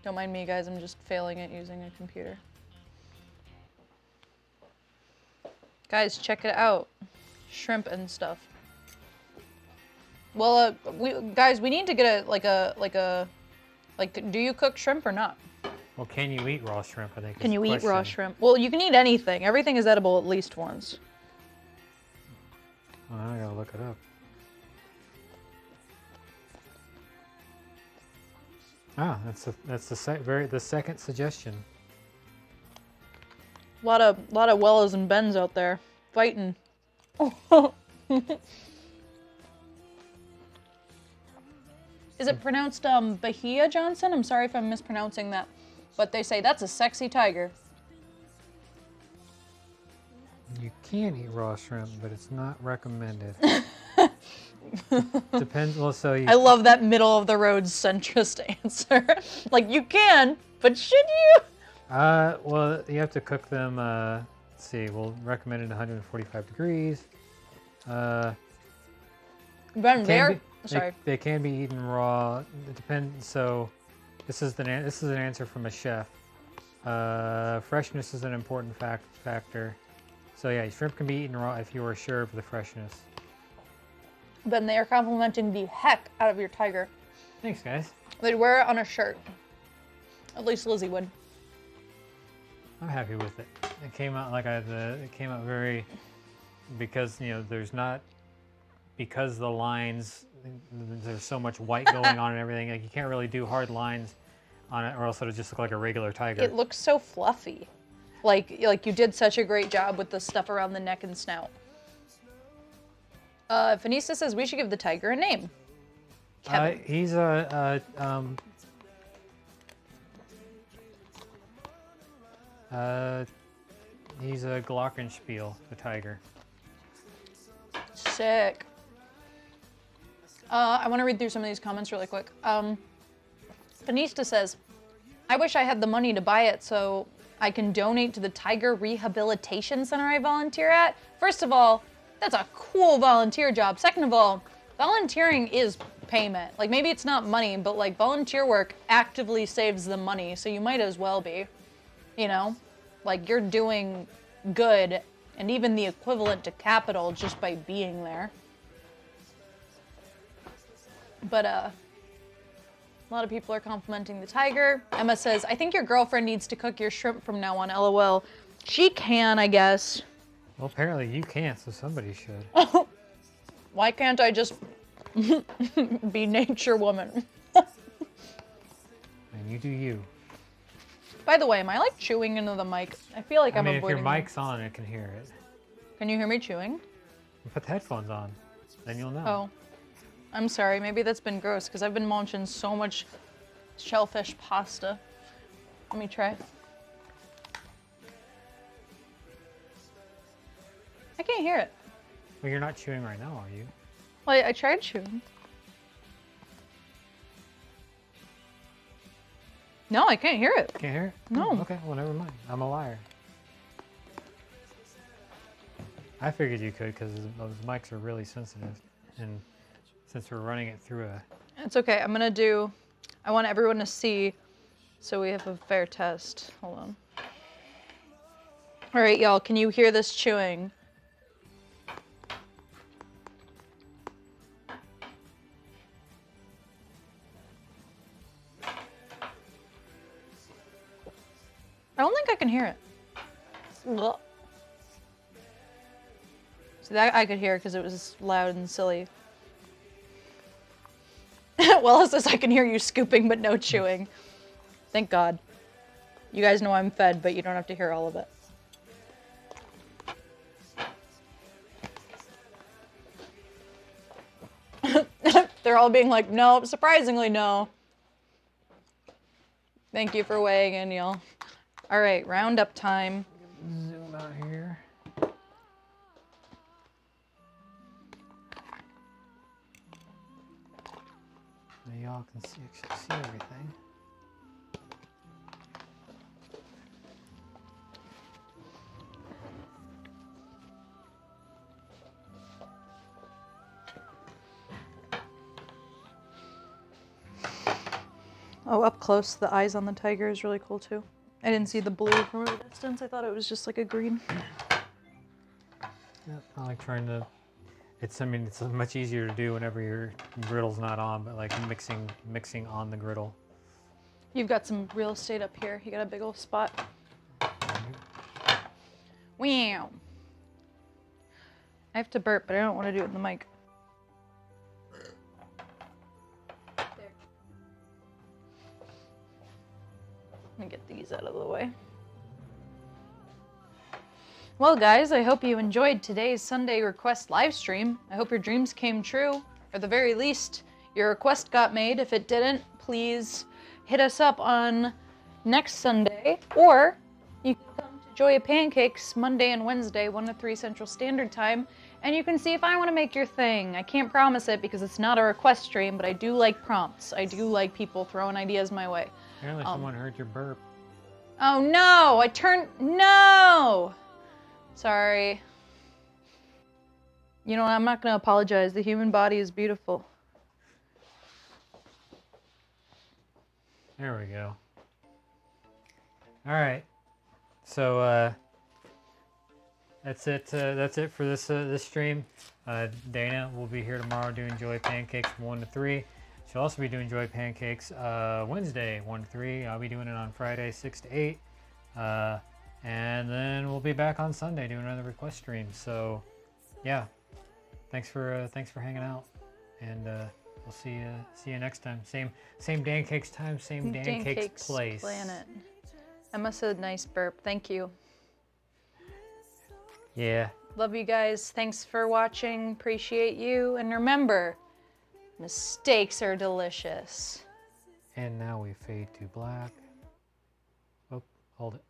Don't mind me, guys. I'm just failing at using a computer. Guys, check it out. Shrimp and stuff. Well, we need to get do you cook shrimp or not? Well, can you eat raw shrimp, I think. Can is you the eat raw question. shrimp? Well, you can eat anything. Everything is edible at least once. Oh, I gotta look it up. Ah, that's the second suggestion. A lot of Wellas and Bens out there fighting. Is it pronounced Bahia Johnson? I'm sorry if I'm mispronouncing that, but they say that's a sexy tiger. You can eat raw shrimp, but it's not recommended. Depends. Well, so you. I love that middle of the road centrist answer. Like, you can, but should you? Well, you have to cook them. Let's see. We'll recommend it 145 degrees. Ben, Can there. be- Sorry. They can be eaten raw. It depends. So, this is an answer from a chef. Freshness is an important factor. So yeah, shrimp can be eaten raw if you are sure of the freshness. Ben, they are complimenting the heck out of your tiger. Thanks, guys. They'd wear it on a shirt. At least Lizzie would. I'm happy with it. It came out like it came out very, because because the lines, there's so much white going on and everything. Like you can't really do hard lines on it, or else it'll just look like a regular tiger. It looks so fluffy. Like you did such a great job with the stuff around the neck and snout. Finista says we should give the tiger a name. Kevin. He's a Glockenspiel, the tiger. Sick. I want to read through some of these comments really quick. Finista says, I wish I had the money to buy it so I can donate to the tiger rehabilitation center I volunteer at. First of all, that's a cool volunteer job. Second of all, volunteering is payment. Like maybe it's not money, but like volunteer work actively saves them money, so you might as well be, you know? Like you're doing good and even the equivalent to capital just by being there. But a lot of people are complimenting the tiger. Emma says, I think your girlfriend needs to cook your shrimp from now on, LOL. She can, I guess. Well, apparently you can't, so somebody should. Why can't I just be nature woman? And you do you. By the way, am I like chewing into the mic? I feel like I'm if avoiding your mic's on, it can hear it. Can you hear me chewing? Put the headphones on, then you'll know. Oh, I'm sorry. Maybe that's been gross because I've been munching so much shellfish pasta. Let me try. I can't hear it. Well, you're not chewing right now, are you? Well, I tried chewing. No, I can't hear it. Can't hear it? No. Oh, okay, well, never mind. I'm a liar. I figured you could because those mics are really sensitive. And since we're running it through a... It's okay. I want everyone to see so we have a fair test. Hold on. All right, y'all, can you hear this chewing? I don't think I can hear it. Ugh. See, that I could hear because it was loud and silly. Well, it says I can hear you scooping, but no chewing. Thank God. You guys know I'm fed, but you don't have to hear all of it. They're all being like, no, surprisingly, no. Thank you for weighing in, y'all. All right, roundup time. Zoom out here. Now y'all can actually see everything. Oh, up close, the eyes on the tiger is really cool too. I didn't see the blue from a distance. I thought it was just like a green. Yeah, I like trying to... it's much easier to do whenever your griddle's not on, but like mixing on the griddle. You've got some real estate up here. You got a big old spot. Wow. I have to burp, but I don't want to do it in the mic. Let me get these out of the way. Well, guys, I hope you enjoyed today's Sunday request live stream. I hope your dreams came true, or at the very least, your request got made. If it didn't, please hit us up on next Sunday, or you can come to Joy of Pancakes Monday and Wednesday, 1 to 3 Central Standard Time, and you can see if I want to make your thing. I can't promise it because it's not a request stream, but I do like prompts. I do like people throwing ideas my way. Apparently someone heard your burp. Oh no! No! Sorry. You know what? I'm not going to apologize. The human body is beautiful. There we go. All right. So, that's it. That's it for this stream. Dana will be here tomorrow doing Joy Pancakes from 1 to 3. She'll also be doing Joy Pancakes Wednesday 1 to 3. I'll be doing it on Friday 6 to 8. And then we'll be back on Sunday doing another request stream. So, yeah, thanks for hanging out, and we'll see you next time. Same Dancakes time, same Dancakes place. Planet. Emma said nice burp. Thank you. Yeah. Love you guys. Thanks for watching. Appreciate you. And remember, mistakes are delicious. And now we fade to black. Oh, hold it.